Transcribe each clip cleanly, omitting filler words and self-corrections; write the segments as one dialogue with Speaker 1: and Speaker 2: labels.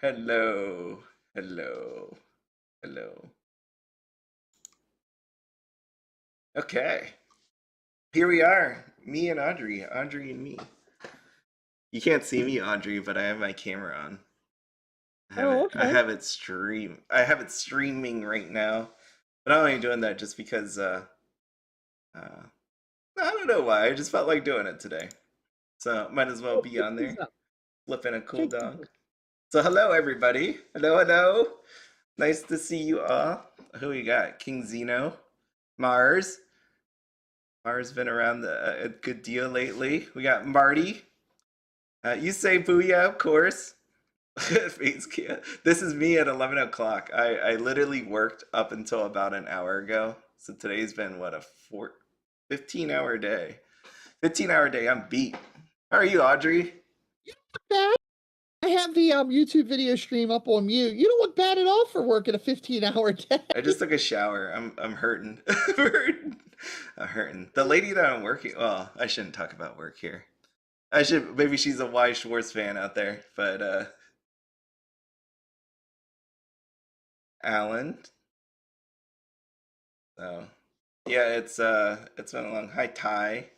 Speaker 1: Hello, hello, hello. Okay, here we are, me and Audri and me. You can't see me, Audri, but I have my camera on.
Speaker 2: Oh,
Speaker 1: I
Speaker 2: okay.
Speaker 1: have it I have it streaming right now, but I'm only doing that just because uh, I don't know why. I just felt like doing it today, so might as well
Speaker 2: Well,
Speaker 1: be
Speaker 2: check
Speaker 1: on
Speaker 2: this
Speaker 1: there,
Speaker 2: out.
Speaker 1: flipping a cool
Speaker 2: Check
Speaker 1: dog.
Speaker 2: this
Speaker 1: So hello, everybody. Hello, hello. Nice to see you all. Who we got? King Zeno, Mars. Mars been around a good deal lately. We got Marty. You say booyah, of course. This is me at 11 o'clock. I literally worked up until about an hour ago. So today's been what, a 15-hour day. 15-hour day. I'm beat. How are you, Audri?
Speaker 2: bad. I have the YouTube video stream up on mute. You don't look bad at all for working a 15-hour day.
Speaker 1: I just took a shower. I'm hurting. I'm hurting. I'm hurting. The lady that I'm working, well, I shouldn't talk about work here. I should, maybe she's a Weiss Schwarz fan out there, but Alan. So yeah, it's been a long. Hi Ty.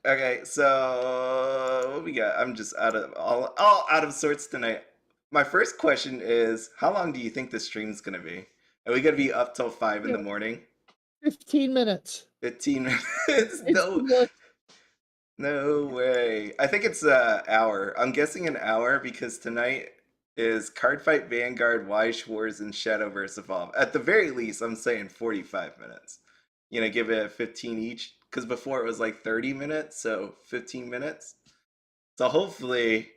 Speaker 1: Okay, so what we got? I'm just out of all out of sorts tonight. My first question is, how long do you think the stream's gonna be? Are we gonna be up till 5 in
Speaker 2: You
Speaker 1: the
Speaker 2: know,
Speaker 1: morning?
Speaker 2: 15 minutes.
Speaker 1: 15 minutes?
Speaker 2: It's
Speaker 1: No, no way. I think it's an hour. I'm guessing an hour because tonight is Cardfight, Vanguard, Weiss Schwarz, and Shadowverse Evolve. At the very least, I'm saying 45 minutes. You know, give it 15 each. Because before it was like 30 minutes, so 15 minutes. So hopefully,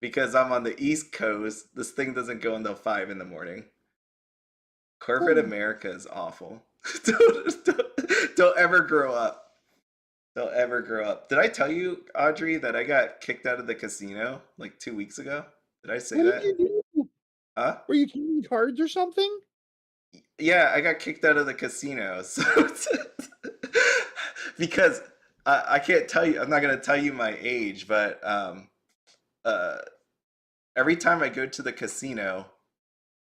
Speaker 1: because I'm on the East Coast, this thing doesn't go until 5 in the morning. Corporate
Speaker 2: Oh,
Speaker 1: America is awful. Don't ever grow up. They'll ever grow up. Did I tell you, Audri, that I got kicked out of the casino like 2 weeks ago? Did I say
Speaker 2: what did
Speaker 1: that?
Speaker 2: you do?
Speaker 1: Huh?
Speaker 2: Were you keeping cards or something?
Speaker 1: Yeah, I got kicked out of the casino. So because I can't tell you, I'm not gonna tell you my age, but uh, every time I go to the casino,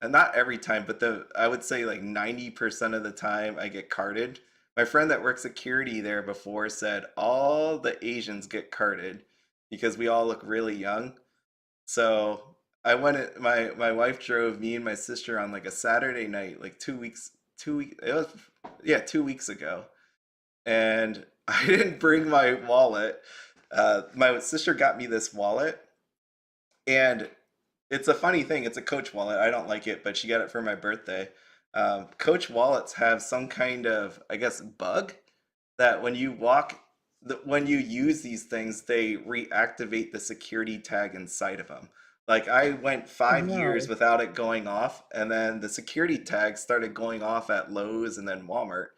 Speaker 1: and not every time, but I would say like 90% of the time I get carded. My friend that worked security there before said all the Asians get carded because we all look really young. So I went my wife drove me and my sister on like a Saturday night, like 2 weeks it was, yeah, 2 weeks ago. And I didn't bring my wallet. My sister got me this wallet, and it's a funny thing. It's a Coach wallet. I don't like it, but she got it for my birthday. Coach wallets have some kind of, I guess, bug that when you use these things, they reactivate the security tag inside of them. Like I went
Speaker 2: Oh,
Speaker 1: 5 years
Speaker 2: no.
Speaker 1: without it going off, and then the security tag started going off at Lowe's and then Walmart,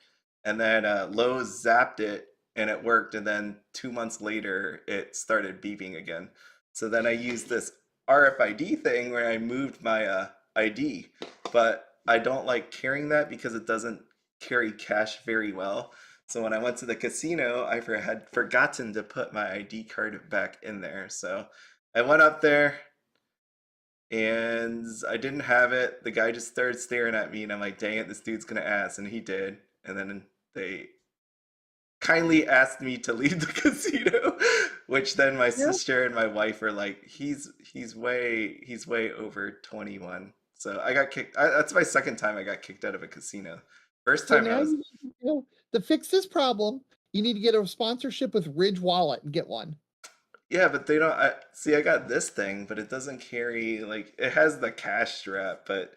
Speaker 1: and then Lowe's zapped it and it worked, and then 2 months later it started beeping again. So then I used this RFID thing where I moved my ID, but I don't like carrying that because it doesn't carry cash very well. So when I went to the casino, had forgotten to put my ID card back in there. So I went up there and I didn't have it. The guy just started staring at me, and I'm like, dang it, this dude's gonna ask. And he did. And then they kindly asked me to leave the casino, which then my
Speaker 2: Yeah.
Speaker 1: sister and my wife are like, he's way over 21. So I got kicked. That's my second time I got kicked out of a casino. First
Speaker 2: So
Speaker 1: time I
Speaker 2: now
Speaker 1: was,
Speaker 2: to fix this problem, you need to get a sponsorship with Ridge Wallet and get one.
Speaker 1: yeah, but they don't. See, I got this thing, but it doesn't carry, like, it has the cash strap, but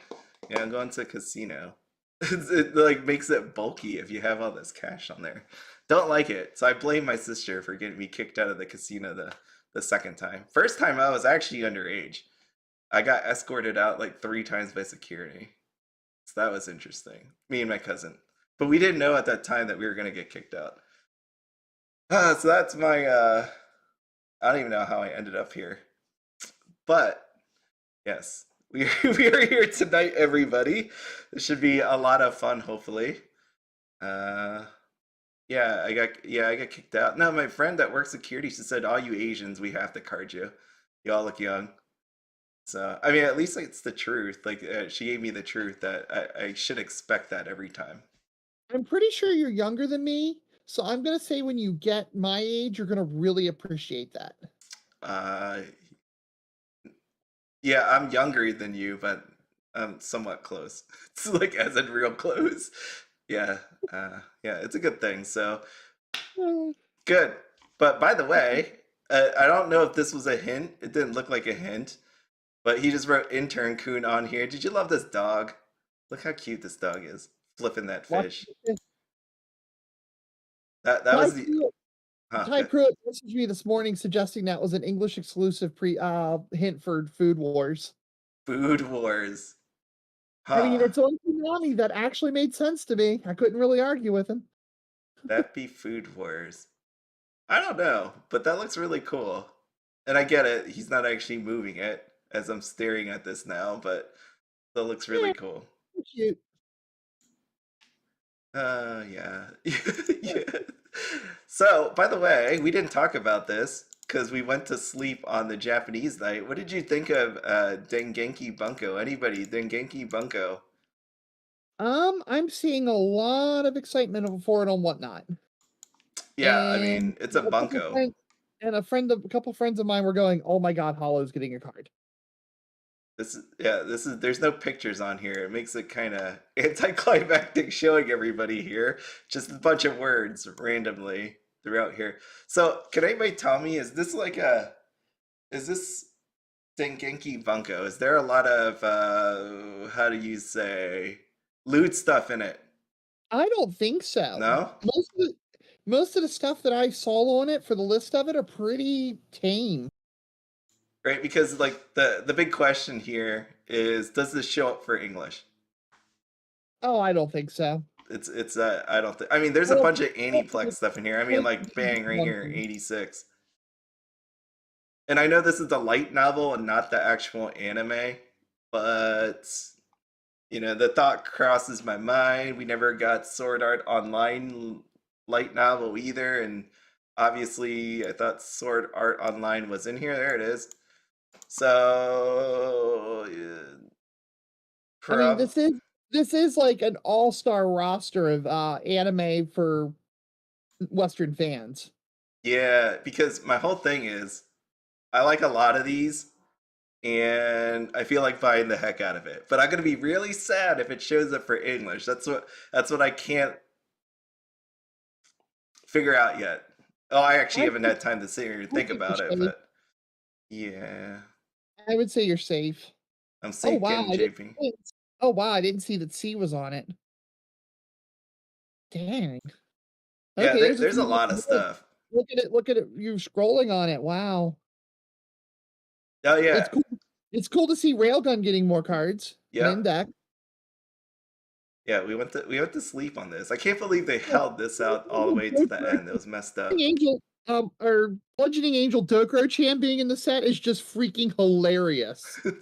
Speaker 1: yeah, I'm going to a casino. It like makes it bulky if you have all this cash on there. Don't like it. So I blame my sister for getting me kicked out of the casino the second time. First time I was actually underage. I got escorted out like 3 times by security. So that was interesting. Me and my cousin. But we didn't know at that time that we were gonna get kicked out. So that's my I don't even know how I ended up here. But yes, we are here tonight, everybody. This should be a lot of fun, hopefully. Uh, Yeah, I got kicked out. No, my friend that works security, she said, "All you Asians, we have to card you. You all look young." So, I mean, at least it's the truth. Like, she gave me the truth that I should expect that every time.
Speaker 2: I'm pretty sure you're younger than me, so I'm gonna say when you get my age, you're gonna really appreciate that.
Speaker 1: Uh, yeah, I'm younger than you, but I'm somewhat close. It's like as in real close. Yeah, yeah, it's a good thing. So
Speaker 2: Uh,
Speaker 1: good. But by the way, I don't know if this was a hint. It didn't look like a hint, but he just wrote intern coon on here. Did you love this dog? Look how cute this dog is, flipping that
Speaker 2: Watch
Speaker 1: fish.
Speaker 2: this.
Speaker 1: That
Speaker 2: Ty
Speaker 1: was the
Speaker 2: Pruitt,
Speaker 1: huh,
Speaker 2: Ty Pruitt messaged me this morning suggesting that was an English exclusive hint for Food Wars.
Speaker 1: Food Wars.
Speaker 2: I mean,
Speaker 1: Huh.
Speaker 2: it's on Konami that actually made sense to me. I couldn't really argue with him.
Speaker 1: That be Food Wars. I don't know, but that looks really cool. And I get it. He's not actually moving it as I'm staring at this now, but that looks really
Speaker 2: Yeah,
Speaker 1: cool.
Speaker 2: cute.
Speaker 1: Yeah. Yeah. So, by the way, we didn't talk about this because we went to sleep on the Japanese night. What did you think of Dengenki Bunko? Anybody? Dengenki Bunko?
Speaker 2: I'm seeing a lot of excitement for it on Whatnot,
Speaker 1: Yeah, I
Speaker 2: and
Speaker 1: mean, it's a
Speaker 2: a couple
Speaker 1: bunko.
Speaker 2: friends a couple friends of mine were going, "Oh my God, Hollow's getting a card."
Speaker 1: This is there's no pictures on here. It makes it kind of anticlimactic showing everybody here. Just a bunch of words randomly throughout here. So, can anybody tell me, is this Dengenki Bunko? Is there a lot of how do you say lewd stuff in it?
Speaker 2: I don't think so.
Speaker 1: No?
Speaker 2: Most of the stuff that I saw on it for the list of it are pretty tame.
Speaker 1: Right? Because like the big question here is, does this show up for English?
Speaker 2: Oh, I don't think so.
Speaker 1: It's I don't think, I mean, there's
Speaker 2: I
Speaker 1: a
Speaker 2: don't
Speaker 1: bunch of
Speaker 2: think
Speaker 1: Aniplex stuff in here. I mean, like bang right here,
Speaker 2: it's
Speaker 1: 86. And I know this is the light novel and not the actual anime, but the thought crosses my mind. We never got Sword Art Online light novel either, and obviously I thought Sword Art Online was in here. There it is. So
Speaker 2: I mean,
Speaker 1: prob
Speaker 2: this is like an all-star roster of anime for Western fans.
Speaker 1: yeah, because my whole thing is I like a lot of these and I feel like buying the heck out of it. But I'm gonna be really sad if it shows up for English. That's what I can't figure out yet. Oh, I actually
Speaker 2: I
Speaker 1: haven't had time to sit here and
Speaker 2: I
Speaker 1: think
Speaker 2: think you're
Speaker 1: about it,
Speaker 2: safe.
Speaker 1: but yeah,
Speaker 2: I would say you're safe.
Speaker 1: I'm
Speaker 2: Oh
Speaker 1: safe
Speaker 2: wow,
Speaker 1: getting JP.
Speaker 2: oh wow, I didn't see that C was on it. Dang.
Speaker 1: Yeah,
Speaker 2: Okay, there's a
Speaker 1: there's a
Speaker 2: few
Speaker 1: lot of
Speaker 2: more.
Speaker 1: stuff.
Speaker 2: Look at it. You scrolling on it. Wow.
Speaker 1: Oh
Speaker 2: It's
Speaker 1: yeah,
Speaker 2: cool. It's cool to see Railgun getting more cards in
Speaker 1: yep,
Speaker 2: deck.
Speaker 1: yeah. We went to sleep on this. I can't believe they held this out all the way to the end. It was messed up.
Speaker 2: Angel, or Bludgeoning Angel Dokuro-chan being in the set is just freaking hilarious. It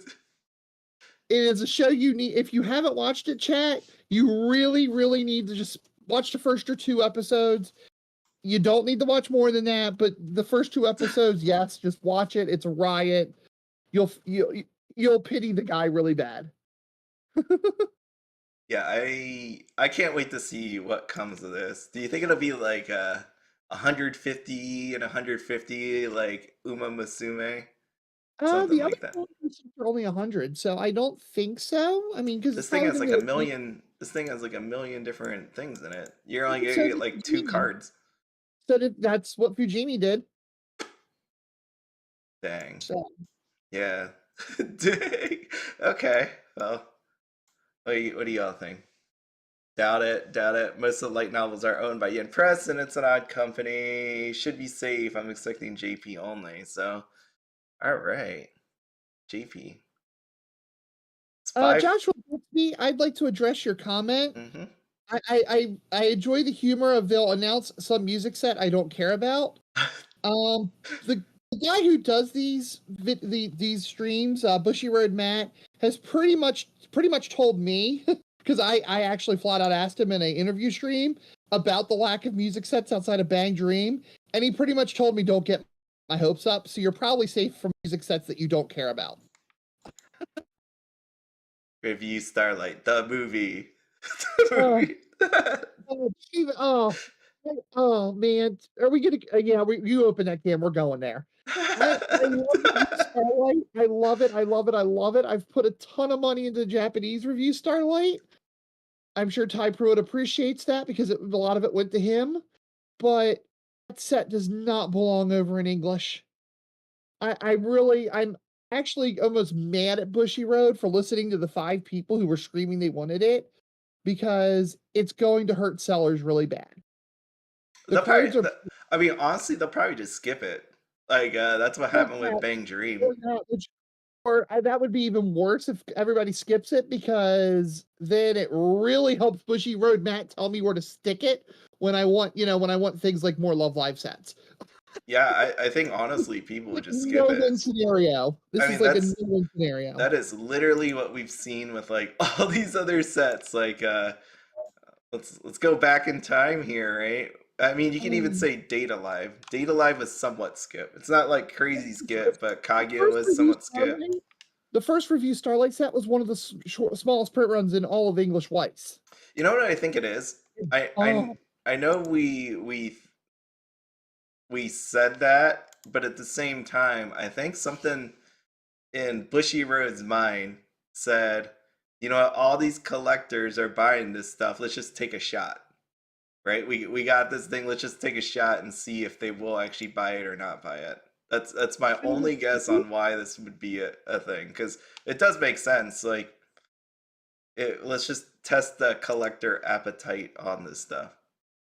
Speaker 2: is a show you need. If you haven't watched it, chat, you really, really need to just watch the first or two episodes. You don't need to watch more than that, but the first two episodes, yes, just watch it. It's a riot. You'll pity the guy really bad.
Speaker 1: Yeah, I can't wait to see what comes of this. Do you think it'll be like 150 and 150 like Uma Musume? Something
Speaker 2: The other
Speaker 1: like that.
Speaker 2: ones are only 100, so I don't think so. I mean, because it's
Speaker 1: This thing
Speaker 2: probably
Speaker 1: has
Speaker 2: gonna
Speaker 1: like
Speaker 2: be
Speaker 1: a
Speaker 2: like
Speaker 1: million. This thing has like a million different things in it. You're only gonna
Speaker 2: so
Speaker 1: get
Speaker 2: did
Speaker 1: like two
Speaker 2: Fujimi.
Speaker 1: cards.
Speaker 2: That's what Fujimi did.
Speaker 1: Dang.
Speaker 2: So
Speaker 1: Yeah. Dang. Okay. Well, what do y'all think? Doubt it. Doubt it. Most of the light novels are owned by Yen Press, and it's an odd company. Should be safe. I'm expecting JP only. So, all right, JP. It's five.
Speaker 2: Joshua Bixby, I'd like to address your comment.
Speaker 1: Mm-hmm.
Speaker 2: I enjoy the humor of they'll announce some music set I don't care about. The guy who does these streams, Bushiroad Matt, has pretty much told me because I actually flat out asked him in an interview stream about the lack of music sets outside of Bang Dream, and he pretty much told me don't get my hopes up, so you're probably safe from music sets that you don't care about.
Speaker 1: Revue Starlight, the movie.
Speaker 2: Oh, oh man, are we gonna? Yeah, you open that can, we're going there. I love Revue Starlight. I love it. I love it. I love it. I've put a ton of money into Japanese Revue Starlight. I'm sure Ty Pruitt appreciates that because a lot of it went to him. But that set does not belong over in English. I'm actually almost mad at Bushiroad for listening to the 5 people who were screaming they wanted it because it's going to hurt sellers really bad. The cards are.
Speaker 1: I mean, honestly, they'll probably just skip it. Like that's what happened with Bang Dream.
Speaker 2: Or that would be even worse if everybody skips it, because then it really helps Bushiroad Matt tell me where to stick it when I want, when I want things like more Love Live sets.
Speaker 1: Yeah, I think honestly people would just skip it.
Speaker 2: Scenario. This is like a no-win scenario.
Speaker 1: That is literally what we've seen with like all these other sets. Like let's go back in time here, right? I mean, you can even say Data Live. Data Live was somewhat skip. It's not like crazy skip, but Kaguya was somewhat skip.
Speaker 2: The first Revue Starlight set was one of the smallest print runs in all of English Weiss.
Speaker 1: You know what I think it is? I know we said that, but at the same time, I think something in Bushiroad's mind said, you know what, all these collectors are buying this stuff. Let's just take a shot. Right? We got this thing. Let's just take a shot and see if they will actually buy it or not buy it. That's my only guess on why this would be a thing, because it does make sense. Like, let's just test the collector appetite on this stuff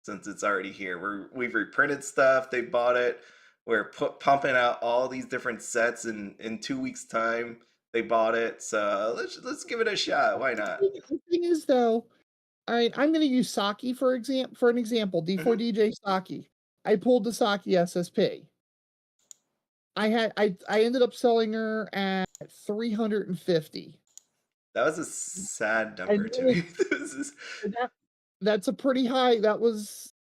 Speaker 1: since it's already here. We've reprinted stuff. They bought it. We're pumping out all these different sets in 2 weeks' time. They bought it, so let's give it a shot. Why not?
Speaker 2: The thing is, though. All right, I'm going to use Saki for an example. D4DJ Saki. I pulled the Saki SSP. I ended up selling her at 350.
Speaker 1: That was a sad number to me.
Speaker 2: That's a pretty high. I was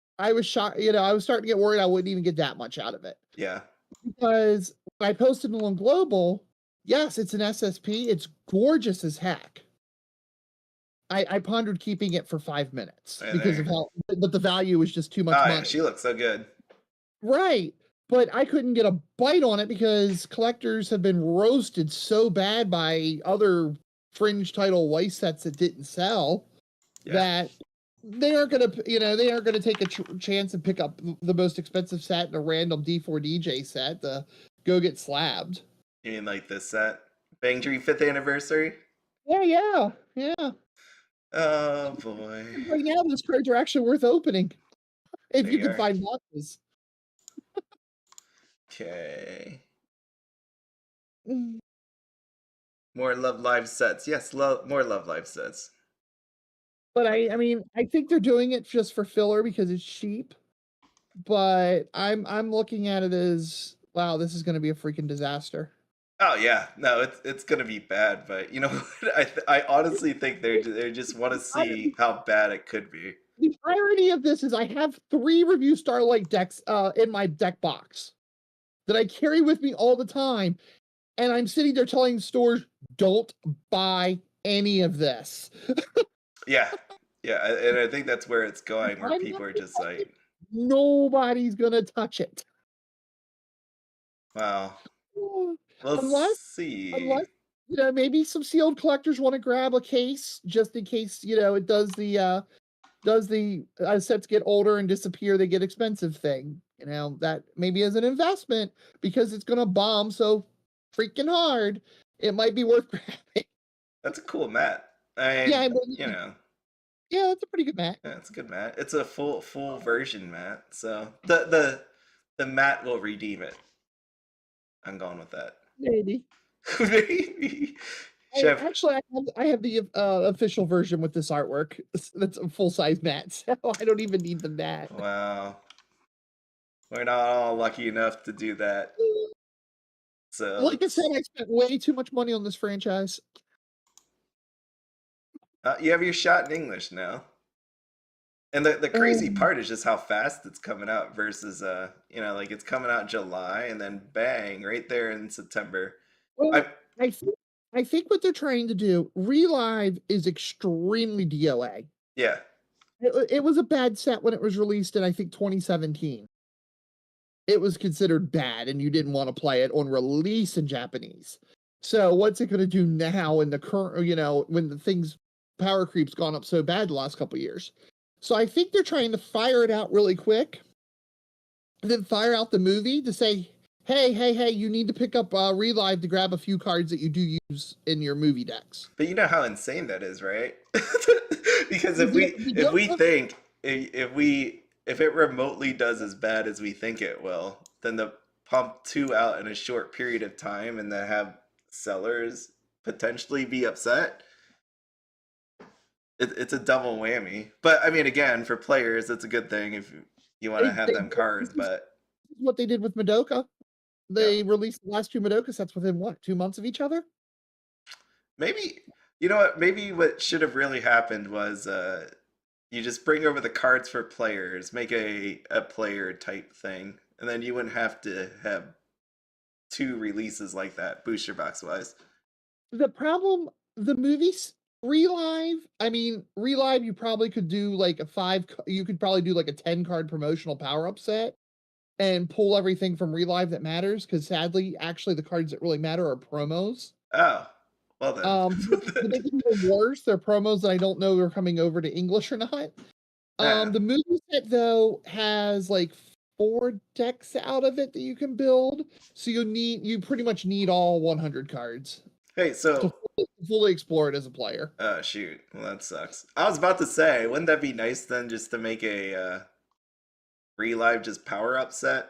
Speaker 2: shocked. I was starting to get worried I wouldn't even get that much out of it.
Speaker 1: Yeah.
Speaker 2: Because when I posted it on Global, yes, it's an SSP. It's gorgeous as heck. I pondered keeping it for 5 minutes because of but the value was just too much money.
Speaker 1: Yeah, she looks so good.
Speaker 2: Right. But I couldn't get a bite on it because collectors have been roasted so bad by other fringe title Weiss sets that didn't sell that they aren't going to take a chance and pick up the most expensive set in a random D4 DJ set to go get slabbed.
Speaker 1: You mean like this set? Bang Dream 5th anniversary?
Speaker 2: Yeah.
Speaker 1: Oh boy.
Speaker 2: Right now, those cards are actually worth opening. If you can find boxes.
Speaker 1: Okay. More Love Live sets. Yes, more Love Live sets.
Speaker 2: But I mean, I think they're doing it just for filler because it's cheap. But I'm looking at it as, wow, this is going to be a freaking disaster.
Speaker 1: Oh yeah, no, it's gonna be bad, but you know what? I honestly think they just want to see how bad it could be.
Speaker 2: The irony of this is I have 3 Revue Starlight decks in my deck box that I carry with me all the time, and I'm sitting there telling stores, don't buy any of this.
Speaker 1: Yeah, and I think that's where it's going, where people are just like,
Speaker 2: nobody's gonna touch it.
Speaker 1: Wow.
Speaker 2: Unless, maybe some sealed collectors want to grab a case just in case, it does the sets get older and disappear, they get expensive thing. That maybe as an investment, because it's going to bomb so freaking hard, it might be worth grabbing.
Speaker 1: That's a cool mat.
Speaker 2: Yeah, it's a pretty good mat.
Speaker 1: Yeah, it's a good mat. It's a full version mat, so the mat will redeem it. I'm going with that.
Speaker 2: Maybe.
Speaker 1: Chef.
Speaker 2: Actually, I have the official version with this artwork. That's a full-size mat, so I don't even need the mat.
Speaker 1: Wow. We're not all lucky enough to do that. So,
Speaker 2: like I said, I spent way too much money on this franchise.
Speaker 1: You have your shot in English now. And the crazy
Speaker 2: Um,
Speaker 1: part is just how fast it's coming out versus like it's coming out in July and then bang right there in September.
Speaker 2: well,
Speaker 1: I
Speaker 2: I think I think what they're trying to do, Relive is extremely DOA.
Speaker 1: yeah.
Speaker 2: It was a bad set when it was released in I think 2017. It was considered bad and you didn't want to play it on release in Japanese. So what's it going to do now in the current, when the things power creep's gone up so bad the last couple years? So I think they're trying to fire it out really quick, and then fire out the movie to say, hey, you need to pick up Relive to grab a few cards that you do use in your movie decks.
Speaker 1: But you know how insane that is, right? Because if
Speaker 2: The,
Speaker 1: we
Speaker 2: the
Speaker 1: if
Speaker 2: deal
Speaker 1: we think if it remotely does as bad as we think it will, then the pump two out in a short period of time and then have sellers potentially be upset. It's a double whammy. But I mean, again, for players, it's a good thing if you want to have them cards.
Speaker 2: this is
Speaker 1: But
Speaker 2: what they did with Madoka.
Speaker 1: yeah,
Speaker 2: They released the last two Madoka sets within what, 2 months of each other?
Speaker 1: maybe you know what? Maybe what should have really happened was you just bring over the cards for players, make a player type thing, and then you wouldn't have to have two releases like that, booster box wise.
Speaker 2: The problem, the movies Relive, you probably could do like you could probably do like a 10 card promotional power up set and pull everything from Relive that matters, because sadly, actually the cards that really matter are promos.
Speaker 1: Oh, well then.
Speaker 2: To make it even worse, they're promos that I don't know are coming over to English or not.
Speaker 1: Yeah.
Speaker 2: The movie set though has like 4 decks out of it that you can build, so you pretty much need all 100 cards
Speaker 1: Hey,
Speaker 2: to
Speaker 1: so
Speaker 2: fully explore it as a player.
Speaker 1: oh shoot, well that sucks. I was about to say, wouldn't that be nice then, just to make a relive just power up set?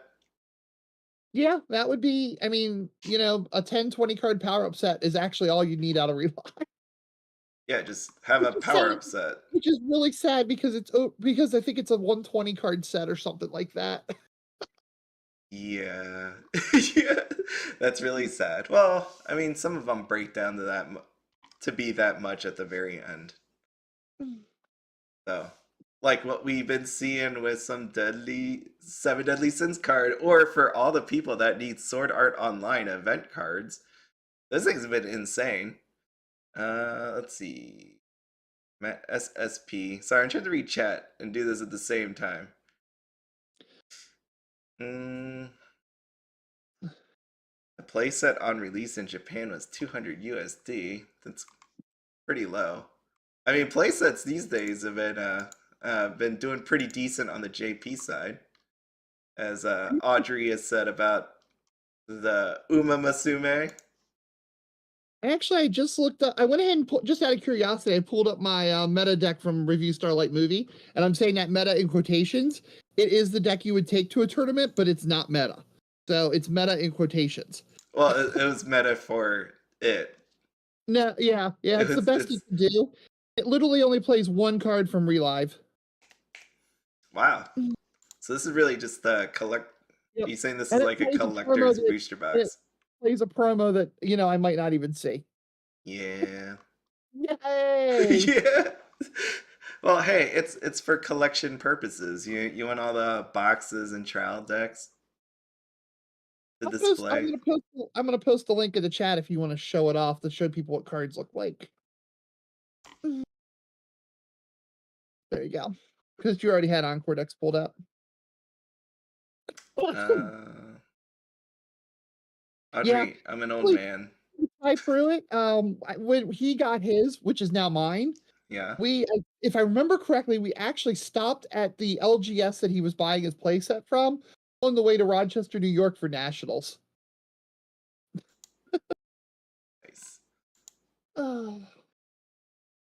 Speaker 2: Yeah, that would be, a 10-20 card power up set is actually all you need out of Relive.
Speaker 1: Yeah, just have a
Speaker 2: Which is sad,
Speaker 1: power up set.
Speaker 2: which is really sad because I think it's a 120 card set or something like that.
Speaker 1: Yeah, yeah, that's really sad. Well, I mean, some of them break down to to be that much at the very end. So, like what we've been seeing with some deadly seven deadly sins card, or for all the people that need Sword Art Online event cards, this thing's been insane. Let's see, Matt SSP. Sorry, I'm trying to read chat and do this at the same time. Mm, the playset on release in Japan was 200 USD. That's pretty low. I mean, playsets these days have been doing pretty decent on the JP side, as Audri has said about the Uma Musume.
Speaker 2: Actually, I just looked up. I went ahead and just out of curiosity, I pulled up my meta deck from Revue Starlight movie, and I'm saying that meta in quotations. It is the deck you would take to a tournament, but it's not meta. So it's meta in quotations.
Speaker 1: Well, it was meta for it.
Speaker 2: No, yeah, it's the best you can do. It literally only plays 1 card from Relive.
Speaker 1: Wow. So this is really just the collect.
Speaker 2: Yep.
Speaker 1: You saying this
Speaker 2: And
Speaker 1: is
Speaker 2: it
Speaker 1: like a
Speaker 2: plays
Speaker 1: collector's
Speaker 2: promo
Speaker 1: booster
Speaker 2: it
Speaker 1: box?
Speaker 2: plays a promo that I might not even see.
Speaker 1: Yeah.
Speaker 2: Yay!
Speaker 1: Yeah. Well, hey, it's for collection purposes. You want all the boxes and trial decks to display.
Speaker 2: I'm gonna post the link in the chat if you want to show it off to show people what cards look like. There you go. Because you already had Encore decks pulled up.
Speaker 1: Audrey,
Speaker 2: Yeah,
Speaker 1: I'm an old man.
Speaker 2: I threw it. When he got his, which is now mine,
Speaker 1: Yeah.
Speaker 2: if I remember correctly, we actually stopped at the LGS that he was buying his playset from on the way to Rochester, New York for nationals.
Speaker 1: Nice.
Speaker 2: Oh.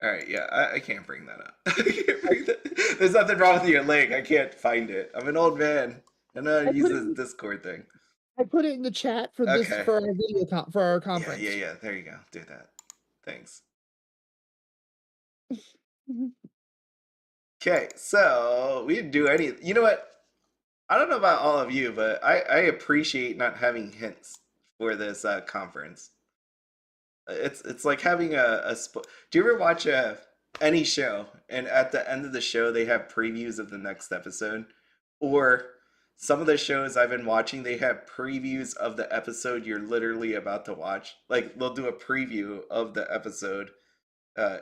Speaker 1: All right, yeah, I can't bring that up. I can't bring that. There's nothing wrong with your link. I can't find it. I'm an old man. I know how to use this Discord thing.
Speaker 2: I put it in the chat for this
Speaker 1: Okay.
Speaker 2: for our video for our conference.
Speaker 1: Yeah. There you go. Do that. Thanks. Okay, so we didn't do any. You know what? I don't know about all of you, but I appreciate not having hints for this conference. It's like having a. Do you ever watch any show, and at the end of the show they have previews of the next episode, or some of the shows I've been watching, they have previews of the episode you're literally about to watch. Like they'll do a preview of the episode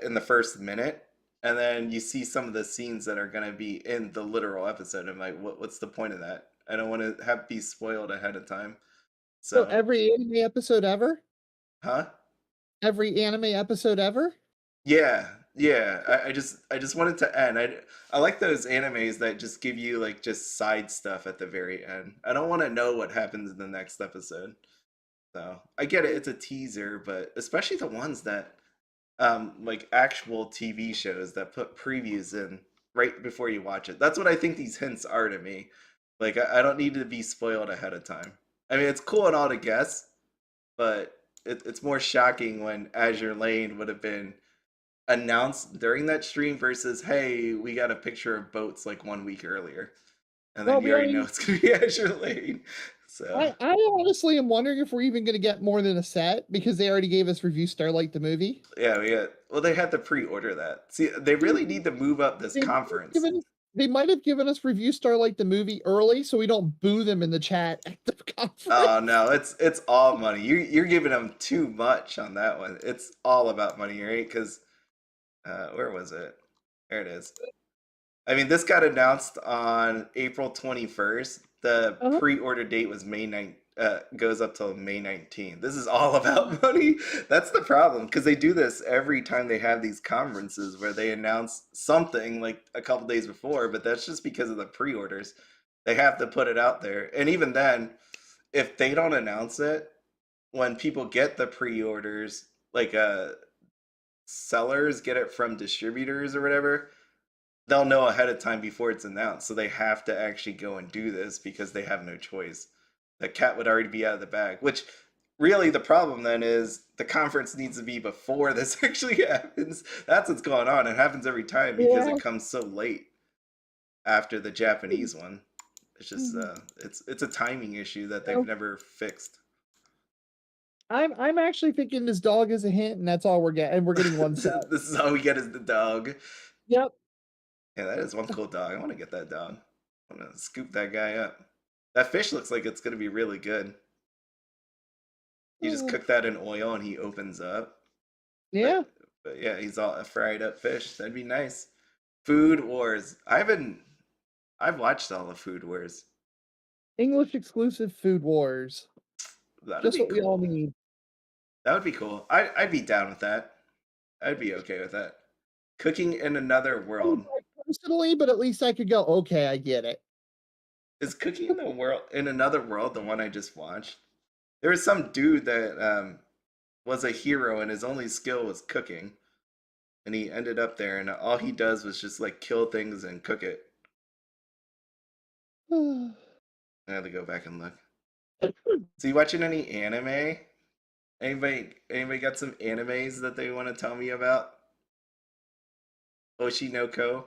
Speaker 1: in the first minute, and then you see some of the scenes that are going to be in the literal episode. I'm like, what's the point of that? I don't want to have be spoiled ahead of time.
Speaker 2: So
Speaker 1: So,
Speaker 2: every anime episode ever?
Speaker 1: huh?
Speaker 2: Every anime episode ever?
Speaker 1: Yeah, yeah. I just want it to end. I like those animes that just give you like just side stuff at the very end. I don't want to know what happens in the next episode. So I get it, it's a teaser, but especially the ones that like actual TV shows that put previews in right before you watch it. That's what I think these hints are to me. Like I don't need to be spoiled ahead of time. I mean, it's cool and all to guess, but it's more shocking when Azure Lane would have been announced during that stream versus, hey, we got a picture of boats like 1 week earlier, and
Speaker 2: Well,
Speaker 1: then you
Speaker 2: we
Speaker 1: already know
Speaker 2: already.
Speaker 1: it's gonna be Azure Lane. So
Speaker 2: I honestly am wondering if we're even going to get more than a set because they already gave us Revue Starlight the movie.
Speaker 1: yeah, we got. Well, they had to pre-order that. See, they really need to move up this
Speaker 2: They might have
Speaker 1: conference.
Speaker 2: given us, they might have given us Revue Starlight the movie early so we don't boo them in the chat at the
Speaker 1: Oh
Speaker 2: conference.
Speaker 1: no, it's all money. You're giving them too much on that one. It's all about money, right? Because where was it? There it is. I mean, this got announced on April 21st. The
Speaker 2: Uh-huh.
Speaker 1: pre-order date was May 9th, goes up till May 19th. This is all about money. That's the problem because they do this every time they have these conferences where they announce something like a couple days before, but that's just because of the pre-orders. They have to put it out there. And even then, if they don't announce it, when people get the pre-orders, like sellers get it from distributors or whatever, they'll know ahead of time before it's announced. So they have to actually go and do this because they have no choice. The cat would already be out of the bag, which really the problem then is the conference needs to be before this actually happens. That's what's going on. It happens every time because
Speaker 2: Yeah.
Speaker 1: it comes so late after the Japanese one. It's just
Speaker 2: Mhm.
Speaker 1: it's a timing issue that they've
Speaker 2: So
Speaker 1: never fixed.
Speaker 2: I'm actually thinking this dog is a hint, and that's all we're getting. And we're getting one set.
Speaker 1: This is all we get is the dog.
Speaker 2: Yep.
Speaker 1: Yeah, that is one cool dog. I want to get that dog. I want to scoop that guy up. That fish looks like it's going to be really good. You just cook that in oil and he opens up.
Speaker 2: Yeah.
Speaker 1: But yeah, he's all a fried up fish. That'd be nice. Food Wars. I've watched all the Food Wars.
Speaker 2: English exclusive Food Wars.
Speaker 1: That'd
Speaker 2: Just
Speaker 1: be
Speaker 2: what we all
Speaker 1: cool.
Speaker 2: need.
Speaker 1: That would be cool. I'd be down with that. I'd be okay with that. Cooking in another world.
Speaker 2: Personally, but at least I could go, okay, I get it.
Speaker 1: Is Cooking in the World in Another World the one I just watched? There was some dude that was a hero and his only skill was cooking, and he ended up there and all he does was just like kill things and cook it. I had to go back and look. So you watching any anime? Anybody got some animes that they want to tell me about? Oshinoko.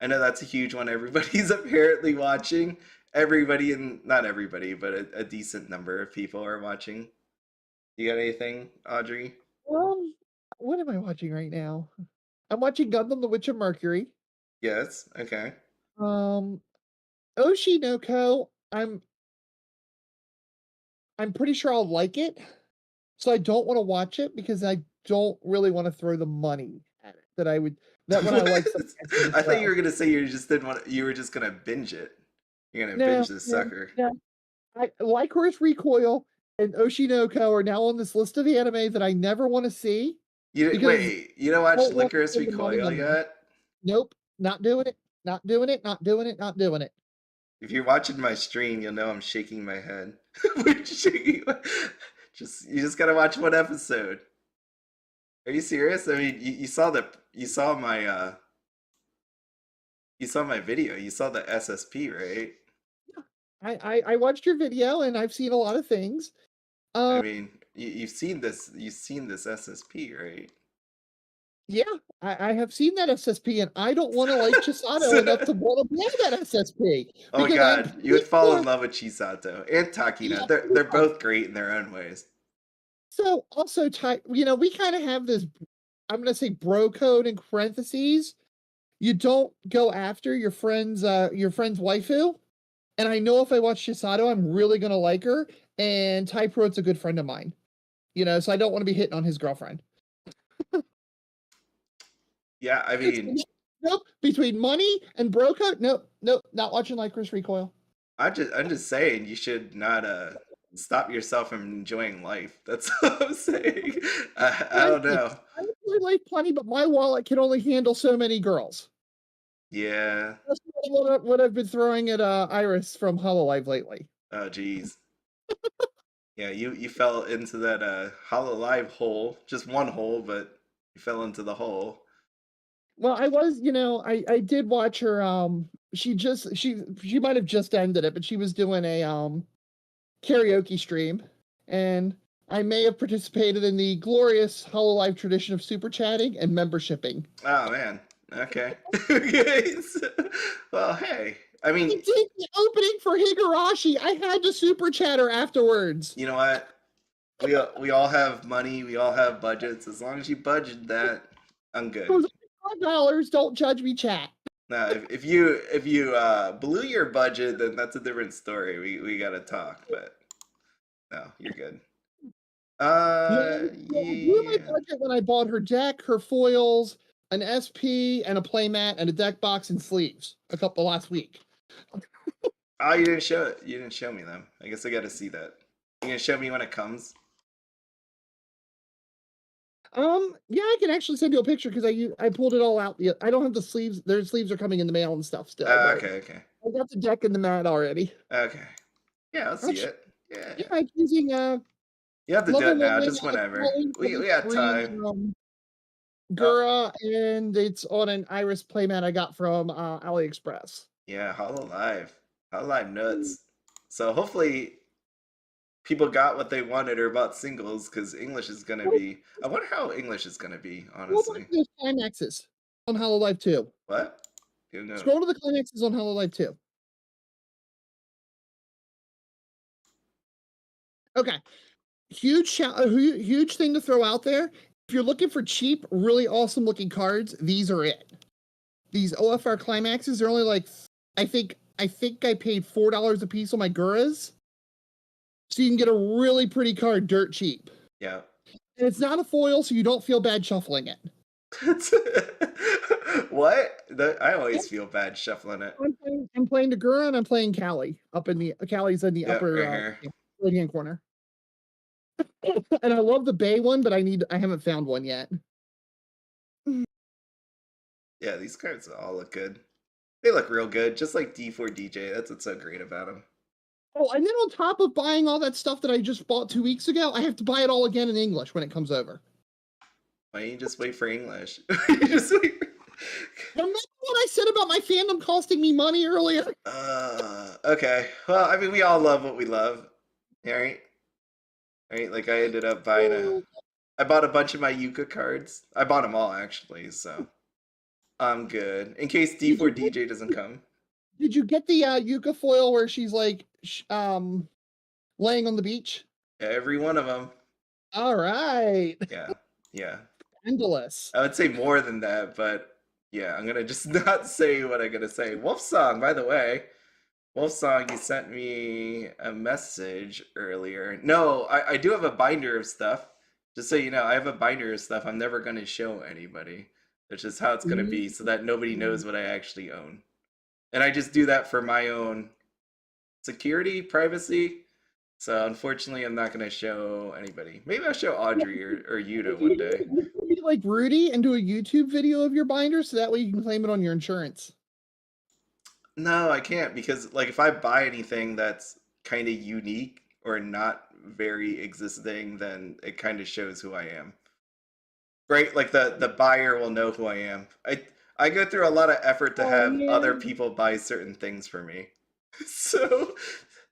Speaker 1: I know that's a huge one. Everybody's apparently watching. Everybody in not everybody, but a decent number of people are watching. You got anything, Audrey?
Speaker 2: What am I watching right now? I'm watching Gundam The Witch of Mercury.
Speaker 1: Yes. Okay.
Speaker 2: Um, Oshinoko, I'm pretty sure I'll like it. So I don't want to watch it because I don't really want to throw the money at it that when I like something
Speaker 1: I thought you were gonna say you just didn't want. You were just gonna binge it. You're gonna
Speaker 2: no,
Speaker 1: binge this
Speaker 2: no,
Speaker 1: sucker.
Speaker 2: no. Lycoris Recoil and Oshinoko are now on this list of anime that I never want to see
Speaker 1: You
Speaker 2: because
Speaker 1: wait. You don't
Speaker 2: I
Speaker 1: watch
Speaker 2: don't want to
Speaker 1: Lycoris
Speaker 2: spend the money
Speaker 1: Recoil
Speaker 2: on them.
Speaker 1: yet?
Speaker 2: Nope, not doing it. Not doing it. Not doing it. Not doing it.
Speaker 1: If you're watching my stream, you'll know I'm shaking my head. We're shaking. You just gotta watch one episode. Are you serious? I mean, you saw my video. You saw the SSP, right?
Speaker 2: I watched your video and I've seen a lot of things.
Speaker 1: I mean, you've seen this. You've seen this SSP, right?
Speaker 2: Yeah, I have seen that SSP, and I don't want to like Chisato enough to want to play that SSP
Speaker 1: Oh my
Speaker 2: because I'm
Speaker 1: god, you would
Speaker 2: pretty
Speaker 1: fall in
Speaker 2: sure.
Speaker 1: love with Chisato and
Speaker 2: Yeah,
Speaker 1: Takina.
Speaker 2: pretty
Speaker 1: They're
Speaker 2: much.
Speaker 1: both great in their own ways.
Speaker 2: So also, we kind of have this. I'm gonna say bro code in parentheses. You don't go after your friend's waifu. And I know if I watch Shisato, I'm really gonna like her. And Typeroad's a good friend of mine. So I don't want to be hitting on his girlfriend.
Speaker 1: Yeah, I mean,
Speaker 2: nope. Between money and bro code, nope, not watching Lycoris Recoil.
Speaker 1: I'm just saying you should not stop yourself from enjoying life. That's what I'm saying. I don't know.
Speaker 2: I enjoy life plenty, but my wallet can only handle so many girls.
Speaker 1: Yeah.
Speaker 2: That's what I've been throwing at Iris from Hololive lately.
Speaker 1: Oh, geez. Yeah, you fell into that Hololive hole. Just one hole, but you fell into the hole.
Speaker 2: Well, I was, I did watch her. She might have just ended it, but she was doing a karaoke stream, and I may have participated in the glorious Hololive tradition of super chatting and membershiping.
Speaker 1: Oh man. Okay. Well, hey. I mean,
Speaker 2: I did the opening for Higurashi. I had to super chat her afterwards.
Speaker 1: You know what? We all have money. We all have budgets. As long as you budget that, I'm good.
Speaker 2: $5. Don't judge me, chat.
Speaker 1: No, if you blew your budget, then that's a different story. We gotta talk, but no, you're good.
Speaker 2: I blew my budget when I bought her deck, her foils, an SP, and a playmat, and a deck box and sleeves last week.
Speaker 1: Oh, you didn't show it. You didn't show me them. I guess I got to see that. You gonna show me when it comes?
Speaker 2: Yeah, I can actually send you a picture because I pulled it all out. I don't have the sleeves. Their sleeves are coming in the mail and stuff still.
Speaker 1: Okay.
Speaker 2: I got the deck and the mat already.
Speaker 1: Okay. Yeah, I'll see it. Yeah.
Speaker 2: Yeah, I'm using
Speaker 1: You have to do it now, just whenever. We got time.
Speaker 2: Gura, and it's on an Iris playmat I got from AliExpress.
Speaker 1: Yeah, Hololive nuts. So hopefully people got what they wanted or bought singles, because English is gonna be. I wonder how English is gonna be, honestly.
Speaker 2: What about climaxes on Hololive 2?
Speaker 1: What?
Speaker 2: Scroll to the climaxes on Hololive 2. Okay. Huge thing to throw out there. If you're looking for cheap, really awesome looking cards, these are it. These OFR climaxes are only like, I think I paid $4 a piece on my Guras. So you can get a really pretty card dirt cheap.
Speaker 1: Yeah.
Speaker 2: And it's not a foil, so you don't feel bad shuffling it.
Speaker 1: What? I always feel bad shuffling it.
Speaker 2: I'm playing the Gura and I'm playing Callie. Callie's in the upper right-hand corner. And I love the Bay one, but I haven't found one yet.
Speaker 1: Yeah, these cards all look good. They look real good, just like D4DJ. That's what's so great about them.
Speaker 2: Oh, and then on top of buying all that stuff that I just bought 2 weeks ago, I have to buy it all again in English when it comes over.
Speaker 1: Why don't you just wait for English? You just wait for...
Speaker 2: Remember what I said about my fandom costing me money earlier?
Speaker 1: Okay. Well, I mean, we all love what we love. Right? Like I ended up buying I bought a bunch of my Yuka cards. I bought them all, actually, so I'm good. In case D4DJ doesn't come.
Speaker 2: Did you get the Yuka foil where she's like laying on the beach?
Speaker 1: Every one of them.
Speaker 2: All right.
Speaker 1: Yeah.
Speaker 2: Endless.
Speaker 1: I would say more than that, but yeah, I'm gonna just not say what I'm gonna say. Wolf Song, by the way. Wolf Song, you sent me a message earlier. No, I do have a binder of stuff. Just so you know, I have a binder of stuff I'm never gonna show anybody. That's just how it's gonna be, so that nobody knows what I actually own. And I just do that for my own security, privacy. So unfortunately, I'm not gonna show anybody. Maybe I'll show Audri or Yuta one day.
Speaker 2: You can be like Rudy and do a YouTube video of your binder, so that way you can claim it on your insurance.
Speaker 1: No, I can't, because like if I buy anything that's kind of unique or not very existing, then it kind of shows who I am. Right? Like the buyer will know who I am. I go through a lot of effort to have other people buy certain things for me. So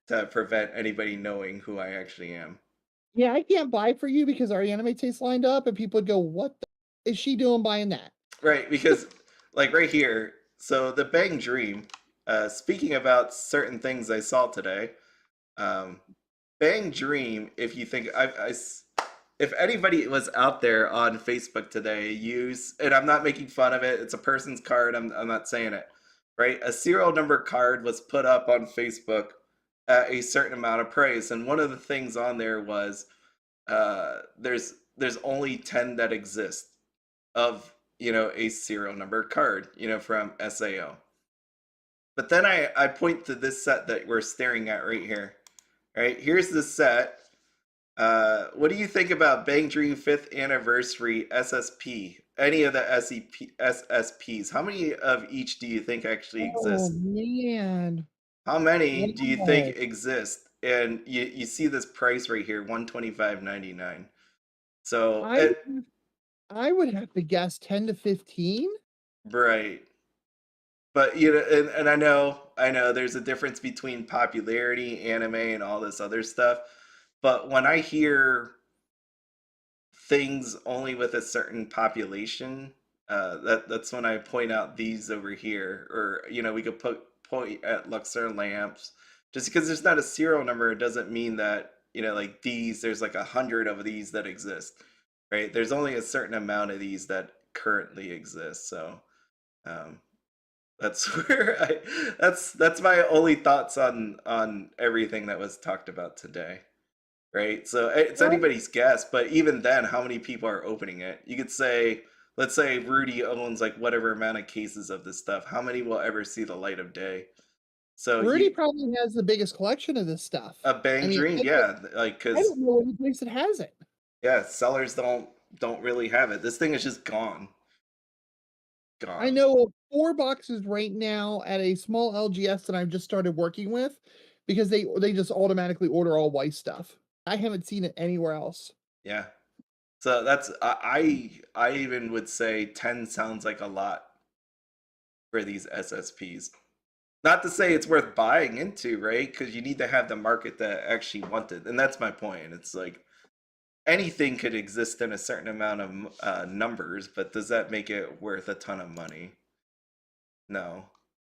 Speaker 1: to prevent anybody knowing who I actually am.
Speaker 2: Yeah, I can't buy for you because our anime taste lined up and people would go, what the is she doing buying that?
Speaker 1: Right, because like right here, so the Bang Dream, speaking about certain things I saw today, Bang Dream, if you think, if anybody was out there on Facebook today, and I'm not making fun of it, it's a person's card, I'm not saying it, right? A serial number card was put up on Facebook at a certain amount of price, and one of the things on there was there's only 10 that exist of a serial number card, from SAO. But then I point to this set that we're staring at right here. Right, here's the set. What do you think about Bang Dream 5th Anniversary SSP? Any of the SSPs? How many of each do you think actually
Speaker 2: Oh
Speaker 1: exist?
Speaker 2: man.
Speaker 1: How many do you think
Speaker 2: Wow.
Speaker 1: exist? And you see this price right here, $125.99. So
Speaker 2: I I would have to guess 10 to 15.
Speaker 1: right. But and I know there's a difference between popularity, anime, and all this other stuff. But when I hear things only with a certain population, that's when I point out these over here, or we could point at Luxor lamps. Just because there's not a serial number, it doesn't mean that like these. There's like 100 of these that exist, right? There's only a certain amount of these that currently exist. So um, that's where that's my only thoughts on everything that was talked about today. Right? So it's
Speaker 2: Well,
Speaker 1: anybody's guess, but even then, how many people are opening it? You could say, let's say Rudy owns like whatever amount of cases of this stuff. How many will ever see the light of day? So
Speaker 2: Rudy probably has the biggest collection of this stuff.
Speaker 1: a
Speaker 2: I
Speaker 1: Bang
Speaker 2: mean,
Speaker 1: Dream, yeah, like
Speaker 2: I
Speaker 1: because
Speaker 2: don't know any place that has it.
Speaker 1: yeah, sellers don't really have it. This thing is just gone,
Speaker 2: I
Speaker 1: gone.
Speaker 2: know of 4 boxes right now at a small LGS that I've just started working with because they just automatically order all Weiss stuff. I haven't seen it anywhere else.
Speaker 1: Yeah. So that's I even would say 10 sounds like a lot for these SSPs. Not to say it's worth buying into, right? Because you need to have the market that actually want it, and that's my point. It's like anything could exist in a certain amount of numbers, but does that make it worth a ton of money? No,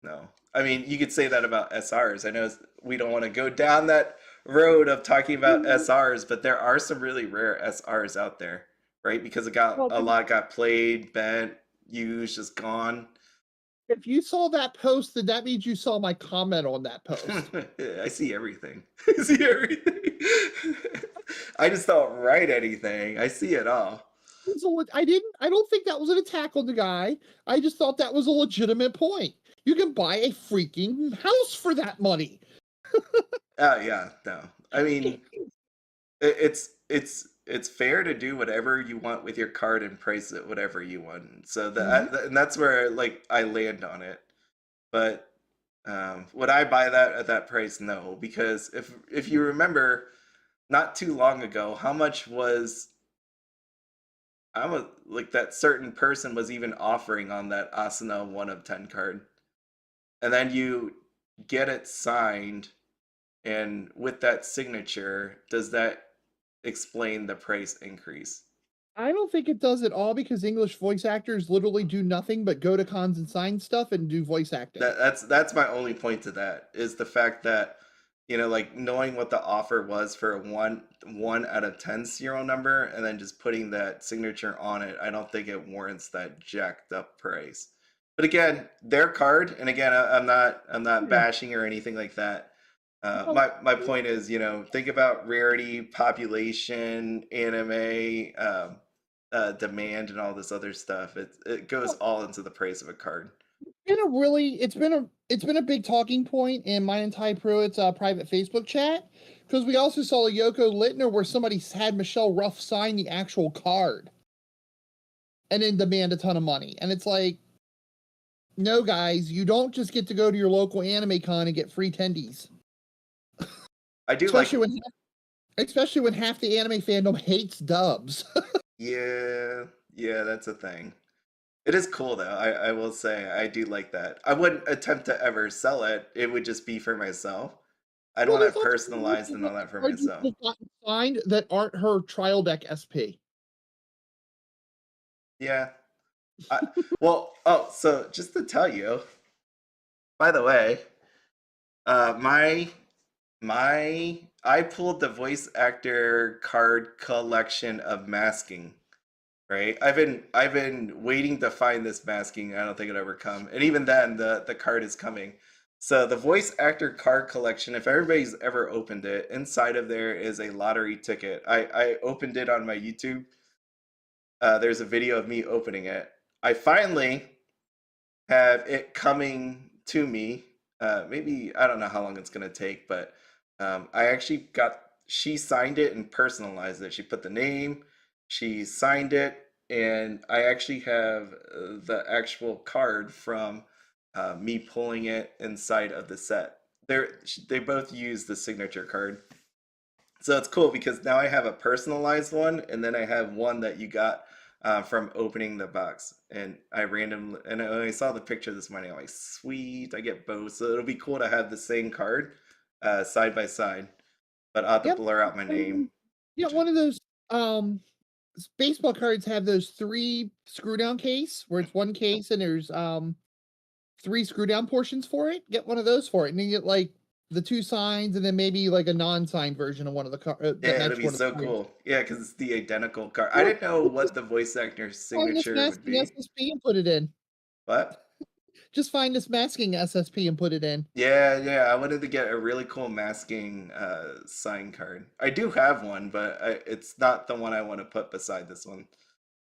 Speaker 1: no. I mean, you could say that about SRs. I know we don't want to go down that road of talking about SRs, but there are some really rare SRs out there, right? Because
Speaker 2: Well,
Speaker 1: a lot got played, bent, used, just gone.
Speaker 2: if you saw that post, then that means you saw my comment on that post.
Speaker 1: I see everything. I see everything. I just don't write anything. I see it all.
Speaker 2: I don't think that was an attack on the guy. I just thought that was a legitimate point. You can buy a freaking house for that money.
Speaker 1: Oh yeah, no. I mean, it's fair to do whatever you want with your card and price it whatever you want. So and that's where like I land on it. But would I buy that at that price? No, because if you remember, not too long ago, how much was like that certain person was even offering on that Asuna 1 of 10 card. And then you get it signed, and with that signature, does that explain the price increase?
Speaker 2: I don't think it does at all because English voice actors literally do nothing but go to cons and sign stuff and do voice acting.
Speaker 1: That's my only point to that is the fact that like knowing what the offer was for a one out of 10 serial number and then just putting that signature on it, I don't think it warrants that jacked up price. But again, their card, and again, I'm not
Speaker 2: Yeah.
Speaker 1: bashing or anything like that.
Speaker 2: Well,
Speaker 1: My point is, think about rarity, population, anime, demand, and all this other stuff. It goes
Speaker 2: well,
Speaker 1: all into the price of a card.
Speaker 2: it's been a big talking point in mine and Ty Pruitt's private Facebook chat because we also saw a Yoko Littner where somebody had Michelle Ruff sign the actual card and then demand a ton of money. And it's like, no, guys, you don't just get to go to your local anime con and get free tendies.
Speaker 1: I do like,
Speaker 2: Especially when half the anime fandom hates dubs.
Speaker 1: yeah, yeah, that's a thing. It is cool though. I will say I do like that. I wouldn't attempt to ever sell it. It would just be for myself. I'd
Speaker 2: Well,
Speaker 1: want
Speaker 2: there's
Speaker 1: it
Speaker 2: also
Speaker 1: personalized and all that for
Speaker 2: cards
Speaker 1: myself.
Speaker 2: that gotten signed that aren't her trial deck SP.
Speaker 1: Yeah. Well, oh, so just to tell you, by the way, my I pulled the voice actor card collection of masking. Right, I've been waiting to find this masking. I don't think it'll ever come, and even then, the card is coming. So the voice actor card collection, if everybody's ever opened it, inside of there is a lottery ticket. I opened it on my YouTube. There's a video of me opening it. I finally have it coming to me. Maybe I don't know how long it's gonna take, but I actually got. She signed it and personalized it. She put the name. She signed it, and I actually have the actual card from me pulling it inside of the set. They both use the signature card, so it's cool because now I have a personalized one, and then I have one that you got from opening the box. And when I saw the picture this morning, I'm like, sweet, I get both. So it'll be cool to have the same card side by side. But I'll have to
Speaker 2: Yep.
Speaker 1: blur out my name.
Speaker 2: Yeah, one of those baseball cards have those 3 screw down case where it's one case and there's 3 screw down portions for it. Get one of those for it, and you get like the 2 signs and then maybe like a non-signed version of one of the cards.
Speaker 1: Yeah, it'll be so cool. Yeah, because it's the identical card. I didn't know what the voice actor's
Speaker 2: Find this
Speaker 1: signature would
Speaker 2: masking
Speaker 1: be.
Speaker 2: SSP and put it in.
Speaker 1: What?
Speaker 2: Just find this masking SSP and put it in.
Speaker 1: Yeah, I wanted to get a really cool masking sign card. I do have one, but it's not the one I want to put beside this one.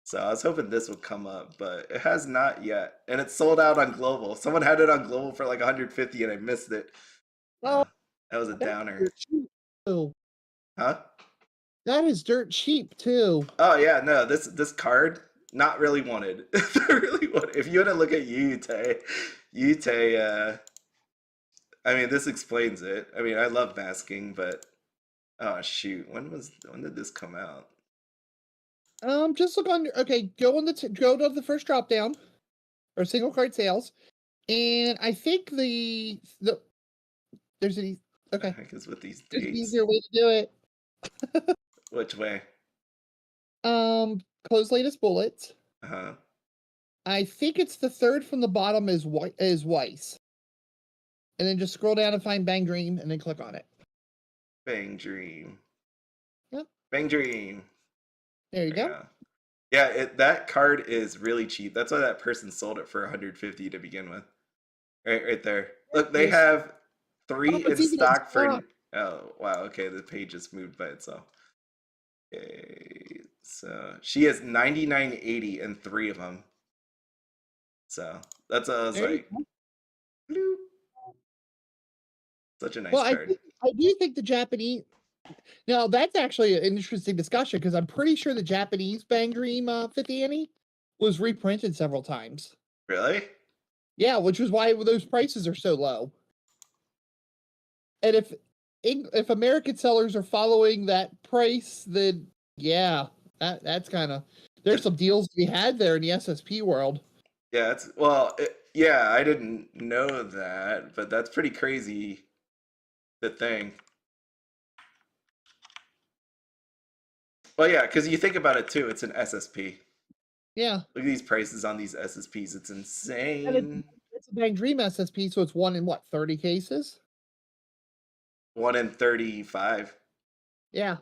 Speaker 1: So I was hoping this would come up, but it has not yet. And it's sold out on Global. Someone had it on Global for like 150 and I missed it.
Speaker 2: Oh,
Speaker 1: That was a downer.
Speaker 2: too.
Speaker 1: Huh?
Speaker 2: That is dirt cheap too.
Speaker 1: Oh yeah, no, this card, not really wanted. Really wanted. If you want to look at Yute, I mean, this explains it. I mean, I love masking, but oh shoot, when did this come out?
Speaker 2: Just look on. Okay, go to the first drop down, or single card sales, and I think there's an okay.
Speaker 1: I guess with these
Speaker 2: There's an
Speaker 1: dates.
Speaker 2: easier way to do it.
Speaker 1: Which way?
Speaker 2: Close latest bullets.
Speaker 1: Uh-huh.
Speaker 2: I think it's the third from the bottom is Weiss, and then just scroll down and find Bang Dream, and then click on it.
Speaker 1: Bang Dream.
Speaker 2: Yep.
Speaker 1: Bang Dream.
Speaker 2: There you go.
Speaker 1: Yeah, that card is really cheap. That's why that person sold it for 150 to begin with. Right there. Look, they have 3 in stock for. Oh wow. Okay, the page just moved by itself. Okay, so she has 99.80 and 3 of them. So that's what I was like. Bloop. Such a nice card.
Speaker 2: I do think the Japanese. Now that's actually an interesting discussion because I'm pretty sure the Japanese Bang Dream 50 Annie was reprinted several times.
Speaker 1: Really?
Speaker 2: Yeah, which was why those prices are so low. And if American sellers are following that price, then yeah, that's kind of there's some deals to be had there in the SSP world.
Speaker 1: Yeah, I didn't know that, but that's pretty crazy. The thing. Well, yeah, because you think about it too, it's an SSP.
Speaker 2: Yeah.
Speaker 1: Look at these prices on these SSPs. It's insane.
Speaker 2: It's a Bang Dream SSP, so it's 1 in 30 cases?
Speaker 1: 1 in 35.
Speaker 2: Yeah.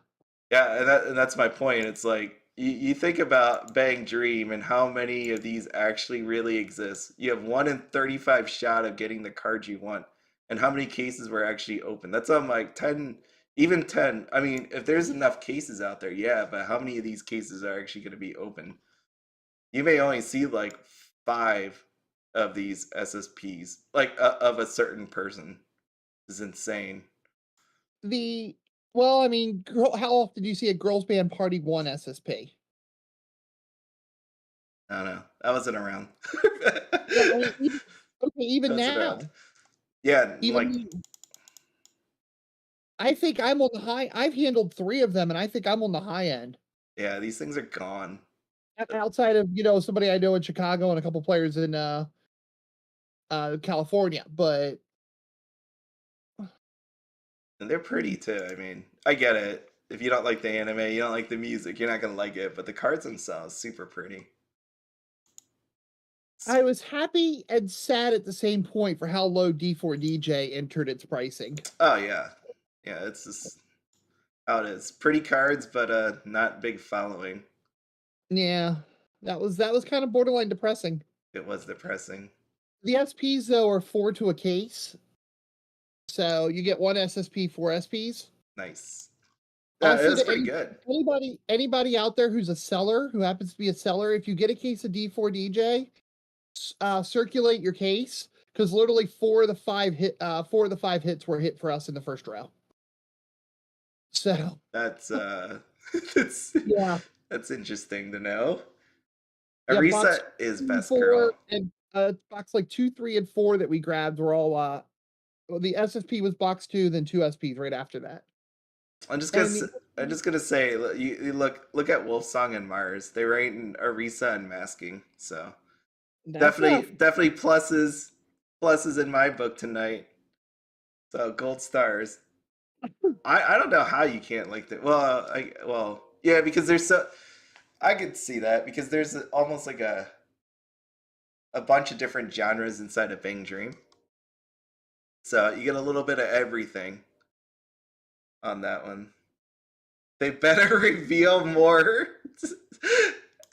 Speaker 1: Yeah, and that's my point. It's like you think about Bang Dream and how many of these actually really exist. You have 1 in 35 shot of getting the card you want, and how many cases were actually open. That's on like 10, even 10. I mean, if there's enough cases out there, yeah, but how many of these cases are actually going to be open? You may only see like 5 of these SSPs, like of a certain person. Is insane.
Speaker 2: Well, I mean, how often do you see a girls band party 1 SSP?
Speaker 1: I don't know. I wasn't around.
Speaker 2: Yeah, even now.
Speaker 1: Around. Yeah,
Speaker 2: even
Speaker 1: like
Speaker 2: I think I'm on the high. I've handled 3 of them, and I think I'm on the high end.
Speaker 1: Yeah, these things are gone.
Speaker 2: Outside of somebody I know in Chicago and a couple players in California, but
Speaker 1: and they're pretty too. I mean, I get it. If you don't like the anime, you don't like the music, you're not gonna like it. But the cards themselves, super pretty.
Speaker 2: I was happy and sad at the same point for how low D4DJ entered its pricing.
Speaker 1: Oh yeah, it's just how it is. Pretty cards, but not big following.
Speaker 2: Yeah, that was kind of borderline depressing.
Speaker 1: It was depressing.
Speaker 2: The SPs though are 4 to a case, so you get 1 SSP, 4 SPs.
Speaker 1: Nice. It
Speaker 2: Also,
Speaker 1: was
Speaker 2: to
Speaker 1: pretty good.
Speaker 2: anybody out there who's a seller, who happens to be a seller, if you get a case of D4 DJ, circulate your case, because literally 4 of the 5 hits were hit for us in the first round. So
Speaker 1: That's
Speaker 2: yeah,
Speaker 1: that's interesting to know.
Speaker 2: yeah,
Speaker 1: Arisa is best
Speaker 2: 4
Speaker 1: girl.
Speaker 2: and box like 2, 3, and 4 that we grabbed were all well, the SSP was box 2, then 2 SPs right after that.
Speaker 1: I'm just gonna say, you look at Wolfsong and Mars. They were in Arisa and Masking, so definitely pluses in my book tonight. So gold stars. I don't know how you can't like that. Well, yeah, because there's I could see that because there's almost like a bunch of different genres inside of Bang Dream. So you get a little bit of everything on that one. They better reveal more.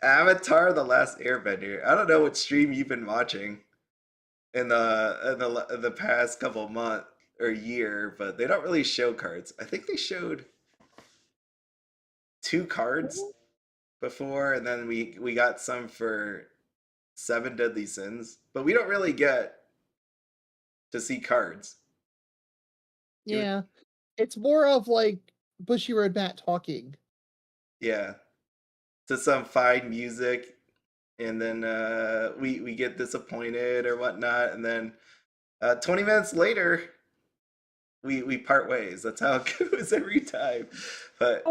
Speaker 1: Avatar: The Last Airbender. I don't know what stream you've been watching in the past couple months or year, but they don't really show cards. I think they showed 2 cards before, and then we got some for 7 Deadly Sins, but we don't really get to see cards.
Speaker 2: Yeah, it's more of like Bushiroad Matt talking.
Speaker 1: Yeah, to some fine music, and then we get disappointed or whatnot, and then 20 minutes later we part ways. That's how it goes every time. But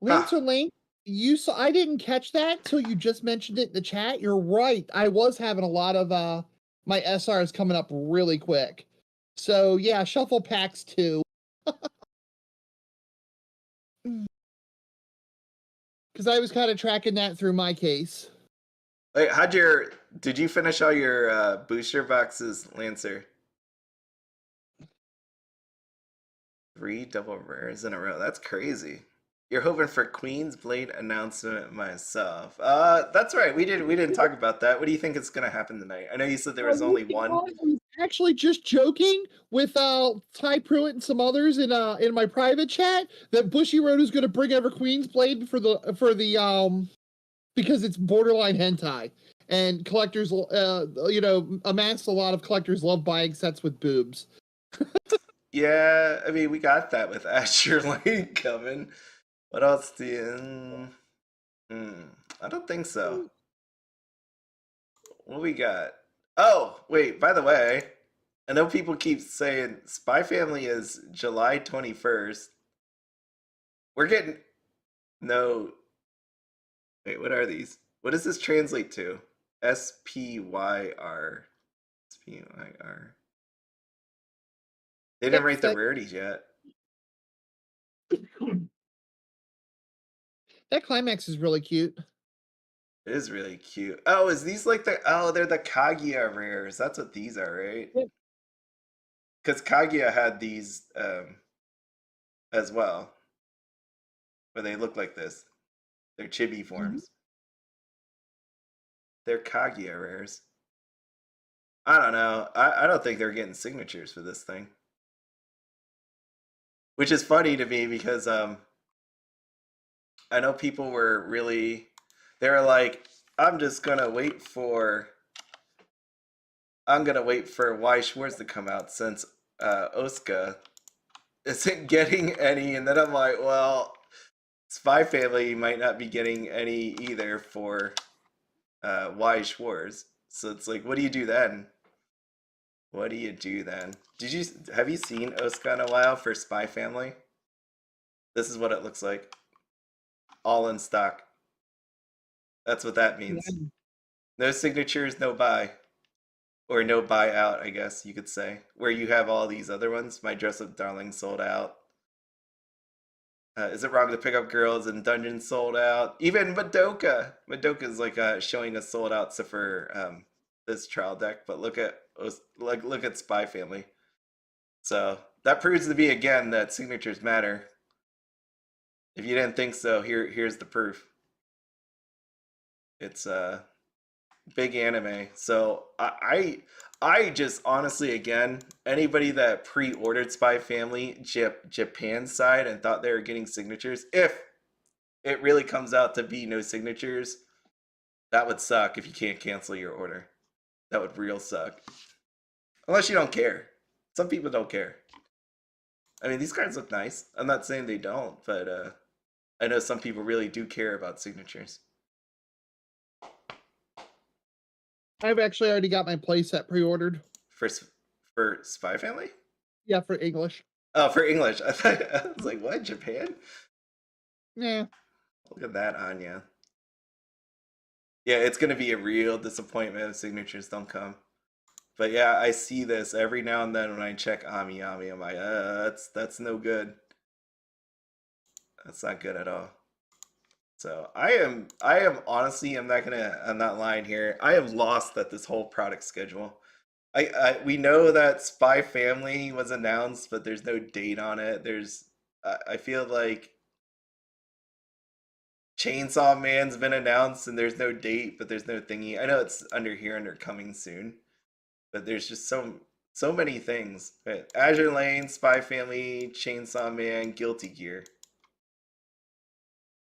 Speaker 2: Lancer Link, I didn't catch that till you just mentioned it in the chat. You're right. I was having a lot of my SRs coming up really quick. So yeah, shuffle packs too. Because I was kind of tracking that through my case.
Speaker 1: Wait, did you finish all your booster boxes, Lancer? 3 double rares in a row. That's crazy. You're hoping for Queen's Blade announcement myself. That's right. We didn't talk about that. What do you think is gonna happen tonight? I know you said there was only one.
Speaker 2: I was actually just joking with Ty Pruitt and some others in my private chat that Bushiroad is gonna bring over Queen's Blade for the because it's borderline hentai. And collectors amass a lot of collectors love buying sets with boobs.
Speaker 1: Yeah, I mean we got that with Azure Lane coming. What else do you... I don't think so. What we got? Oh, wait, by the way, I know people keep saying Spy Family is July 21st. We're getting... No. Wait, what are these? What does this translate to? SPYR. SPYR. They didn't write the rarities yet.
Speaker 2: That climax is really cute.
Speaker 1: It is really cute. Oh, is these like they're the Kaguya rares. That's what these are, right? Because Kaguya had these as well. Where they look like this. They're chibi forms. They're Kaguya rares. I don't know. I don't think they're getting signatures for this thing. Which is funny to me because I know people were really... They were like, I'm gonna wait for Weiss Schwarz to come out since Oska isn't getting any, and then I'm like, well, Spy Family might not be getting any either for Weiss Schwarz. So it's like, what do you do then? What do you do then? Have you seen Oska in a while for Spy Family? This is what it looks like. All in stock. That's what that means. Yeah. No signatures, no buy. Or no buyout, I guess you could say. Where you have all these other ones. My Dress Up Darling sold out. Is it wrong to pick up girls in Dungeon sold out? Even Madoka. Madoka's like showing us sold out for this trial deck. But look at Spy Family. So that proves to be again that signatures matter. If you didn't think so, here's the proof. It's big anime. So I just honestly, again, anybody that pre-ordered Spy Family Japan side and thought they were getting signatures, if it really comes out to be no signatures, that would suck if you can't cancel your order. That would real suck. Unless you don't care. Some people don't care. I mean, these cards look nice. I'm not saying they don't, but I know some people really do care about signatures.
Speaker 2: I've actually already got my playset pre-ordered.
Speaker 1: For Spy Family?
Speaker 2: Yeah, for English.
Speaker 1: Oh, for English. I was like, what? Japan?
Speaker 2: Yeah.
Speaker 1: Look at that, Anya. Yeah, it's gonna be a real disappointment if signatures don't come. But yeah, I see this every now and then when I check Ami. I'm like, that's no good. That's not good at all. So I am honestly, I'm not lying here. I am lost at this whole product schedule. We know that Spy Family was announced, but there's no date on it. I feel like Chainsaw Man's been announced and there's no date, but there's no thingy. I know it's under coming soon, but there's just so many things. Right? Azure Lane, Spy Family, Chainsaw Man, Guilty Gear.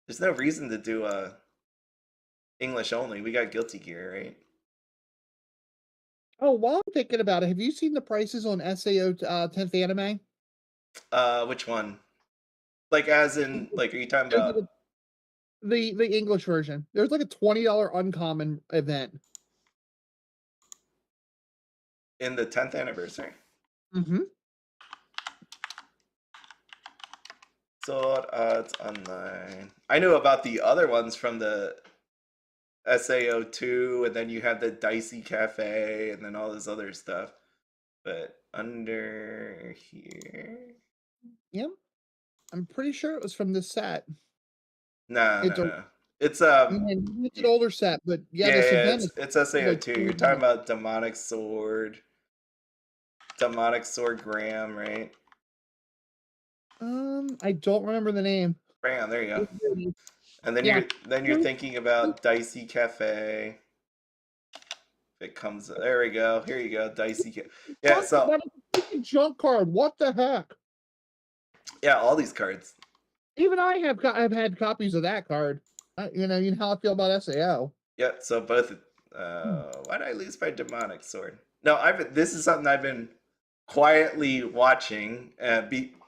Speaker 1: There's no reason to do English only. We got Guilty Gear, right?
Speaker 2: Oh, while I'm thinking about it, have you seen the prices on SAO 10th anime?
Speaker 1: Which one? Like as in like are you talking
Speaker 2: There's
Speaker 1: about
Speaker 2: the English version. There's like a $20 uncommon event.
Speaker 1: in the 10th anniversary?
Speaker 2: Mm-hmm.
Speaker 1: So it's online. I knew about the other ones from the SAO2, and then you had the Dicey Cafe, and then all this other stuff. But under here,
Speaker 2: Yep. I'm pretty sure it was from this set.
Speaker 1: no,
Speaker 2: It's
Speaker 1: no,
Speaker 2: a
Speaker 1: no. It's
Speaker 2: it's an older set, but yeah, this event is
Speaker 1: it's SAO2.
Speaker 2: like
Speaker 1: You're talking about Demonic Sword Graham, right?
Speaker 2: I don't remember the name.
Speaker 1: Bam, there you go. And then
Speaker 2: Yeah.
Speaker 1: you're thinking about Dicey Cafe. If it comes, there we go. Here you go, Dicey. Yeah, so
Speaker 2: That is a freaking junk card. What the heck?
Speaker 1: yeah, all these cards.
Speaker 2: Even I have had copies of that card. You know how I feel about SAO.
Speaker 1: Yeah, so both. Why did I lose my demonic sword? No, this is something I've been quietly watching.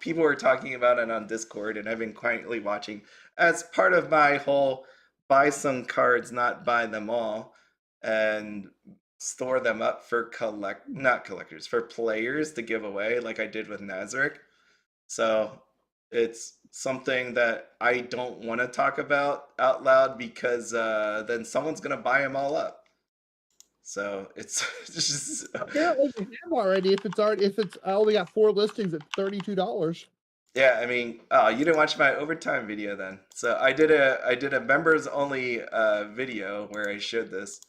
Speaker 1: People were talking about it on Discord, and I've been quietly watching as part of my whole buy some cards, not buy them all, and store them up for not collectors, for players to give away, like I did with Nazarick. So it's something that I don't want to talk about out loud because then someone's gonna buy them all up. So it's just
Speaker 2: Apparently they have already. If it's I only got 4 listings at $32.
Speaker 1: yeah. I mean, oh, you didn't watch my overtime video then. So I did a members only video where I showed this,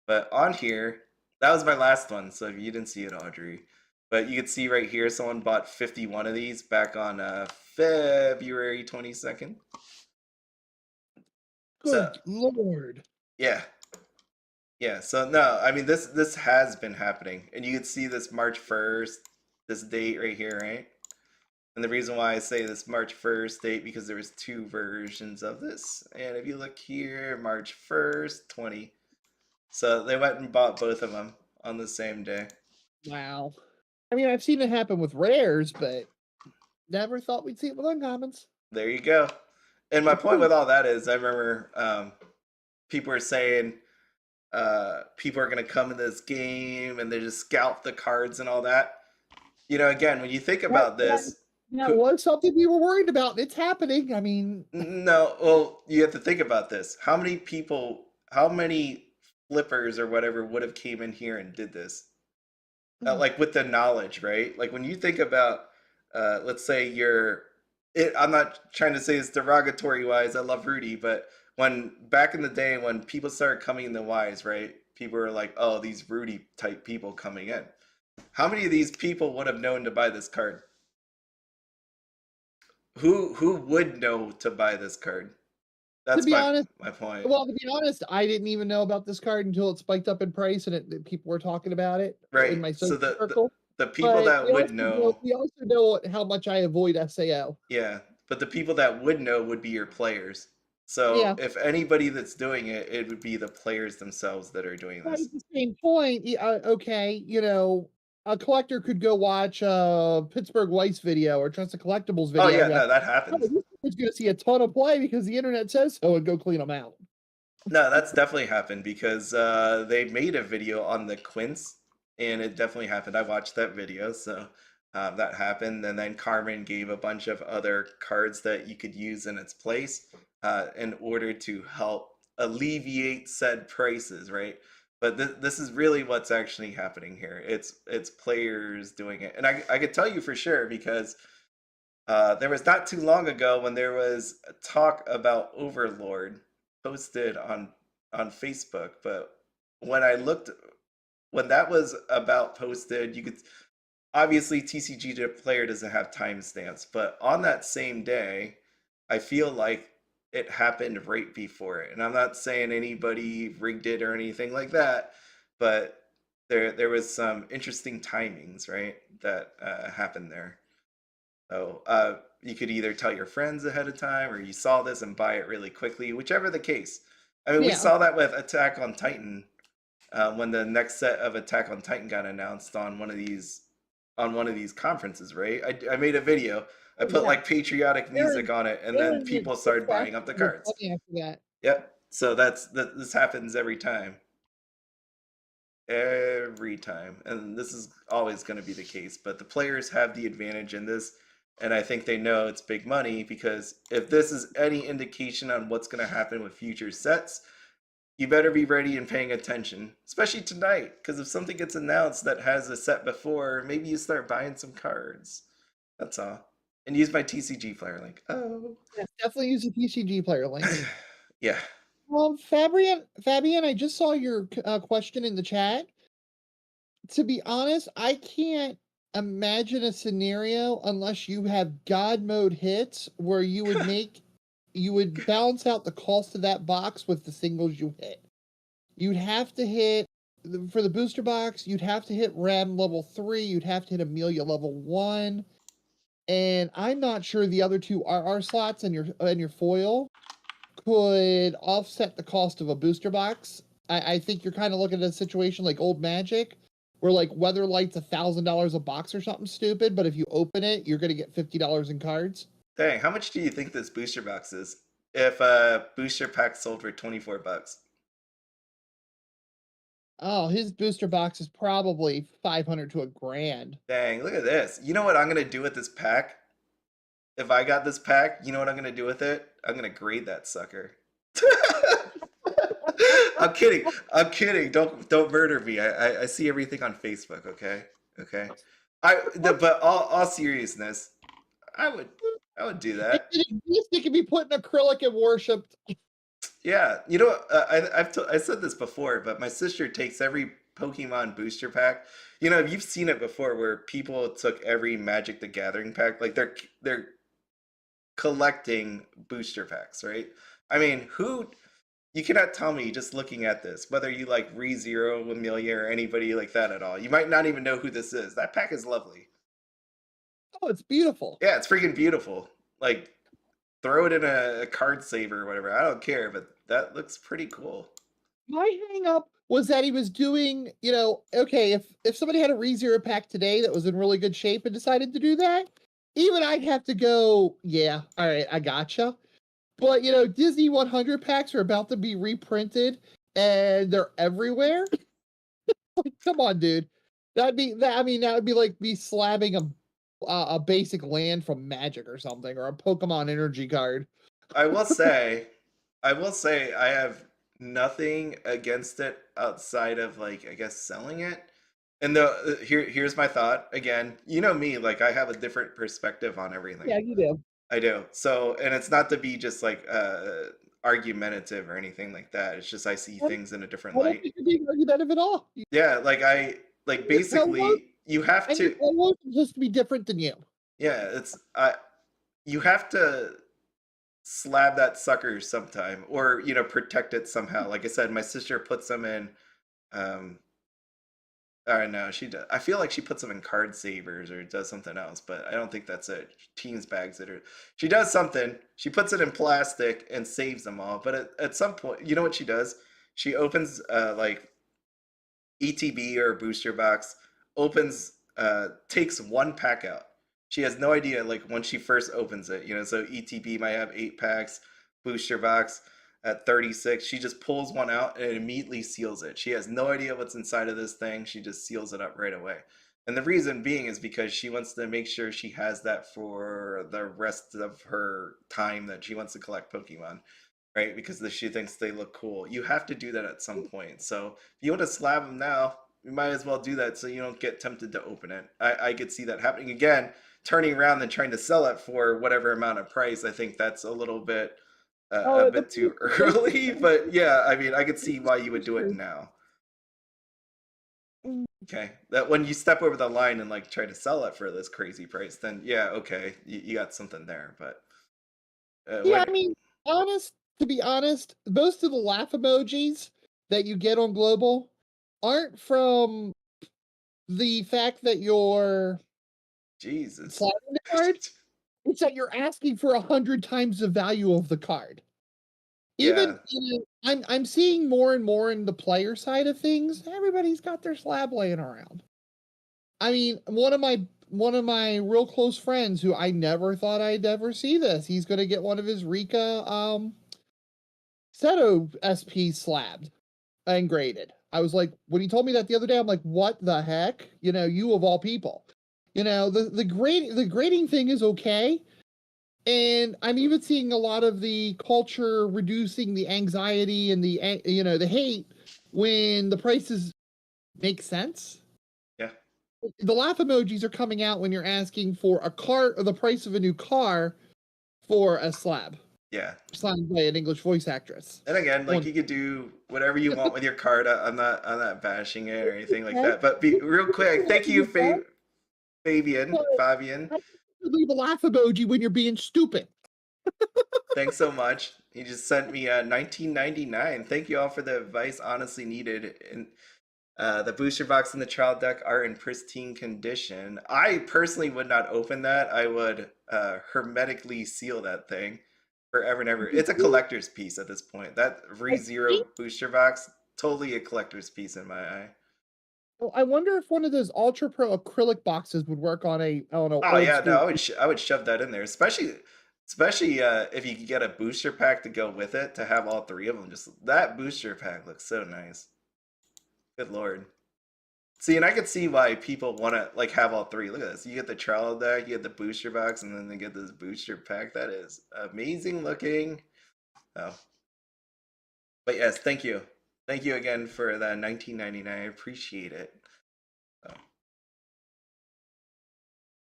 Speaker 1: but on here that was my last one. So if you didn't see it, Audrey. But you can see right here, someone bought 51 of these back on February 22nd.
Speaker 2: Good Lord.
Speaker 1: Yeah. Yeah. So no, I mean this has been happening. And you can see this March 1st, this date right here, right? And the reason why I say this March 1st date because there was 2 versions of this. And if you look here, March 1st, 20. So they went and bought both of them on the same day.
Speaker 2: Wow. I mean, I've seen it happen with rares, but never thought we'd see it with uncommons.
Speaker 1: There you go. And my point with all that is I remember people were saying people are going to come in this game and they just scalp the cards and all that. You know, again, when you think about this,
Speaker 2: that was something we were worried about. It's happening. I mean,
Speaker 1: no, well, you have to think about this. How many flippers or whatever would have came in here and did this? Like with the knowledge, right? Like when you think about, let's say I'm not trying to say it's derogatory wise. I love Rudy, but when back in the day when people started coming in the Wise, right? People were like, oh, these Rudy type people coming in. How many of these people would have known to buy this card? who would know to buy this card? That's
Speaker 2: To be honest,
Speaker 1: my point.
Speaker 2: well, to be honest, I didn't even know about this card until it spiked up in price and people were talking about it in
Speaker 1: Right.
Speaker 2: my
Speaker 1: So
Speaker 2: social circle.
Speaker 1: the people
Speaker 2: But
Speaker 1: that would know,
Speaker 2: we also know how much I avoid SAO.
Speaker 1: yeah, but the people that would know would be your players. So
Speaker 2: Yeah.
Speaker 1: if anybody that's doing it, it would be the players themselves that are doing
Speaker 2: But
Speaker 1: this.
Speaker 2: at the same point, okay, a collector could go watch a Pittsburgh Weiss video or Trust the Collectibles
Speaker 1: Oh
Speaker 2: video
Speaker 1: yeah,
Speaker 2: and go,
Speaker 1: no, that
Speaker 2: oh,
Speaker 1: happens.
Speaker 2: this is going to see a ton of play because the internet says so, and go clean them out.
Speaker 1: No, that's definitely happened because they made a video on the Quints, and it definitely happened. I watched that video, so that happened. And then Carmen gave a bunch of other cards that you could use in its place in order to help alleviate said prices, right? But this is really what's actually happening here. It's players doing it, and I could tell you for sure because there was not too long ago when there was a talk about Overlord posted on Facebook, but when I looked when that was about posted, you could obviously TCG to player doesn't have timestamps, but on that same day, I feel like it happened right before it. And I'm not saying anybody rigged it or anything like that, but there was some interesting timings, right, that happened there. So you could either tell your friends ahead of time or you saw this and buy it really quickly, whichever the case. I mean, we
Speaker 2: Yeah.
Speaker 1: saw that with Attack on Titan when the next set of Attack on Titan got announced on one of these conferences, right? I made a video. I put like patriotic music on it, and then people started buying up the cards.
Speaker 2: After that.
Speaker 1: Yep. So this happens every time. Every time. And this is always going to be the case. But the players have the advantage in this. And I think they know it's big money because if this is any indication on what's going to happen with future sets, you better be ready and paying attention, especially tonight. Because if something gets announced that has a set before, maybe you start buying some cards. That's all. And use my TCG player link. Oh.
Speaker 2: Yes, definitely use a TCG player link.
Speaker 1: Yeah.
Speaker 2: Fabian, I just saw your question in the chat. To be honest, I can't imagine a scenario unless you have God mode hits where you would balance out the cost of that box with the singles you hit. You'd have to hit for the booster box, you'd have to hit Ram level 3, you'd have to hit Amelia level 1, and I'm not sure the other two RR slots and your foil could offset the cost of a booster box. I think you're kind of looking at a situation like old Magic, where like Weatherlight's $1,000 a box or something stupid, but if you open it, you're gonna get $50 in cards.
Speaker 1: Dang, how much do you think this booster box is? If a booster pack sold for $24.
Speaker 2: Oh, his booster box is probably 500 to $1,000.
Speaker 1: Dang, look at this. You know what I'm gonna do with this pack? If I got this pack, you know what I'm gonna do with it? I'm gonna grade that sucker. I'm kidding. I'm kidding. Don't murder me. I see everything on Facebook. Okay. Okay. But all seriousness, I would do that.
Speaker 2: At least it can be put in acrylic and worshipped.
Speaker 1: Yeah. You know, I said this before, but my sister takes every Pokemon booster pack. You know, you've seen it before where people took every Magic the Gathering pack, like they're collecting booster packs, right? I mean, you cannot tell me just looking at this whether you like ReZero, Amelia, or anybody like that at all. You might not even know who this is. That pack is lovely.
Speaker 2: Oh, it's beautiful.
Speaker 1: Yeah, it's freaking beautiful. Like, throw it in a card saver or whatever. I don't care, but that looks pretty cool.
Speaker 2: My hang up was that he was doing, okay, if somebody had a ReZero pack today that was in really good shape and decided to do that, even I'd have to go, yeah, all right, I gotcha. But, Disney 100 packs are about to be reprinted and they're everywhere. Like, come on, dude. That would be like me slabbing a basic land from Magic or something, or a Pokemon energy card.
Speaker 1: I will say I have nothing against it outside of like I guess selling it. And here's my thought again. You know me, like I have a different perspective on everything.
Speaker 2: Yeah, you do.
Speaker 1: I do. So, and it's not to be just like argumentative or anything like that. It's just I see things in a different
Speaker 2: I don't
Speaker 1: light.
Speaker 2: think you're being argumentative at all.
Speaker 1: Yeah, like basically you have
Speaker 2: And
Speaker 1: to.
Speaker 2: your co-host is supposed to be different than you.
Speaker 1: Yeah, you have to slab that sucker sometime, or protect it somehow. Like I said, my sister puts them in. Um, I don't know. She does. I feel like she puts them in card savers or does something else, but I don't think that's it. Teams bags it, or she does something. She puts it in plastic and saves them all. But at some point, you know what she does? She opens like ETB or booster box, opens takes one pack out. She has no idea like when she first opens it, so ETB might have 8 packs, booster box at 36. She just pulls one out and immediately seals it. She has no idea what's inside of this thing. She just seals it up right away. And the reason being is because she wants to make sure she has that for the rest of her time that she wants to collect Pokemon, right? Because she thinks they look cool. You have to do that at some point. So if you want to slab them now, you might as well do that so you don't get tempted to open it. I could see that happening again, turning around and trying to sell it for whatever amount of price. I think that's a little bit a bit too early, but yeah, I mean, I could see why you would do it now. Okay, that when you step over the line and like try to sell it for this crazy price, then yeah, okay, you got something there. But
Speaker 2: yeah, I mean, to be honest, most of the laugh emojis that you get on Global aren't from the fact that you're
Speaker 1: Jesus,
Speaker 2: sliding the card. It's that you're asking for 100 times the value of the card. Even I'm seeing more and more in the player side of things. Everybody's got their slab laying around. I mean, one of my real close friends who I never thought I'd ever see this. He's going to get one of his Rika Seto SP slabbed and graded. I was like, when he told me that the other day, I'm like, what the heck? You of all people. The grading thing is okay. And I'm even seeing a lot of the culture reducing the anxiety and the hate when the prices make sense.
Speaker 1: Yeah.
Speaker 2: The laugh emojis are coming out when you're asking for a car or the price of a new car for a slab.
Speaker 1: Yeah.
Speaker 2: Signed by an English voice actress.
Speaker 1: And again, like you could do whatever you want with your card. I'm not bashing it or anything like that. But real quick, thank you, Fabian.
Speaker 2: Leave a laugh emoji when you're being stupid.
Speaker 1: Thanks so much. He just sent me 1999. Thank you all for the advice. Honestly needed. And the booster box and the trial deck are in pristine condition. I personally would not open that. I would hermetically seal that thing forever and ever. It's a collector's piece at this point. That ReZero booster box, totally a collector's piece in my eye.
Speaker 2: Well, I wonder if one of those Ultra Pro acrylic boxes would work on a, I don't know.
Speaker 1: Oh yeah, no, I would shove that in there, especially if you could get a booster pack to go with it to have all 3 of them. Just that booster pack looks so nice. Good lord. See, and I could see why people want to like have all 3. Look at this. You get the trial deck, you get the booster box, and then they get this booster pack. That is amazing looking. Oh. But yes, thank you. Thank you again for that 1999. I appreciate it. Oh.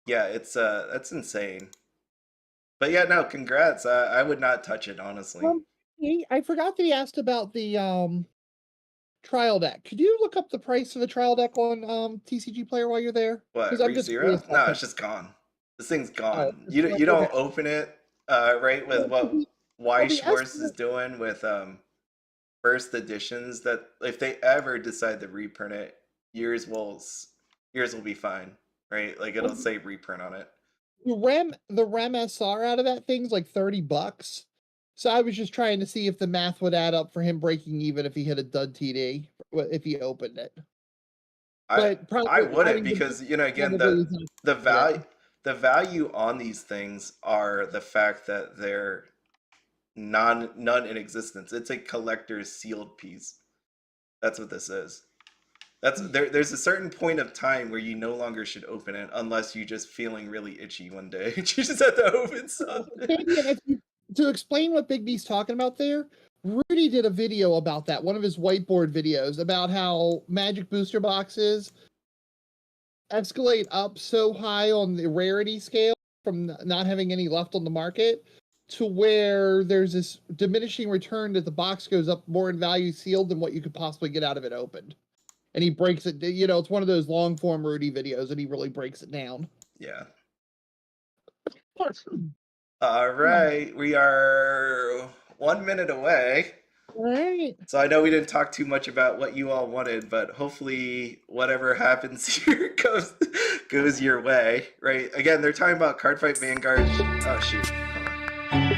Speaker 1: Yeah, it's that's insane. But yeah, no, congrats. I would not touch it, honestly.
Speaker 2: I forgot that he asked about the trial deck. Could you look up the price of the trial deck on TCG Player while you're there?
Speaker 1: What, ReZero? No, it's just gone. This thing's gone. You don't open it, right, with what Weiss Schwarz is doing with first editions, that if they ever decide to reprint it, yours will be fine, right? Like it'll say reprint on it.
Speaker 2: The RAM SR out of that thing's like $30. So I was just trying to see if the math would add up for him breaking even if he hit a dud TD if he opened it.
Speaker 1: I wouldn't, because again the value on these things are the fact that they're none in existence. It's a collector's sealed piece. That's what this is. There's a certain point of time where you no longer should open it unless you're just feeling really itchy one day. You just have to open something.
Speaker 2: To explain what Big B's talking about there, Rudy did a video about that, one of his whiteboard videos, about how Magic booster boxes escalate up so high on the rarity scale from not having any left on the market to where there's this diminishing return that the box goes up more in value sealed than what you could possibly get out of it opened. And he breaks it, it's one of those long form Rudy videos and he really breaks it down.
Speaker 1: Yeah. All right, we are 1 minute away.
Speaker 2: All right.
Speaker 1: So I know we didn't talk too much about what you all wanted, but hopefully whatever happens here goes your way, right? Again, they're talking about Cardfight Vanguard. Oh shoot. Hold on.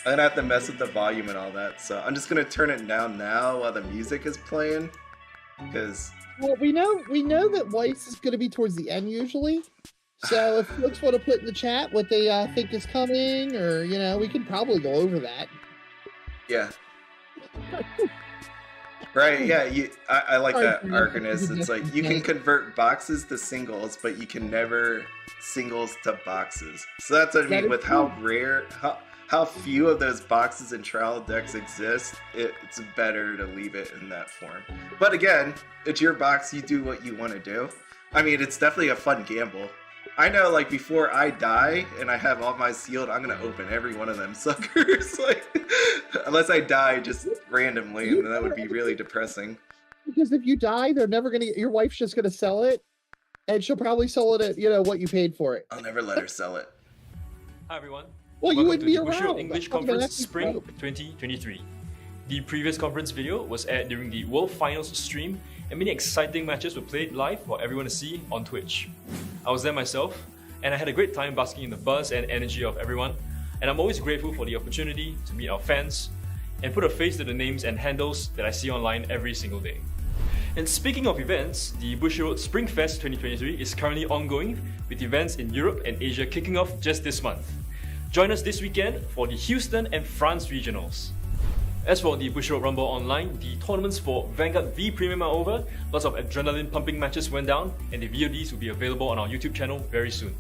Speaker 1: I'm gonna have to mess with the volume and all that, so I'm just gonna turn it down now while the music is playing. Because
Speaker 2: Well, we know that Weiss is going to be towards the end usually. So if folks want to put in the chat what they think is coming, or we can probably go over that.
Speaker 1: yeah. Right, yeah, I like that,
Speaker 2: Sorry,
Speaker 1: Arcanist. It's like you can convert boxes to singles, but you can never singles to boxes. So that's what I mean with how rare, how few of those boxes and trial decks exist. It's better to leave it in that form. But again, it's your box, you do what you want to do. I mean, it's definitely a fun gamble. I know, like, before I die and I have all my sealed, I'm gonna open every one of them suckers. Like, unless I die just randomly, and that would be really depressing.
Speaker 2: Because if you die, they're never going to. Your wife's just going to sell it, and she'll probably sell it at what you paid for it.
Speaker 1: I'll never let her sell it.
Speaker 3: Hi everyone.
Speaker 2: Well, you
Speaker 3: Welcome
Speaker 2: wouldn't
Speaker 3: to
Speaker 2: be
Speaker 3: the Bushiroad
Speaker 2: around.
Speaker 3: English
Speaker 2: That's how
Speaker 3: Conference
Speaker 2: you
Speaker 3: Spring
Speaker 2: broke.
Speaker 3: 2023. The previous conference video was aired during the World Finals stream, and many exciting matches were played live for everyone to see on Twitch. I was there myself, and I had a great time basking in the buzz and energy of everyone, and I'm always grateful for the opportunity to meet our fans and put a face to the names and handles that I see online every single day. And speaking of events, the Bushiroad Spring Fest 2023 is currently ongoing, with events in Europe and Asia kicking off just this month. Join us this weekend for the Houston and France regionals. As for the Bushiroad Rumble Online, the tournaments for Vanguard V Premium are over, lots of adrenaline pumping matches went down, and the VODs will be available on our YouTube channel very soon.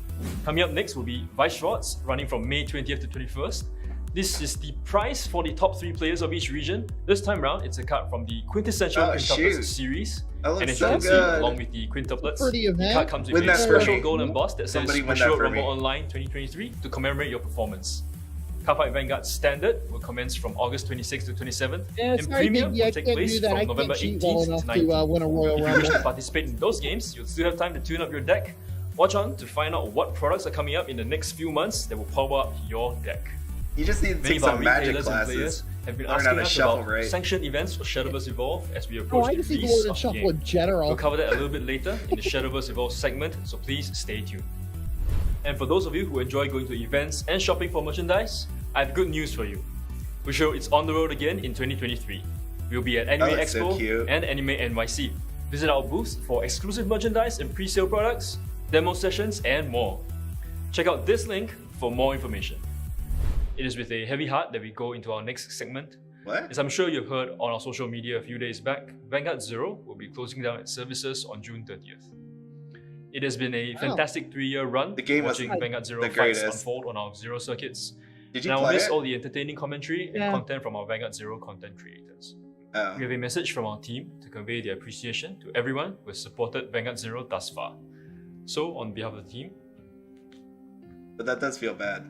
Speaker 3: Coming up next will be Weiss Schwarz, running from May 20th to 21st. This is the prize for the top 3 players of each region. This time round, it's a card from the Quintessential Quintuplets series.
Speaker 1: That looks
Speaker 3: And as
Speaker 1: so
Speaker 3: you can see,
Speaker 1: good.
Speaker 3: along with the Quintuplets,
Speaker 2: Pretty
Speaker 3: the
Speaker 2: event.
Speaker 3: card comes with
Speaker 1: Win
Speaker 3: a
Speaker 1: that for
Speaker 3: special
Speaker 1: me.
Speaker 3: gold emboss that says
Speaker 1: Somebody win that
Speaker 3: Bushiroad
Speaker 1: for
Speaker 3: Rumble
Speaker 1: me.
Speaker 3: Online 2023 to commemorate your performance. Cardfight Vanguard Standard will commence from August 26th to 27th,
Speaker 2: Yeah,
Speaker 3: and
Speaker 2: sorry,
Speaker 3: Premium
Speaker 2: baby, I
Speaker 3: will take
Speaker 2: can't
Speaker 3: place
Speaker 2: do that.
Speaker 3: from
Speaker 2: I
Speaker 3: November
Speaker 2: can't cheat well
Speaker 3: 18th
Speaker 2: enough
Speaker 3: to 19th.
Speaker 2: to win a Royal
Speaker 3: If you wish to
Speaker 2: Rumble.
Speaker 3: participate in those games, you'll still have time to tune up your deck. Watch on to find out what products are coming up in the next few months that will power up your deck.
Speaker 1: You just need to
Speaker 3: Many
Speaker 1: take
Speaker 3: of our
Speaker 1: some magic
Speaker 3: retailers and
Speaker 1: classes.
Speaker 3: players have been
Speaker 1: Learn how
Speaker 3: asking
Speaker 1: to
Speaker 3: us
Speaker 1: shuffle
Speaker 3: about
Speaker 1: right.
Speaker 3: sanctioned events for Shadowverse Evolve as we
Speaker 2: Oh,
Speaker 3: approach
Speaker 2: I
Speaker 3: the
Speaker 2: just need to
Speaker 3: release
Speaker 2: learn to
Speaker 3: of the
Speaker 2: shuffle
Speaker 3: game.
Speaker 2: in general.
Speaker 3: We'll cover that a little bit later in the Shadowverse Evolve segment, so please stay tuned. And for those of you who enjoy going to events and shopping for merchandise, I have good news for you. Bushiroad is on the road again in 2023. We'll be at Anime
Speaker 1: looks so
Speaker 3: Expo
Speaker 1: cute.
Speaker 3: and Anime NYC. Visit our booths for exclusive merchandise and pre-sale products, demo sessions, and more. Check out this link for more information. It is with a heavy heart that we go into our next segment.
Speaker 1: What?
Speaker 3: As I'm sure you've heard on our social media a few days back, Vanguard Zero will be closing down its services on June 30th. It has been a fantastic 3-year run
Speaker 1: The game was
Speaker 3: watching Vanguard Zero
Speaker 1: the
Speaker 3: fights
Speaker 1: greatest.
Speaker 3: unfold on our Zero circuits.
Speaker 1: Did you
Speaker 3: And I'll
Speaker 1: play
Speaker 3: miss
Speaker 1: it?
Speaker 3: all the entertaining commentary and
Speaker 2: Yeah.
Speaker 3: content from our Vanguard Zero content creators.
Speaker 1: Oh.
Speaker 3: We have a message from our team to convey their appreciation to everyone who has supported Vanguard Zero thus far. So, on behalf of the team,
Speaker 1: But that does feel bad.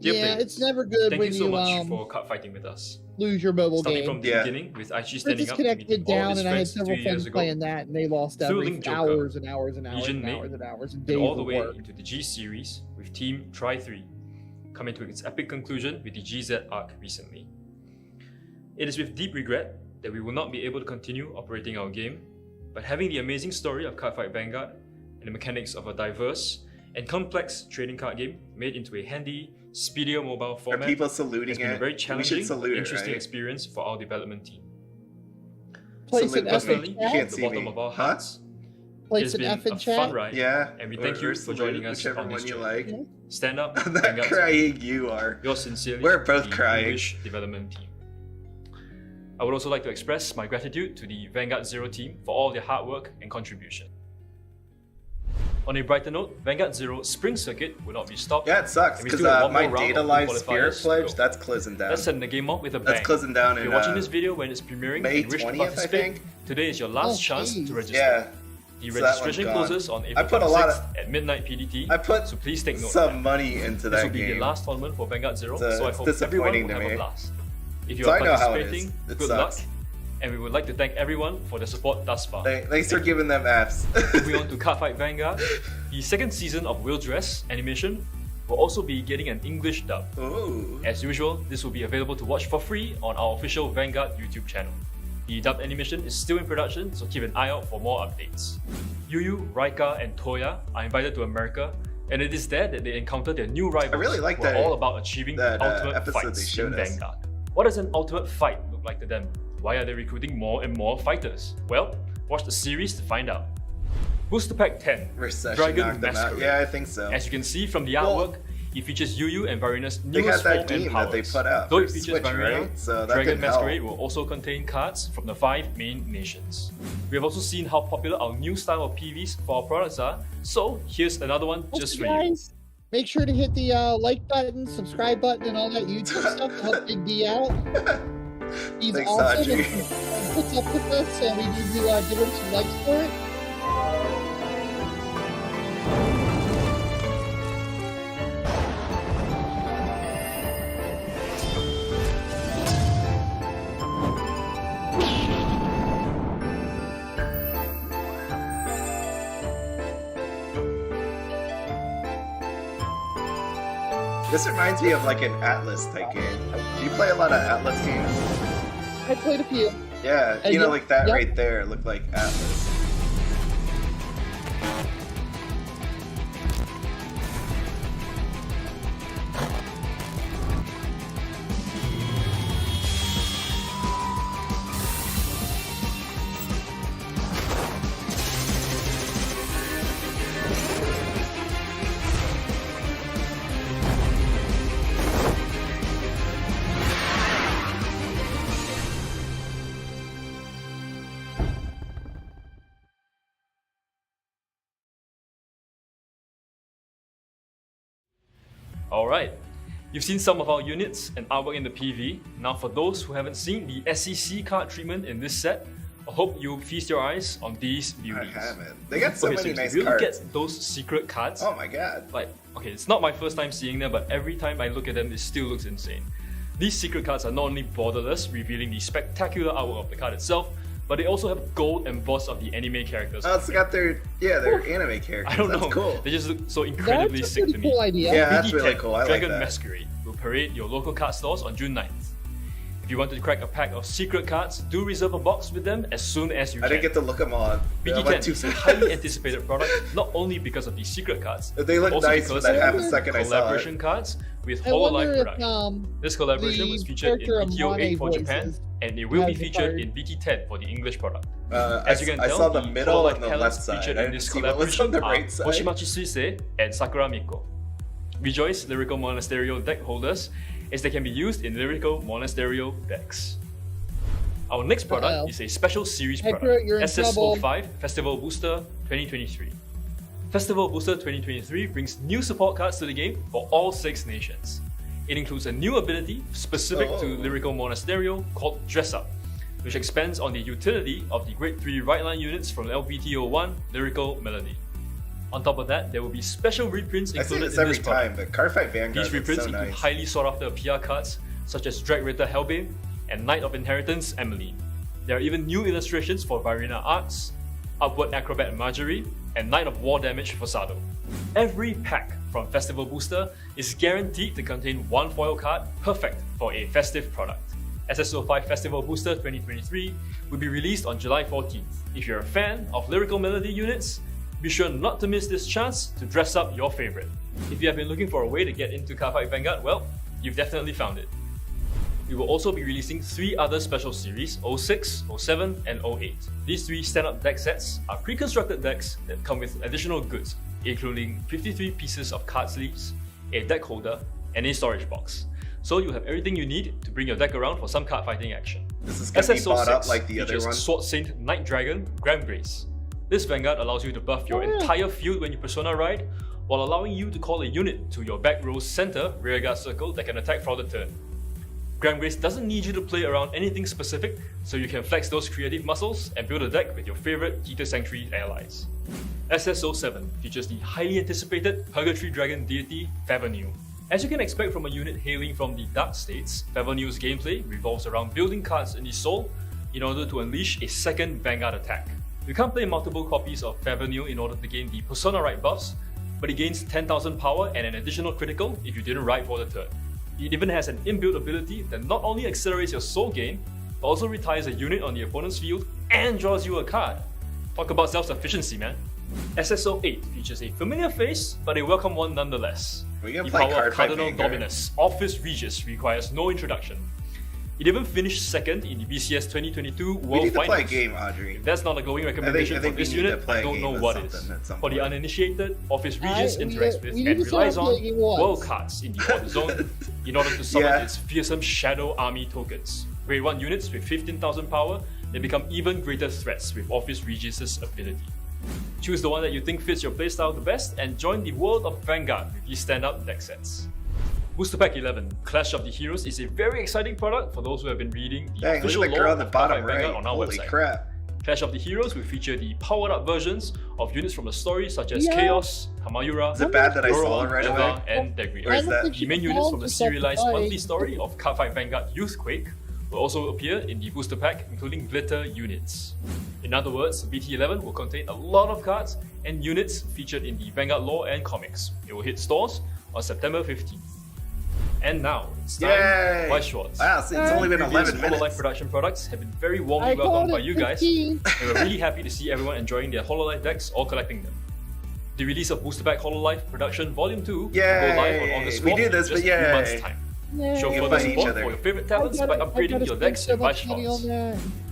Speaker 3: dear
Speaker 2: Yeah,
Speaker 3: players,
Speaker 2: it's never good
Speaker 3: thank
Speaker 2: when
Speaker 3: you so much
Speaker 2: you
Speaker 3: for card fighting with us.
Speaker 2: lose your mobile
Speaker 3: Starting
Speaker 2: game.
Speaker 3: from the
Speaker 1: Yeah.
Speaker 3: beginning with Aichi
Speaker 2: Princess
Speaker 3: standing up to
Speaker 2: Connect
Speaker 3: meeting
Speaker 2: went
Speaker 3: all of
Speaker 2: down,
Speaker 3: his
Speaker 2: and I had
Speaker 3: friends
Speaker 2: several
Speaker 3: 3 years
Speaker 2: friends
Speaker 3: ago,
Speaker 2: playing that, and they lost
Speaker 3: through
Speaker 2: every
Speaker 3: Link Joker,
Speaker 2: hours and hours and hours
Speaker 3: Legion
Speaker 2: and
Speaker 3: Mate,
Speaker 2: hours and hours and
Speaker 3: and
Speaker 2: days
Speaker 3: all the
Speaker 2: of
Speaker 3: way
Speaker 2: work.
Speaker 3: into the G series with Team Try 3, coming to its epic conclusion with the GZ arc recently. It is with deep regret that we will not be able to continue operating our game, but having the amazing story of Cardfight Vanguard and the mechanics of a diverse and complex trading card game made into a handy, speedier mobile
Speaker 1: Are
Speaker 3: format
Speaker 1: people
Speaker 3: has
Speaker 1: saluting
Speaker 3: been a
Speaker 1: it?
Speaker 3: very
Speaker 1: We
Speaker 3: challenging,
Speaker 1: should salute it,
Speaker 3: interesting
Speaker 1: right?
Speaker 3: experience for our development team.
Speaker 2: Place
Speaker 1: Salute
Speaker 2: an
Speaker 1: us.
Speaker 2: F in
Speaker 3: Personally,
Speaker 1: You
Speaker 2: chat.
Speaker 1: can't
Speaker 3: at the
Speaker 1: see
Speaker 3: bottom
Speaker 1: me.
Speaker 3: of our
Speaker 1: Huh?
Speaker 3: hearts, it
Speaker 2: Place
Speaker 3: has
Speaker 2: an
Speaker 3: been
Speaker 2: F in
Speaker 3: a
Speaker 2: chat.
Speaker 3: fun ride,
Speaker 1: Yeah.
Speaker 3: and we
Speaker 1: or-
Speaker 3: thank you
Speaker 1: or
Speaker 3: for
Speaker 1: salute,
Speaker 3: joining us
Speaker 1: whichever
Speaker 3: on
Speaker 1: one
Speaker 3: this
Speaker 1: you
Speaker 3: journey.
Speaker 1: like.
Speaker 3: Stand up,
Speaker 1: I'm not
Speaker 3: Vanguard Zero.
Speaker 1: crying, you are.
Speaker 3: Yours sincerely,
Speaker 1: We're both
Speaker 3: the
Speaker 1: crying.
Speaker 3: English development team. I would also like to express my gratitude to the Vanguard Zero team for all their hard work and contribution. On a brighter note, Vanguard Zero Spring Circuit will not be stopped.
Speaker 1: Yeah, it sucks
Speaker 3: and we
Speaker 1: because
Speaker 3: still have one
Speaker 1: my
Speaker 3: more round
Speaker 1: Data
Speaker 3: of
Speaker 1: Live
Speaker 3: qualifiers
Speaker 1: Spirit
Speaker 3: to
Speaker 1: Pledge,
Speaker 3: go.
Speaker 1: that's closing down.
Speaker 3: Let's send the game off with a bang.
Speaker 1: That's closing down
Speaker 3: If
Speaker 1: in
Speaker 3: you're watching this video when it's premiering
Speaker 1: May
Speaker 3: and wish to
Speaker 1: 20th, I
Speaker 3: participate,
Speaker 1: think?
Speaker 3: today is your last
Speaker 2: Oh,
Speaker 3: chance
Speaker 2: geez.
Speaker 3: to register.
Speaker 1: Yeah.
Speaker 3: The
Speaker 1: So that
Speaker 3: registration
Speaker 1: one's gone.
Speaker 3: closes on
Speaker 1: I
Speaker 3: April
Speaker 1: put a lot
Speaker 3: 26th at midnight PDT,
Speaker 1: I put
Speaker 3: so please take note of
Speaker 1: some
Speaker 3: that.
Speaker 1: money into
Speaker 3: This will
Speaker 1: that
Speaker 3: be the
Speaker 1: game.
Speaker 3: last tournament for Vanguard Zero,
Speaker 1: It's,
Speaker 3: so I
Speaker 1: it's
Speaker 3: hope everyone
Speaker 1: disappointing
Speaker 3: will
Speaker 1: to
Speaker 3: have
Speaker 1: me.
Speaker 3: a blast. If you
Speaker 1: So
Speaker 3: are
Speaker 1: I know how it
Speaker 3: participating,
Speaker 1: is. It
Speaker 3: good
Speaker 1: sucks.
Speaker 3: luck, and we would like to thank everyone for their support thus far.
Speaker 1: Thanks for giving them Fs.
Speaker 3: Moving on to Cardfight Vanguard, the second season of Will Dress animation will also be getting an English dub.
Speaker 1: Ooh.
Speaker 3: As usual, this will be available to watch for free on our official Vanguard YouTube channel. The dubbed animation is still in production, so keep an eye out for more updates. Yuyu, Raika, and Toya are invited to America, and it is there that they encounter their new rivals.
Speaker 1: I really like
Speaker 3: who are
Speaker 1: that-
Speaker 3: all about achieving the
Speaker 1: that,
Speaker 3: ultimate
Speaker 1: episode they
Speaker 3: fights in
Speaker 1: showed us.
Speaker 3: Vanguard. What does an ultimate fight look like to them? Why are they recruiting more and more fighters? Well, watch the series to find out. Booster Pack 10,
Speaker 1: Recession
Speaker 3: Dragon
Speaker 1: knocked them out.
Speaker 3: Masquerade.
Speaker 1: Yeah, I think so.
Speaker 3: As you can see from the
Speaker 1: Well,
Speaker 3: artwork, it features Yuyu and Varina's
Speaker 1: They
Speaker 3: newest
Speaker 1: had
Speaker 3: form
Speaker 1: that
Speaker 3: and
Speaker 1: game
Speaker 3: powers.
Speaker 1: that they put out
Speaker 3: Though
Speaker 1: for
Speaker 3: it features
Speaker 1: Switch,
Speaker 3: Varina,
Speaker 1: right? So that
Speaker 3: Dragon
Speaker 1: didn't help.
Speaker 3: Masquerade will also contain cards from the 5 main nations. We have also seen how popular our new style of PVs for our products are, so here's another one just for you.
Speaker 2: guys, make sure to hit the like button, subscribe button, and all that YouTube stuff to help Big D out. He's
Speaker 1: Thanks,
Speaker 2: awesome
Speaker 1: Audri.
Speaker 2: and puts up with us, and we need to give him some likes for it.
Speaker 1: This reminds me of like an Atlas type game. Do you play a lot of Atlas games?
Speaker 2: I played a few.
Speaker 1: Yeah, you know,
Speaker 2: yeah,
Speaker 1: like that
Speaker 2: yep.
Speaker 1: right there looked like Atlas.
Speaker 3: Alright, you've seen some of our units and artwork in the PV. Now for those who haven't seen the SEC card treatment in this set, I hope you feast your eyes on these
Speaker 1: I
Speaker 3: beauties.
Speaker 1: haven't. They got so
Speaker 3: Okay,
Speaker 1: many
Speaker 3: so
Speaker 1: nice
Speaker 3: if you look
Speaker 1: cards.
Speaker 3: at those secret cards,
Speaker 1: Oh my god.
Speaker 3: like, okay, it's not my first time seeing them, but every time I look at them, it still looks insane. These secret cards are not only borderless, revealing the spectacular artwork of the card itself, but they also have gold embossed of the anime characters.
Speaker 1: Oh, it's got their anime characters.
Speaker 3: I don't
Speaker 1: That's
Speaker 3: know,
Speaker 1: cool.
Speaker 3: they just look so incredibly
Speaker 2: That's a
Speaker 3: sick
Speaker 2: pretty
Speaker 3: to me.
Speaker 2: cool idea.
Speaker 1: Yeah, that's
Speaker 3: BD10,
Speaker 1: really cool. I like
Speaker 3: Dragon
Speaker 1: that.
Speaker 3: Masquerade will parade your local card stores on June 9th. If you want to crack a pack of secret cards, do reserve a box with them as soon as you
Speaker 1: I
Speaker 3: can.
Speaker 1: didn't get to look them on. I went
Speaker 3: BD10
Speaker 1: too
Speaker 3: is a
Speaker 1: fast.
Speaker 3: highly anticipated product, not only because of the secret cards,
Speaker 1: They look
Speaker 3: also
Speaker 1: nice for
Speaker 3: because
Speaker 1: that half a
Speaker 3: of
Speaker 1: second I saw it.
Speaker 3: collaboration cards with
Speaker 2: I wonder
Speaker 3: Hololive
Speaker 2: if
Speaker 3: production. This collaboration
Speaker 2: the
Speaker 3: was featured in
Speaker 2: character of
Speaker 3: BTO 8 for
Speaker 2: Monet
Speaker 3: Japan,
Speaker 2: voices
Speaker 3: and it will be
Speaker 2: has
Speaker 3: featured
Speaker 2: retired.
Speaker 3: in BT10 for the English product.
Speaker 1: I,
Speaker 3: As you can
Speaker 1: I
Speaker 3: tell,
Speaker 1: saw the middle
Speaker 3: Hololive
Speaker 1: and the
Speaker 3: talents
Speaker 1: left side.
Speaker 3: featured
Speaker 1: I
Speaker 3: in
Speaker 1: didn't
Speaker 3: this
Speaker 1: see what was on
Speaker 3: collaboration
Speaker 1: the
Speaker 3: are
Speaker 1: right side.
Speaker 3: Hoshimachi Suisei and Sakura Miko. Rejoice Lyrical Monasterio deck holders, as they can be used in Lyrical Monasterio decks. Our next product
Speaker 2: Uh-oh.
Speaker 3: is a special series
Speaker 2: Hector,
Speaker 3: product,
Speaker 2: you're in trouble.
Speaker 3: SS05 Festival Booster 2023. Festival Booster 2023 brings new support cards to the game for all 6 nations. It includes a new ability specific to Lyrical Monasterio called Dress Up, which expands on the utility of the Grade 3 right line units from LPT01 Lyrical Melody. On top of that, there will be special reprints
Speaker 1: I say
Speaker 3: included
Speaker 1: this
Speaker 3: in
Speaker 1: every
Speaker 3: this product.
Speaker 1: time, but Cardfight Vanguard
Speaker 3: These
Speaker 1: looks
Speaker 3: reprints
Speaker 1: so
Speaker 3: include
Speaker 1: nice.
Speaker 3: highly sought after PR cards such as Drag Ritter Hellbane and Knight of Inheritance Emmeline. There are even new illustrations for Varina Arts, Upward Acrobat Marjorie, and Knight of War Damage for Sado. Every pack from Festival Booster is guaranteed to contain one foil card, perfect for a festive product. SSO5 Festival Booster 2023 will be released on July 14th. If you're a fan of Lyrical Melody units, be sure not to miss this chance to dress up your favorite. If you have been looking for a way to get into Cardfight Vanguard, well, you've definitely found it. We will also be releasing 3 other special series, 06, 07, and 08. These 3 stand-up deck sets are pre-constructed decks that come with additional goods, including 53 pieces of card sleeves, a deck holder, and a storage box. So you have everything you need to bring your deck around for some card fighting action.
Speaker 1: This is gonna be bought up
Speaker 3: SSO6
Speaker 1: like the other
Speaker 3: features
Speaker 1: one.
Speaker 3: Sword Saint Night Dragon Grand Grace. This Vanguard allows you to buff your entire field when you Persona ride, while allowing you to call a unit to your back row's center rearguard circle that can attack for the turn. Grand Grace doesn't need you to play around anything specific, so you can flex those creative muscles and build a deck with your favorite Heater Sanctuary allies. SSO7 features the highly anticipated Purgatory Dragon deity Favenu. As you can expect from a unit hailing from the Dark States, Favenu's gameplay revolves around building cards in the soul in order to unleash a second Vanguard attack. You can't play multiple copies of Favenu in order to gain the Persona Right buffs, but it gains 10,000 power and an additional critical if you didn't ride for the turn. It even has an inbuilt ability that not only accelerates your soul gain, but also retires a unit on the opponent's field and draws you a card. Talk about self-sufficiency, man. SSO 8 features a familiar face, but a welcome one nonetheless.
Speaker 1: We can
Speaker 3: The
Speaker 1: play
Speaker 3: power of
Speaker 1: Cardfight
Speaker 3: Cardinal
Speaker 1: Vanguard.
Speaker 3: Dominus, Office Regis, requires no introduction. It even finished second in the BCS 2022
Speaker 1: We
Speaker 3: World
Speaker 1: need to play a
Speaker 3: Finals.
Speaker 1: game, Audri.
Speaker 3: If that's not a glowing recommendation
Speaker 1: think
Speaker 3: for
Speaker 1: we
Speaker 3: this
Speaker 1: need to
Speaker 3: unit,
Speaker 1: play
Speaker 3: I
Speaker 1: a
Speaker 3: don't
Speaker 1: game
Speaker 3: know
Speaker 1: with
Speaker 3: what is.
Speaker 1: something at some
Speaker 3: For the
Speaker 1: point.
Speaker 3: uninitiated, Office Regis interacts with
Speaker 2: we
Speaker 3: and
Speaker 2: need to
Speaker 3: relies
Speaker 2: start
Speaker 3: on
Speaker 2: playing once.
Speaker 3: world cards in the Order Zone in order to summon
Speaker 1: Yeah.
Speaker 3: its fearsome Shadow Army tokens. Grade 1 units with 15,000 power, they become even greater threats with Office Regis's ability. Choose the one that you think fits your playstyle the best and join the world of Vanguard with these standout deck sets. Booster Pack 11, Clash of the Heroes, is a very exciting product for those who have been reading the
Speaker 1: Dang, look
Speaker 3: official
Speaker 1: at the girl
Speaker 3: lore
Speaker 1: on the
Speaker 3: of
Speaker 1: bottom
Speaker 3: Cardfight
Speaker 1: right.
Speaker 3: Vanguard on our
Speaker 1: Holy
Speaker 3: website.
Speaker 1: crap.
Speaker 3: Clash of the Heroes will feature the powered-up versions of units from the story such as
Speaker 2: Yeah.
Speaker 3: Chaos, Hamayura,
Speaker 1: Is it bad that I
Speaker 3: Dora,
Speaker 1: saw it right
Speaker 3: Eva,
Speaker 1: away?
Speaker 3: and Degria.
Speaker 1: Where is that?
Speaker 3: The main units from the serialized monthly story of Cardfight Vanguard Youthquake will also appear in the booster pack, including glitter units. In other words, BT11 will contain a lot of cards and units featured in the Vanguard lore and comics. It will hit stores on September 15th. And now, it's time
Speaker 1: Yay!
Speaker 3: Weiss Schwarz.
Speaker 1: Wow, so it's only been
Speaker 3: Previous
Speaker 1: 11
Speaker 3: Hololive
Speaker 1: minutes.
Speaker 3: production products have been very warmly
Speaker 2: I
Speaker 3: welcomed
Speaker 2: called
Speaker 3: by
Speaker 2: it
Speaker 3: you guys,
Speaker 2: 15.
Speaker 3: and we're really happy to see everyone enjoying their Hololive decks or collecting them. The release of Booster Pack Hololive Production Volume 2 will go live on August 4th
Speaker 1: We did this,
Speaker 3: in just
Speaker 1: but
Speaker 3: a few months'
Speaker 1: yay.
Speaker 3: time.
Speaker 2: Yeah.
Speaker 3: Show
Speaker 1: We can
Speaker 3: further
Speaker 1: fight each
Speaker 3: support
Speaker 1: other.
Speaker 3: for your favorite talents by upgrading your decks in Weiss Schwarz.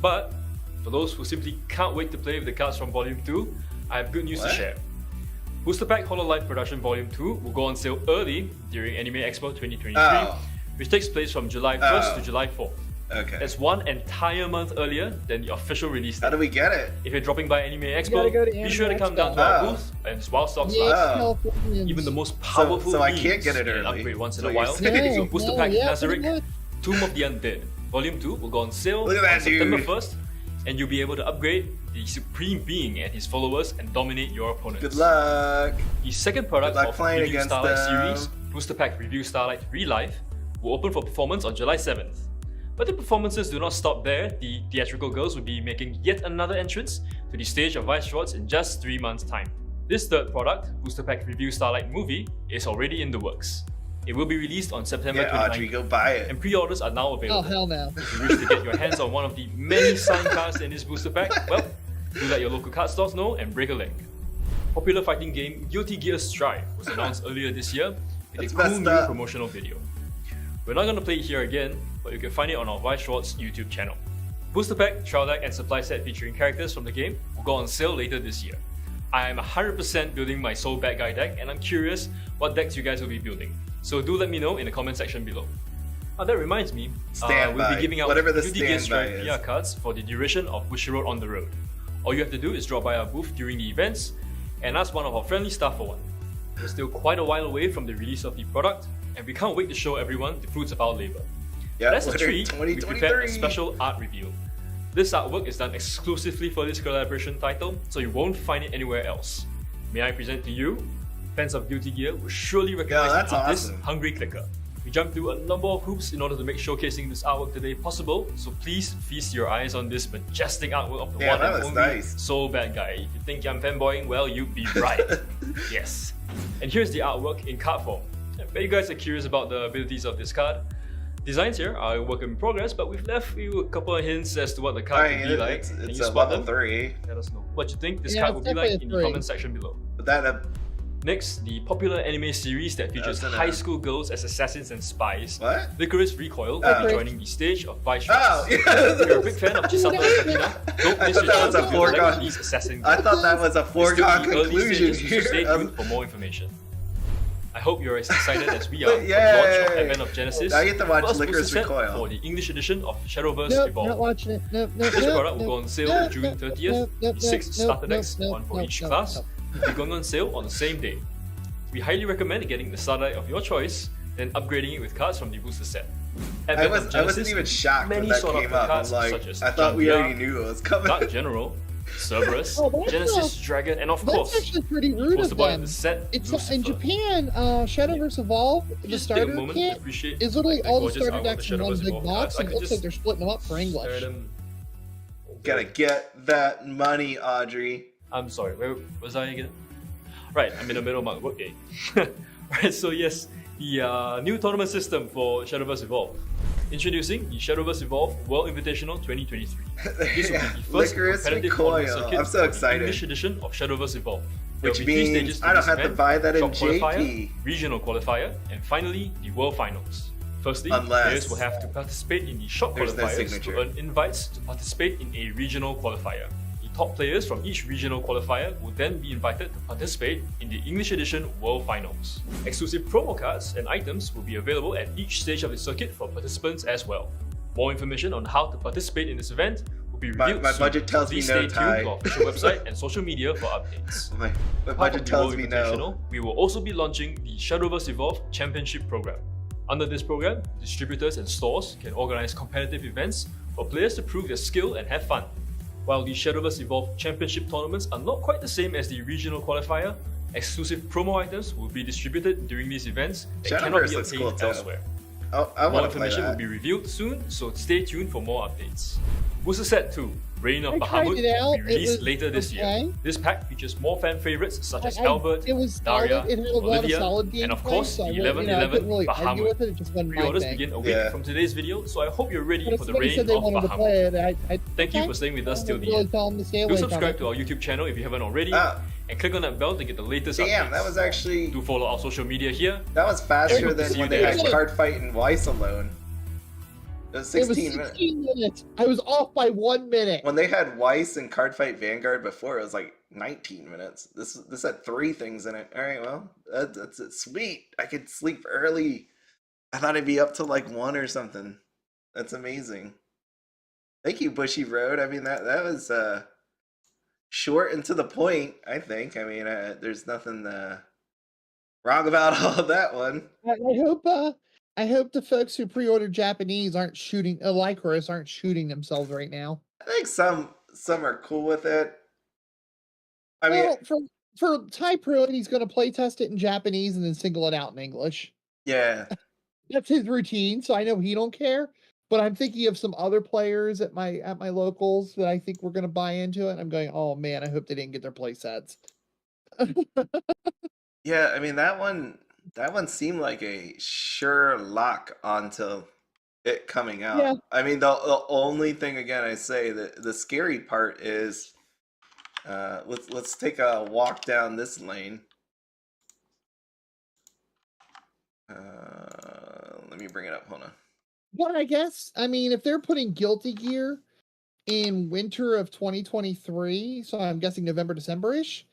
Speaker 3: But for those who simply can't wait to play with the cards from Volume 2, I have good news to
Speaker 1: What?
Speaker 3: share. Booster Pack Hololive Production Volume 2 will go on sale early during Anime Expo 2023,
Speaker 1: Oh.
Speaker 3: which takes place from July 1st
Speaker 1: Oh.
Speaker 3: to July 4th.
Speaker 1: Okay.
Speaker 3: That's one entire month earlier than the official release
Speaker 1: How
Speaker 3: date.
Speaker 1: do we get it?
Speaker 3: If you're dropping by Anime
Speaker 2: gotta
Speaker 3: Expo,
Speaker 2: go to
Speaker 3: be sure to
Speaker 2: Anime
Speaker 3: come down to
Speaker 2: Expo.
Speaker 3: our
Speaker 1: Oh.
Speaker 3: booth and while stocks
Speaker 2: Yeah,
Speaker 3: last.
Speaker 2: Californians.
Speaker 3: Even the most powerful
Speaker 1: so I
Speaker 3: beings
Speaker 1: can't get it
Speaker 3: can
Speaker 1: early.
Speaker 3: upgrade once in
Speaker 1: So
Speaker 3: a
Speaker 1: you're
Speaker 3: while.
Speaker 1: saying-
Speaker 3: So Booster
Speaker 2: No,
Speaker 3: Pack
Speaker 2: yeah, pretty
Speaker 3: Nazarick,
Speaker 2: much.
Speaker 3: Tomb of the Undead, Volume 2 will go on sale
Speaker 1: Look at
Speaker 3: on
Speaker 1: that
Speaker 3: September
Speaker 1: dude.
Speaker 3: 1st, and you'll be able to upgrade the Supreme Being and his followers and dominate your opponents.
Speaker 1: Good luck.
Speaker 3: The second product
Speaker 1: Good luck
Speaker 3: of
Speaker 1: playing
Speaker 3: Revue
Speaker 1: against
Speaker 3: Starlight
Speaker 1: them.
Speaker 3: series, Booster Pack Revue Starlight Relive, will open for performance on July 7th. But the performances do not stop there. The theatrical girls will be making yet another entrance to the stage of Weiss Schwarz in just 3 months' time. This third product, Booster Pack Revue Starlight Movie, is already in the works. It will be released on September
Speaker 1: Yeah, Audrey,
Speaker 3: 29th,
Speaker 1: go buy it.
Speaker 3: and pre-orders are now
Speaker 2: Oh
Speaker 3: available.
Speaker 2: hell no.
Speaker 3: If you wish to get your hands on one of the many signed cards in this booster pack, well, do let your local card stores know and break a leg. Popular fighting game Guilty Gear Strive was announced earlier this year with
Speaker 1: That's
Speaker 3: a cool
Speaker 1: messed
Speaker 3: new
Speaker 1: up.
Speaker 3: promotional video. We're not going to play it here again, but you can find it on our Weiss Schwarz YouTube channel. Booster pack, trial deck, and supply set featuring characters from the game will go on sale later this year. I am 100% building my Soul Bad Guy deck, and I'm curious what decks you guys will be building. So do let me know in the comment section below. That reminds me, we'll
Speaker 1: Standby.
Speaker 3: be giving out
Speaker 1: Whatever the
Speaker 3: Guilty Gear
Speaker 1: standby
Speaker 3: Strive
Speaker 1: is.
Speaker 3: VR cards for the duration of Bushiroad on the road. All you have to do is drop by our booth during the events and ask one of our friendly staff for one. We're still quite a while away from the release of the product, and we can't wait to show everyone the fruits of our labor.
Speaker 1: Yeah,
Speaker 3: As a
Speaker 1: winter
Speaker 3: treat, we prepared a
Speaker 1: 2023.
Speaker 3: special art reveal. This artwork is done exclusively for this collaboration title, so you won't find it anywhere else. May I present to you? Fans of Guilty Gear will surely recognize
Speaker 1: that's
Speaker 3: the artist,
Speaker 1: awesome.
Speaker 3: Hungry Clicker. We jumped through a number of hoops in order to make showcasing this artwork today possible, so please feast your eyes on this majestic artwork of the
Speaker 1: Yeah,
Speaker 3: one
Speaker 1: that
Speaker 3: and
Speaker 1: was
Speaker 3: only
Speaker 1: nice.
Speaker 3: Soul Bad Guy. If you think I'm fanboying, well, you'd be right. Yes. And here's the artwork in card form. I bet you guys are curious about the abilities of this card. Designs here are a work in progress, but we've left you a couple of hints as to what the card
Speaker 1: Alright,
Speaker 3: could be like.
Speaker 1: it's
Speaker 3: Can you
Speaker 1: a
Speaker 3: spot
Speaker 1: level
Speaker 3: them?
Speaker 1: 3.
Speaker 3: Let us know what you think this
Speaker 2: Yeah,
Speaker 3: card
Speaker 2: it's
Speaker 3: will be like
Speaker 2: definitely a
Speaker 3: in the
Speaker 2: 3.
Speaker 3: comment section below.
Speaker 1: But that,
Speaker 3: Next, the popular anime series that features
Speaker 1: That's an
Speaker 3: high school girls as assassins and spies.
Speaker 1: what?
Speaker 3: Lycoris Recoil will
Speaker 1: Oh.
Speaker 3: be joining the stage of Weiss
Speaker 1: Oh,
Speaker 3: Schwarz.
Speaker 1: yeah.
Speaker 3: If you're a big fan of Chisato and Sakina, don't
Speaker 1: I
Speaker 3: miss
Speaker 1: thought
Speaker 3: your
Speaker 1: that
Speaker 3: chance
Speaker 1: was a
Speaker 3: to collect
Speaker 1: foregone-
Speaker 3: these assassin
Speaker 1: I
Speaker 3: girls.
Speaker 1: thought that was a
Speaker 3: It's still
Speaker 1: foregone
Speaker 3: the early
Speaker 1: conclusion
Speaker 3: stages, so stay
Speaker 1: here.
Speaker 3: tuned for more information. I hope you're as excited as we are
Speaker 1: But
Speaker 3: for the launch of
Speaker 1: yay!
Speaker 3: Advent of Genesis.
Speaker 1: Now you get to watch
Speaker 3: plus
Speaker 1: Lycoris
Speaker 3: booster set
Speaker 1: Recoil.
Speaker 3: for the English edition of Shadowverse
Speaker 2: Nope,
Speaker 3: Evolved.
Speaker 2: not watching it. Nope, nope,
Speaker 3: This
Speaker 2: nope,
Speaker 3: product will
Speaker 2: nope,
Speaker 3: go on sale
Speaker 2: nope,
Speaker 3: June
Speaker 2: nope,
Speaker 3: 30th.
Speaker 2: nope, nope,
Speaker 3: The 6
Speaker 2: nope,
Speaker 3: starter
Speaker 2: nope,
Speaker 3: decks,
Speaker 2: nope,
Speaker 3: one for
Speaker 2: nope,
Speaker 3: each
Speaker 2: nope,
Speaker 3: class,
Speaker 2: nope.
Speaker 3: will be going on sale on the same day. We highly recommend getting the starter deck of your choice, then upgrading it with cards from the booster set.
Speaker 1: I wasn't even shocked when
Speaker 3: many
Speaker 1: that
Speaker 3: sought
Speaker 1: came
Speaker 3: after
Speaker 1: up. I'm
Speaker 3: cards
Speaker 1: like,
Speaker 3: such as
Speaker 1: I thought we
Speaker 3: Janvier,
Speaker 1: already knew it was coming.
Speaker 3: Dark General, Cerberus,
Speaker 2: Oh, that's
Speaker 3: Genesis Dragon, and of
Speaker 2: That's
Speaker 3: course,
Speaker 2: actually pretty
Speaker 3: the
Speaker 2: rude
Speaker 3: poster
Speaker 2: of
Speaker 3: boy of
Speaker 2: them.
Speaker 3: the set,
Speaker 2: It's
Speaker 3: Lucifer.
Speaker 2: in Japan. Shadowverse Evolve, the
Speaker 3: Just take a
Speaker 2: starter
Speaker 3: moment to
Speaker 2: kit,
Speaker 3: appreciate
Speaker 2: is literally
Speaker 3: the
Speaker 2: all the
Speaker 3: gorgeous
Speaker 2: starter
Speaker 3: artwork
Speaker 2: decks
Speaker 3: the
Speaker 2: in one
Speaker 3: Shadowverse
Speaker 2: big
Speaker 3: Evolved
Speaker 2: box,
Speaker 3: cards. I
Speaker 2: and it
Speaker 3: could
Speaker 2: looks
Speaker 3: just
Speaker 2: like they're splitting them up for
Speaker 3: stare
Speaker 2: English.
Speaker 3: at them.
Speaker 1: Gotta get that money, Audrey.
Speaker 3: I'm sorry, where was I again? Right, I'm in the middle of my workday. Right, so yes, the new tournament system for Shadowverse Evolve. Introducing the Shadowverse Evolve World Invitational 2023. This will be the first
Speaker 1: Lycoris
Speaker 3: competitive
Speaker 1: Recoil.
Speaker 3: tournament circuit
Speaker 1: I'm so
Speaker 3: for
Speaker 1: excited.
Speaker 3: the English edition of Shadowverse Evolve. There
Speaker 1: Which
Speaker 3: will be 3 stages
Speaker 1: means
Speaker 3: to
Speaker 1: I don't
Speaker 3: this
Speaker 1: have to
Speaker 3: event:
Speaker 1: buy that in
Speaker 3: Shop Qualifier,
Speaker 1: JP.
Speaker 3: Regional Qualifier, and finally the World Finals. Firstly,
Speaker 1: Unless
Speaker 3: players will have to participate in the shop
Speaker 1: there's no
Speaker 3: qualifiers
Speaker 1: signature.
Speaker 3: to earn invites to participate in a regional qualifier. The top players from each regional qualifier will then be invited to participate in the English Edition World Finals. Exclusive promo cards and items will be available at each stage of the circuit for participants as well. More information on how to participate in this event will be revealed
Speaker 1: My
Speaker 3: soon,
Speaker 1: budget tells
Speaker 3: so
Speaker 1: me
Speaker 3: please
Speaker 1: no,
Speaker 3: stay tuned
Speaker 1: Ty.
Speaker 3: to our official website and social media for updates.
Speaker 1: My
Speaker 3: Part
Speaker 1: budget
Speaker 3: of the
Speaker 1: tells
Speaker 3: World
Speaker 1: me no.
Speaker 3: Invitational, we will also be launching the Shadowverse Evolve Championship Program. Under this program, distributors and stores can organize competitive events for players to prove their skill and have fun. While the Shadowverse Evolve Championship tournaments are not quite the same as the regional qualifier, exclusive promo items will be distributed during these events that cannot
Speaker 1: Shadowverse
Speaker 3: be
Speaker 1: looks
Speaker 3: obtained
Speaker 1: cool, too.
Speaker 3: elsewhere.
Speaker 1: I
Speaker 3: More
Speaker 1: want to play
Speaker 3: information will
Speaker 1: that.
Speaker 3: be revealed soon, so stay tuned for more updates. Booster Set 2, Reign of
Speaker 2: I tried
Speaker 3: Bahamut,
Speaker 2: it out.
Speaker 3: will be
Speaker 2: It
Speaker 3: released
Speaker 2: was
Speaker 3: later this year.
Speaker 2: okay.
Speaker 3: This pack features more fan favorites such as
Speaker 2: I-
Speaker 3: Albert,
Speaker 2: it was
Speaker 3: Daria,
Speaker 2: solid. It had a lot of
Speaker 3: Olivia,
Speaker 2: solid
Speaker 3: and of
Speaker 2: gameplay,
Speaker 3: course
Speaker 2: so
Speaker 3: the
Speaker 2: I couldn't
Speaker 3: 1111
Speaker 2: really argue
Speaker 3: Bahamut.
Speaker 2: with it. It just wasn't my
Speaker 3: Pre-orders
Speaker 2: thing.
Speaker 3: begin a week
Speaker 1: Yeah.
Speaker 3: from today's video, so I hope you're ready
Speaker 2: But if
Speaker 3: for the
Speaker 2: somebody
Speaker 3: Reign
Speaker 2: said they
Speaker 3: of
Speaker 2: wanted to
Speaker 3: Bahamut.
Speaker 2: play it,
Speaker 3: Thank you
Speaker 2: okay.
Speaker 3: for staying with us
Speaker 2: I
Speaker 3: till
Speaker 2: would
Speaker 3: the
Speaker 2: really
Speaker 3: end.
Speaker 2: tell them to stay
Speaker 3: Do
Speaker 2: away from
Speaker 3: subscribe
Speaker 2: it.
Speaker 3: to our YouTube channel if you haven't already,
Speaker 1: Ah.
Speaker 3: and click on that bell to get the latest
Speaker 1: Damn,
Speaker 3: updates.
Speaker 1: that was actually
Speaker 3: Do follow our social media here.
Speaker 1: that was faster
Speaker 3: Hope to
Speaker 1: than
Speaker 3: see you
Speaker 1: when they
Speaker 3: there
Speaker 1: had
Speaker 3: as well.
Speaker 1: Cardfight and Weiss alone. It was
Speaker 2: It was
Speaker 1: 16 minutes.
Speaker 2: 16 minutes. I was off by 1 minute.
Speaker 1: When they had Weiss and Cardfight Vanguard before, it was like 19 minutes. This had 3 things in it. All right, well, that's it. Sweet. I could sleep early. I thought I'd be up to like 1 or something. That's amazing. Thank you, Bushiroad. I mean, that was short and to the point, I think. I mean, there's nothing wrong about all of that one.
Speaker 2: I hope the folks who pre-ordered Japanese aren't shooting Lycoris aren't shooting themselves right now.
Speaker 1: I think some are cool with it. I mean,
Speaker 2: Well, for Ty Pruitt, he's going to play test it in Japanese and then single it out in English.
Speaker 1: yeah.
Speaker 2: That's his routine, so I know he don't care. But I'm thinking of some other players at my locals that I think we're going to buy into it. I'm going, oh man, I hope they didn't get their play sets.
Speaker 1: Yeah, I mean that one seemed like a sure lock onto it coming out.
Speaker 2: Yeah.
Speaker 1: I mean the only thing again I say that the scary part is let's take a walk down this lane. Let me bring it up, hold on.
Speaker 2: But I guess, I mean, if they're putting Guilty Gear in winter of 2023, so I'm guessing November, December-ish,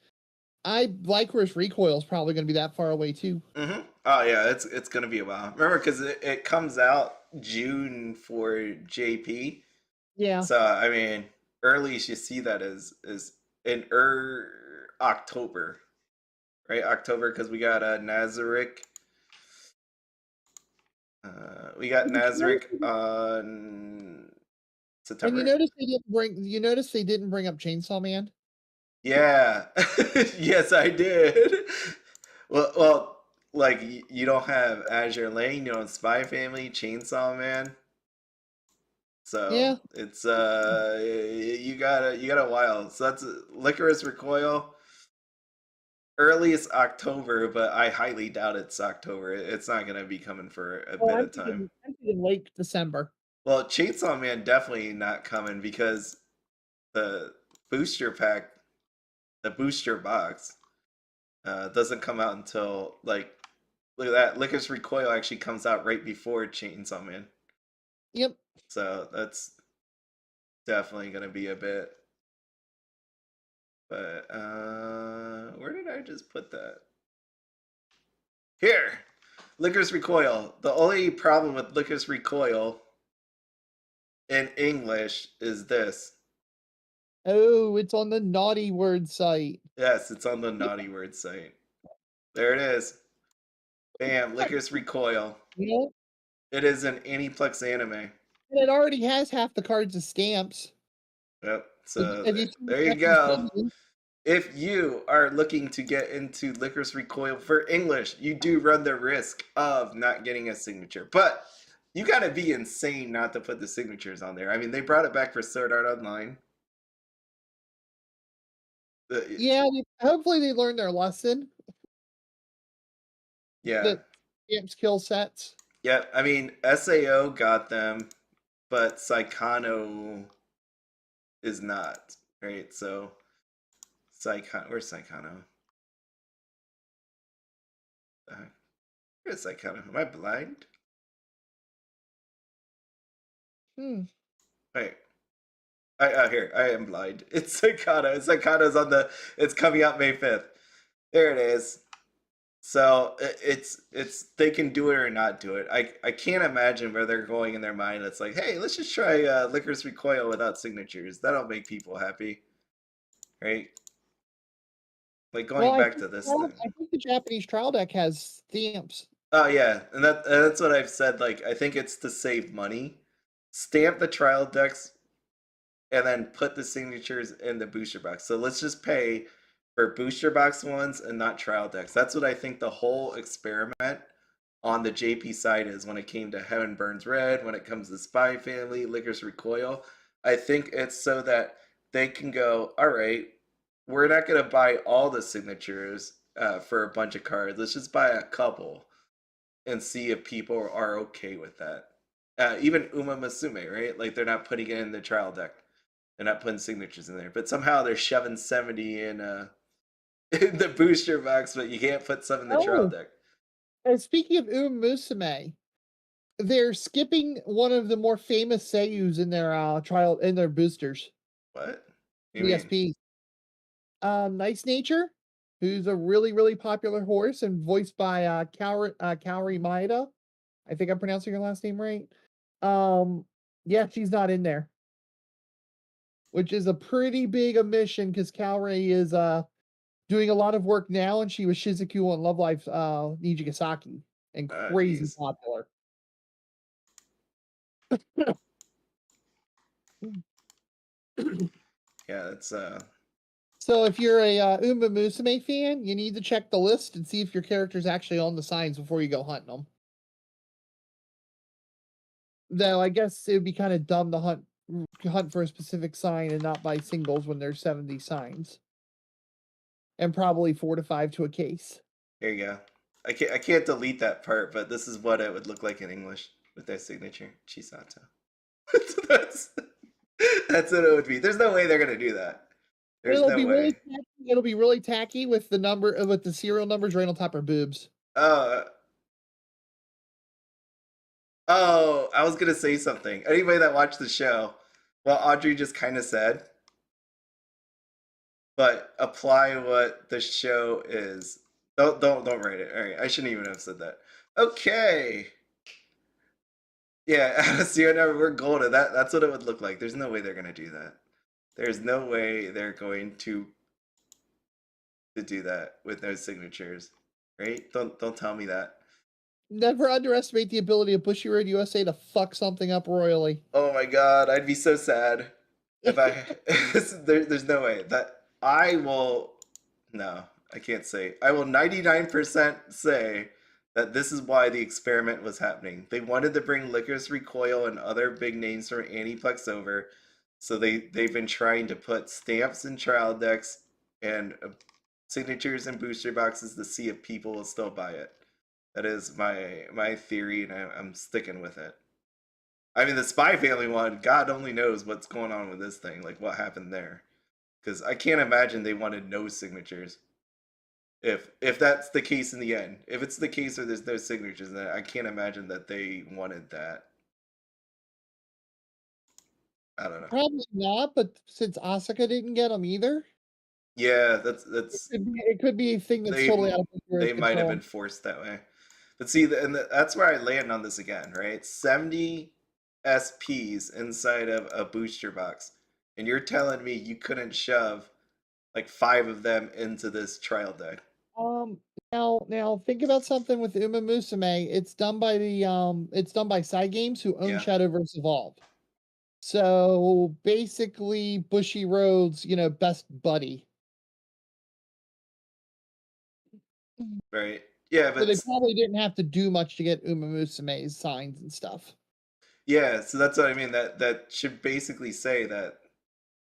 Speaker 2: Lycoris Recoil is probably going to be that far away too.
Speaker 1: Mm-hmm. Oh yeah, it's gonna be a while. Remember, because it comes out June for JP.
Speaker 2: Yeah.
Speaker 1: So I mean, earliest you see that is in October, right? October, because we got Nazarick. We got Nazarick on September.
Speaker 2: And you notice they didn't bring up Chainsaw Man?
Speaker 1: Yeah. Yes, I did. Well, like you don't have Azure Lane, you don't have Spy Family, Chainsaw Man. So
Speaker 2: Yeah.
Speaker 1: it's you got a while. So that's Lycoris Recoil. Earliest October, but I highly doubt it's October. It's not gonna be coming for a bit of time.
Speaker 2: I'm thinking late December.
Speaker 1: Well, Chainsaw Man definitely not coming because the booster pack, the booster box, doesn't come out until like look at that. Lycoris Recoil actually comes out right before Chainsaw Man.
Speaker 2: Yep.
Speaker 1: So that's definitely gonna be a bit. But where did I just put that? Here, Lycoris Recoil. The only problem with Lycoris Recoil in English is this.
Speaker 2: Oh, it's on the naughty word site.
Speaker 1: Yes, it's on the naughty word site. There it is. Bam, Lycoris Recoil.
Speaker 2: You know?
Speaker 1: It is an Aniplex anime.
Speaker 2: And it already has half the cards as stamps.
Speaker 1: Yep. So
Speaker 2: Have you
Speaker 1: there you
Speaker 2: seen
Speaker 1: go.
Speaker 2: the
Speaker 1: If you are looking to get into Lycoris Recoil for English, you do run the risk of not getting a signature. But you got to be insane not to put the signatures on there. I mean, they brought it back for Sword Art Online.
Speaker 2: Yeah, hopefully they learned their lesson.
Speaker 1: Yeah.
Speaker 2: That Stamps kill sets.
Speaker 1: Yeah, I mean, SAO got them, but Saekano is not, right? So, where's Saekano? Where's Saekano? Am I blind? Wait. Here, I am blind. It's Saekano. Saekano's on the, it's coming out May 5th. There it is. So it's they can do it or not do it. I can't imagine where they're going in their mind. It's like, hey, let's just try Lycoris Recoil without signatures. That'll make people happy, right? Like going back to this thing.
Speaker 2: I think the Japanese trial deck has stamps.
Speaker 1: Oh yeah, and that's what I've said. Like I think it's to save money. Stamp the trial decks, and then put the signatures in the booster box. So let's just pay for booster box ones and not trial decks. That's what I think the whole experiment on the JP side is when it came to Heaven Burns Red, when it comes to Spy Family, Lycoris Recoil. I think it's so that they can go, all right, we're not going to buy all the signatures for a bunch of cards. Let's just buy a couple and see if people are okay with that. Even Uma Musume, right? Like they're not putting it in the trial deck. They're not putting signatures in there. But somehow they're shoving 70 in the booster box, but you can't put some in the trial deck.
Speaker 2: And speaking of Uma Musume, they're skipping one of the more famous Seiyus in their trial in their boosters.
Speaker 1: What?
Speaker 2: ESPs. Nice Nature, who's a really, really popular horse and voiced by Kaori Maeda. I think I'm pronouncing her last name right. Yeah, she's not in there. Which is a pretty big omission because Kaori is doing a lot of work now, and she was Shizuku on Love Live Nijigasaki and crazy popular.
Speaker 1: Yeah, it's
Speaker 2: So if you're a Uma Musume fan, you need to check the list and see if your character's actually on the signs before you go hunting them. Though I guess it would be kind of dumb to hunt for a specific sign and not buy singles when there's 70 signs. And probably 4 to 5 to a case.
Speaker 1: There you go. I can't delete that part, but this is what it would look like in English with their signature. Chisato. that's what it would be. There's no way they're gonna do that. There's no way.
Speaker 2: It'll be really tacky with the serial numbers right on top of boobs.
Speaker 1: Oh, I was gonna say something. Anybody that watched the show, well, Audri just kind of said, but apply what the show is. Don't write it. All right, I shouldn't even have said that. Okay. Yeah, we're golden. That's what it would look like. There's no way they're gonna do that. There's no way they're going to do that with no signatures, right? Don't tell me that.
Speaker 2: Never underestimate the ability of Bushiroad USA to fuck something up royally.
Speaker 1: Oh my god, I'd be so sad if I. There's no way that I will. No, I can't say. I will 99% say that this is why the experiment was happening. They wanted to bring Lycoris Recoil and other big names from Aniplex over, so they've been trying to put stamps in trial decks and signatures in booster boxes to see if people will still buy it. That is my theory, and I'm sticking with it. I mean, the Spy Family one, God only knows what's going on with this thing, like what happened there. Because I can't imagine they wanted no signatures. If that's the case in the end. If it's the case where there's no signatures, then I can't imagine that they wanted that. I don't know.
Speaker 2: Probably not, but since Asuka didn't get them either.
Speaker 1: Yeah, that's
Speaker 2: it could be a thing that's totally out of control.
Speaker 1: They might have been forced that way. But see, that's where I land on this again, right? 70 SPs inside of a booster box. And you're telling me you couldn't shove like 5 of them into this trial deck.
Speaker 2: Now think about something with Uma Musume. It's done by Cygames who own Shadowverse Evolved. So basically Bushiroad's, best buddy.
Speaker 1: Right. Yeah, but
Speaker 2: so they probably didn't have to do much to get Uma Musume's signs and stuff.
Speaker 1: Yeah, so that's what I mean. That should basically say that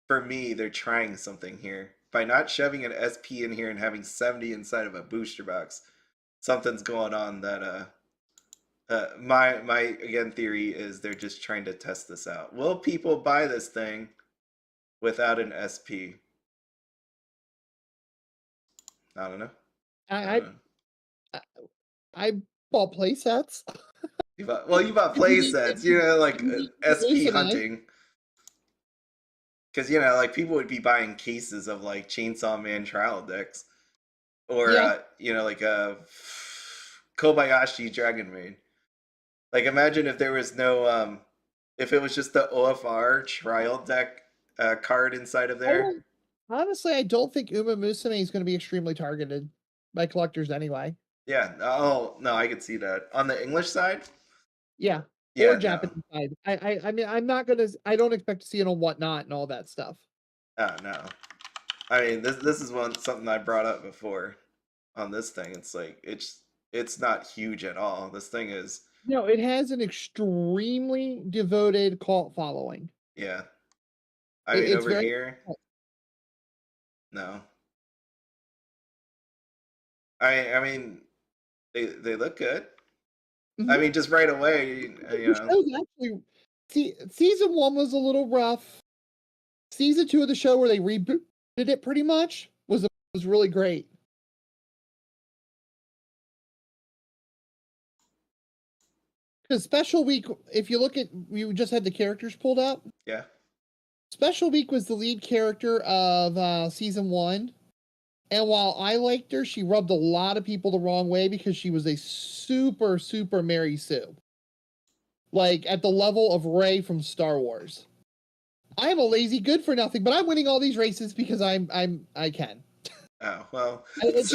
Speaker 1: for me, they're trying something here. by not shoving an SP in here and having 70 inside of a booster box, something's going on that my again theory is they're just trying to test this out. Will people buy this thing without an SP? I don't know.
Speaker 2: I bought play sets.
Speaker 1: You bought play sets, like SP hunting. Because, like people would be buying cases of like Chainsaw Man trial decks. Or, like a Kobayashi Dragon Maid. Like imagine if there was no, if it was just the OFR trial deck card inside of there.
Speaker 2: Honestly, I don't think Uma Musume is going to be extremely targeted by collectors anyway.
Speaker 1: Yeah. Oh no, I could see that on the English side.
Speaker 2: Yeah.
Speaker 1: Yeah.
Speaker 2: Or Japanese side. I mean, I don't expect to see it on Whatnot and all that stuff.
Speaker 1: Oh no. I mean, this is something I brought up before on this thing. It's like it's not huge at all. This thing is.
Speaker 2: No, it has an extremely devoted cult following.
Speaker 1: Yeah. I mean, it's over here. No. I mean, they look good. Mm-hmm. I mean, just right away,
Speaker 2: Actually, season 1 was a little rough. Season 2 of the show, where they rebooted it pretty much, was really great. Because Special Week, if you look at, you just had the characters pulled up.
Speaker 1: Yeah. Special
Speaker 2: Week was the lead character of season 1. And while I liked her, she rubbed a lot of people the wrong way because she was a super, super Mary Sue. Like, at the level of Rey from Star Wars. I am a lazy good for nothing, but I'm winning all these races because I can.
Speaker 1: Oh, well.
Speaker 2: Since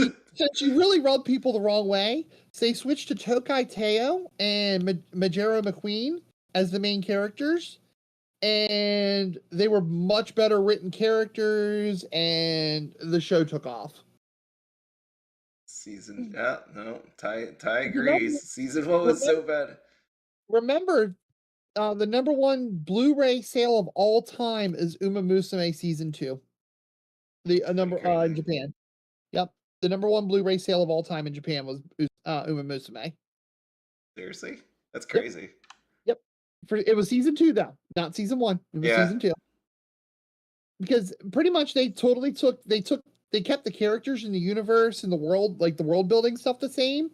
Speaker 2: she really rubbed people the wrong way, so they switched to Tokai Teo and Majero McQueen as the main characters. And they were much better written characters, and the show took off.
Speaker 1: Ty agrees. Season 1 was so bad.
Speaker 2: Remember, the number 1 Blu-ray sale of all time is Uma Musume Season 2. The number in Japan. Yep, the number 1 Blu-ray sale of all time in Japan was Uma Musume.
Speaker 1: Seriously, that's crazy.
Speaker 2: Yep. It was Season 2 though, not Season 1. It was Season 2. Because pretty much they kept the characters in the universe and the world, like the world building stuff, the same,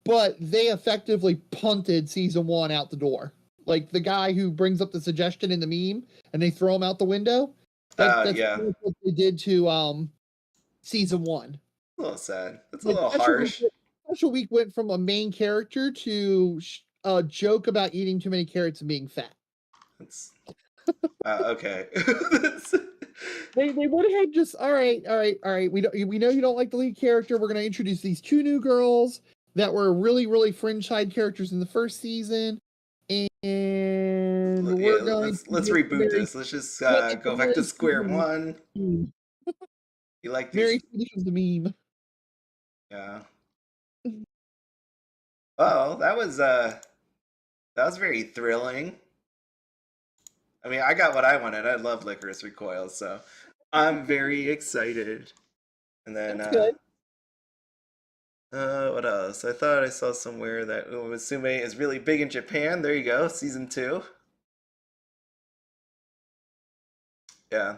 Speaker 2: but they effectively punted Season 1 out the door. Like the guy who brings up the suggestion in the meme and they throw him out the window. That's what they did to Season 1.
Speaker 1: A little sad. That's a little harsh.
Speaker 2: Special Week went from a main character to a joke about eating too many carrots and being fat.
Speaker 1: That's okay.
Speaker 2: They went ahead just all right. We know you don't like the lead character. We're going to introduce these 2 new girls that were really, really fringe side characters in the first season, and
Speaker 1: let's reboot this. Let's just go back to square one. You like these?
Speaker 2: Very Swedish was the meme.
Speaker 1: Yeah. Well, that was very thrilling. I mean, I got what I wanted. I love Lycoris Recoil, so I'm very excited. And then, what else? I thought I saw somewhere that Uma Musume is really big in Japan. There you go, Season 2. Yeah.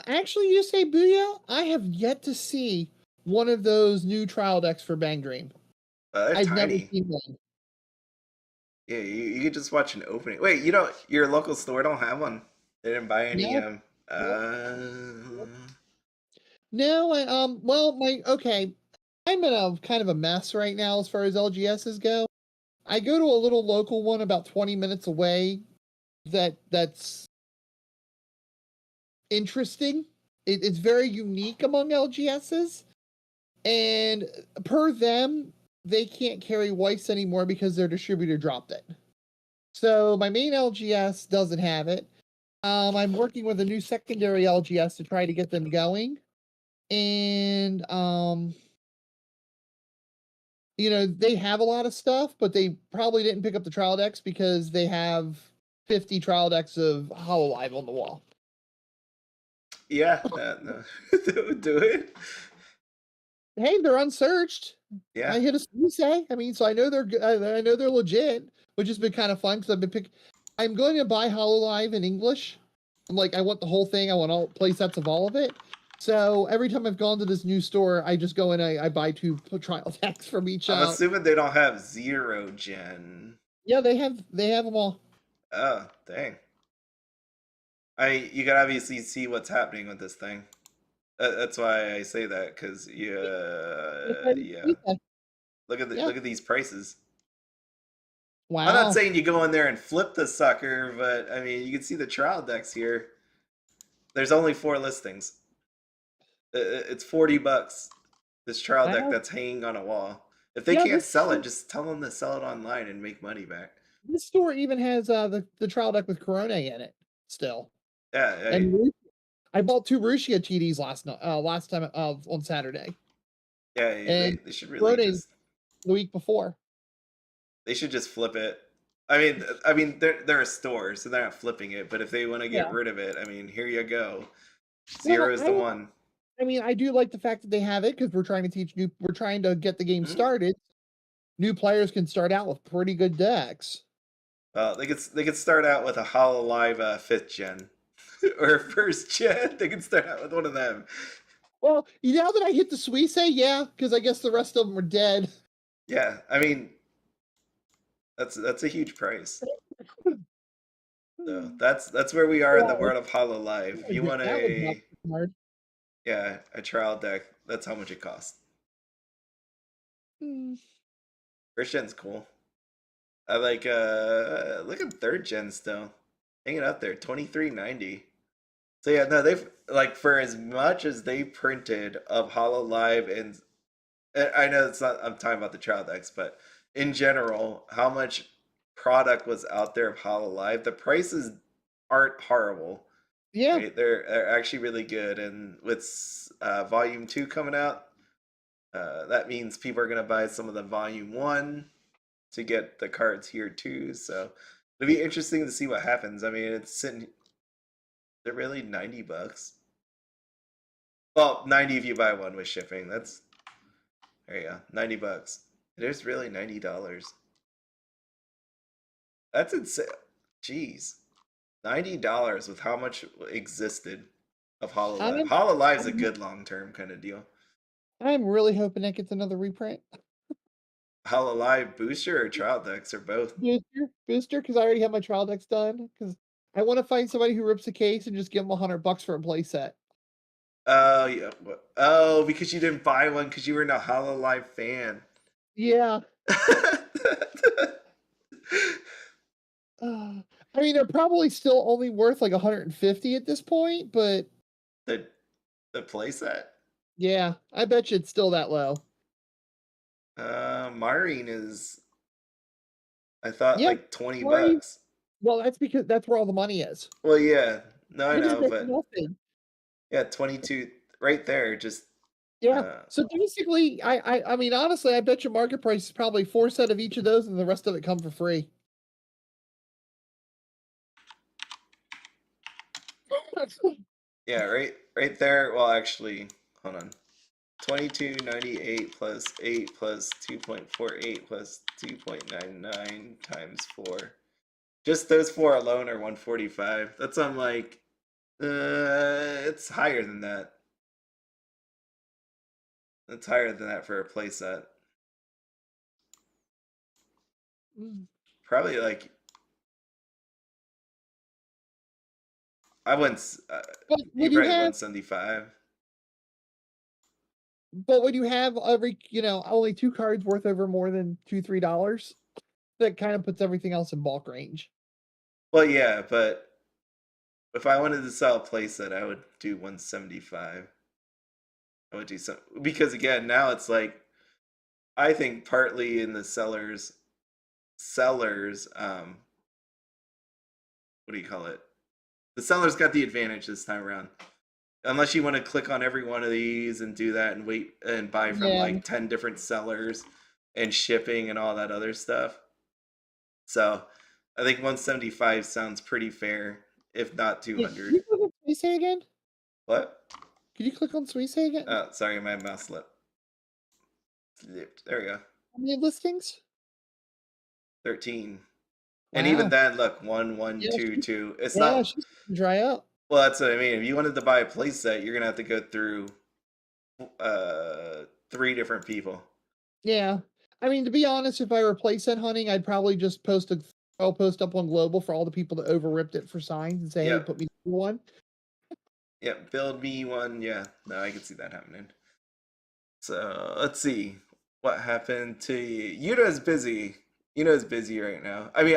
Speaker 2: Actually, you say Booyah? I have yet to see one of those new trial decks for Bang Dream.
Speaker 1: I've
Speaker 2: never seen one.
Speaker 1: Yeah, you could just watch an opening. Wait, your local store don't have one? They didn't buy any.
Speaker 2: No, I'm in a kind of a mess right now as far as LGSs go. I go to a little local one about 20 minutes away that's interesting. It's very unique among LGSs, and per them, they can't carry Weiss anymore because their distributor dropped it. So my main LGS doesn't have it. I'm working with a new secondary LGS to try to get them going. And, they have a lot of stuff, but they probably didn't pick up the trial decks because they have 50 trial decks of Hololive on the wall.
Speaker 1: Yeah, no. Do it.
Speaker 2: Hey, they're unsearched.
Speaker 1: Yeah.
Speaker 2: I hit a say. I mean, so I know they're I know they're legit, which has been kind of fun because I've been I'm going to buy Hololive in English. I'm like, I want the whole thing. I want all play sets of all of it. So every time I've gone to this new store, I just go in. I buy 2 trial decks from each.
Speaker 1: I'm assuming they don't have 0 gen.
Speaker 2: Yeah, they have them all.
Speaker 1: Oh, dang. You can obviously see what's happening with this thing. That's why I say that, because yeah. Look at these prices.
Speaker 2: Wow.
Speaker 1: I'm not saying you go in there and flip the sucker, but I mean, you can see the trial decks here. There's only 4 listings. It's $40. This trial deck that's hanging on a wall. If they can't sell it, just tell them to sell it online and make money back.
Speaker 2: This store even has the trial deck with Corona in it still.
Speaker 1: Yeah,
Speaker 2: and I bought 2 Rushia TDs last time on Saturday.
Speaker 1: Yeah,
Speaker 2: and
Speaker 1: they should really just
Speaker 2: the week before.
Speaker 1: They should just flip it. I mean, they're a store, so they're not flipping it. But if they want to get rid of it, I mean, here you go. 0 is the one.
Speaker 2: I mean, I do like the fact that they have it because we're trying to get the game started. New players can start out with pretty good decks.
Speaker 1: They could start out with a Hololive 5th gen or 1st gen. They could start out with one of them.
Speaker 2: Well, now that I hit the Suisse, yeah, because I guess the rest of them are dead.
Speaker 1: Yeah, I mean, that's a huge price. So that's where we are in the world of Hololive. If you want a trial deck, that's how much it costs. First gen's cool. I like look at 3rd gen still. Hanging out there, $23.90. So yeah, no, they've like for as much as they printed of Hololive, and I know it's not, I'm talking about the trial decks, but in general, how much product was out there of Hololive, the prices aren't horrible.
Speaker 2: Yeah,
Speaker 1: right? They're actually really good, and with Volume 2 coming out, that means people are gonna buy some of the Volume 1 to get the cards here too. So it'll be interesting to see what happens. I mean, it's sitting. They're really $90. Well, 90 if you buy one with shipping. That's there you go, $90. It is really $90. That's insane. Jeez, $90 with how much existed of Hololive. Hololive's a good long-term kind of deal.
Speaker 2: I'm really hoping that gets another reprint.
Speaker 1: Hololive booster or trial decks or both?
Speaker 2: Booster, because I already have my trial decks done. Because I want to find somebody who rips a case and just give them $100 for a playset.
Speaker 1: Oh yeah. Oh, because you didn't buy one because you were a Hololive fan.
Speaker 2: Yeah. I mean, they're probably still only worth like 150 at this point, but
Speaker 1: the playset.
Speaker 2: Yeah, I bet you it's still that low.
Speaker 1: Marine is, I thought, like $20.
Speaker 2: Well, that's because that's where all the money is.
Speaker 1: Well, yeah, no, I know, but yeah, 22 right there. Just
Speaker 2: so basically, I mean, honestly, I bet your market price is probably 4 set of each of those, and the rest of it come for free.
Speaker 1: Yeah, right there. Well, actually, hold on. 22.98 plus 8 plus 2.48 plus 2.99 times 4. Just those 4 alone are 145. That's on like, it's higher than that. It's higher than that for a playset. Probably like, I wouldn't. You probably 175.
Speaker 2: But when you have only 2 cards worth over more than $2-3, that kind of puts everything else in bulk range.
Speaker 1: Well, yeah, but if I wanted to sell a playset, I would do 175. I would do some, because again, now it's like, I think partly in the sellers, what do you call it? The sellers got the advantage this time around. Unless you want to click on every one of these and do that and wait and buy from like 10 different sellers and shipping and all that other stuff. So I think 175 sounds pretty fair, if not 200.
Speaker 2: Can you say again?
Speaker 1: What?
Speaker 2: Can you click on Suisse again?
Speaker 1: Oh, sorry, my mouse slipped. There we go.
Speaker 2: How many listings?
Speaker 1: 13. And even
Speaker 2: Wow.
Speaker 1: then, look, 1, 1,
Speaker 2: Yeah,
Speaker 1: 2, 2. It's
Speaker 2: Yeah,
Speaker 1: not.
Speaker 2: she's dry up.
Speaker 1: Well, that's what I mean. If you wanted to buy a playset, you're gonna have to go through 3 different people.
Speaker 2: Yeah. I mean, to be honest, if I were playset hunting, I'd probably just I'll post up on Global for all the people that over ripped it for signs and say, hey,
Speaker 1: Yep.
Speaker 2: put me one.
Speaker 1: Yep, build me one. Yeah, no, I can see that happening. So let's see what happened to you. Yuna's busy. Yuna's busy right now. I mean,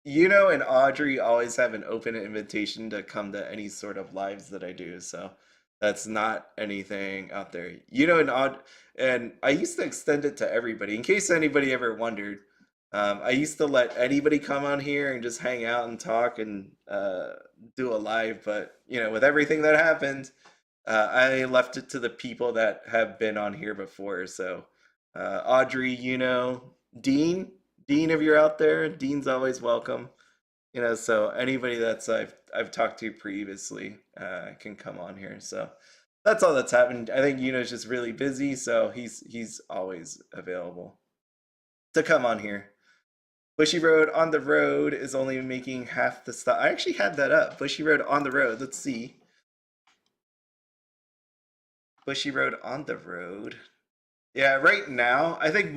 Speaker 1: Yuno and Audri always have an open invitation to come to any sort of lives that I do. So that's not anything out there. And I used to extend it to everybody in case anybody ever wondered. I used to let anybody come on here and just hang out and talk and do a live, but with everything that happened, I left it to the people that have been on here before. So Audri, Dean, if you're out there, Dean's always welcome. So anybody that's I've talked to previously can come on here. So that's all that's happened. I think Yuno's just really busy, so he's always available to come on here. Bushiroad on the road is only making half the stuff. I actually had that up. Bushiroad on the road. Let's see. Bushiroad on the road. Yeah, right now, I think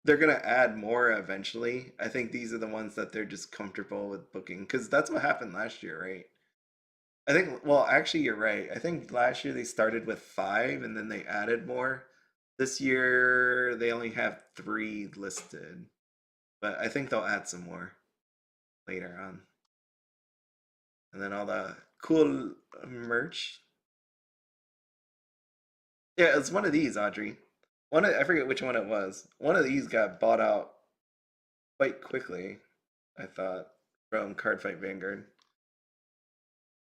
Speaker 1: they're going to add more eventually. I think these are the ones that they're just comfortable with booking because that's what happened last year, right? I think, well, actually, you're right. I think last year they started with 5 and then they added more. This year, they only have 3 listed. But I think they'll add some more later on. And then all the cool merch. Yeah, it's one of these, Audrey. I forget which one it was. One of these got bought out quite quickly, I thought, from Cardfight Vanguard.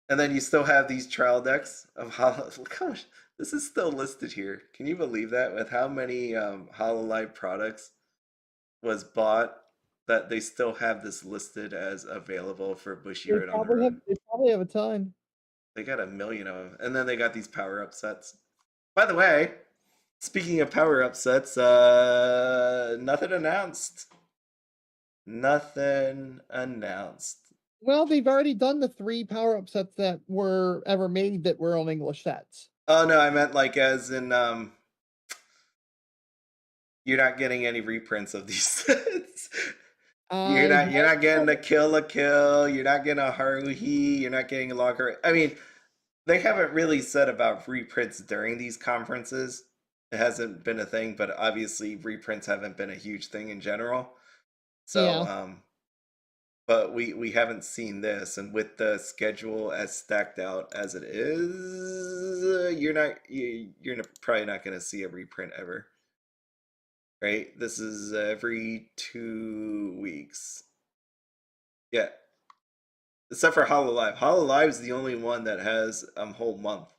Speaker 1: And then you still have these trial decks of look how much this is still listed here. Can you believe that? With how many Hololive products was bought, that they still have this listed as available for Bushiroad on the road.
Speaker 2: They probably have a ton.
Speaker 1: They got 1 million of them. And then they got these power-up sets. By the way, speaking of power-up sets, nothing announced. Nothing announced.
Speaker 2: Well, they've already done the 3 power-up sets that were ever made that were on English sets.
Speaker 1: Oh, no, I meant like as in, you're not getting any reprints of these sets. You're not getting a kill. You're not getting a Haruhi. You're not getting a Locker. I mean, they haven't really said about reprints during these conferences. It hasn't been a thing, but obviously reprints haven't been a huge thing in general. So,
Speaker 2: Yeah.
Speaker 1: But we haven't seen this, and with the schedule as stacked out as it is, you're probably not going to see a reprint ever. Right? This is every 2 weeks. Yeah. Except for Hololive. Hololive is the only one that has a whole month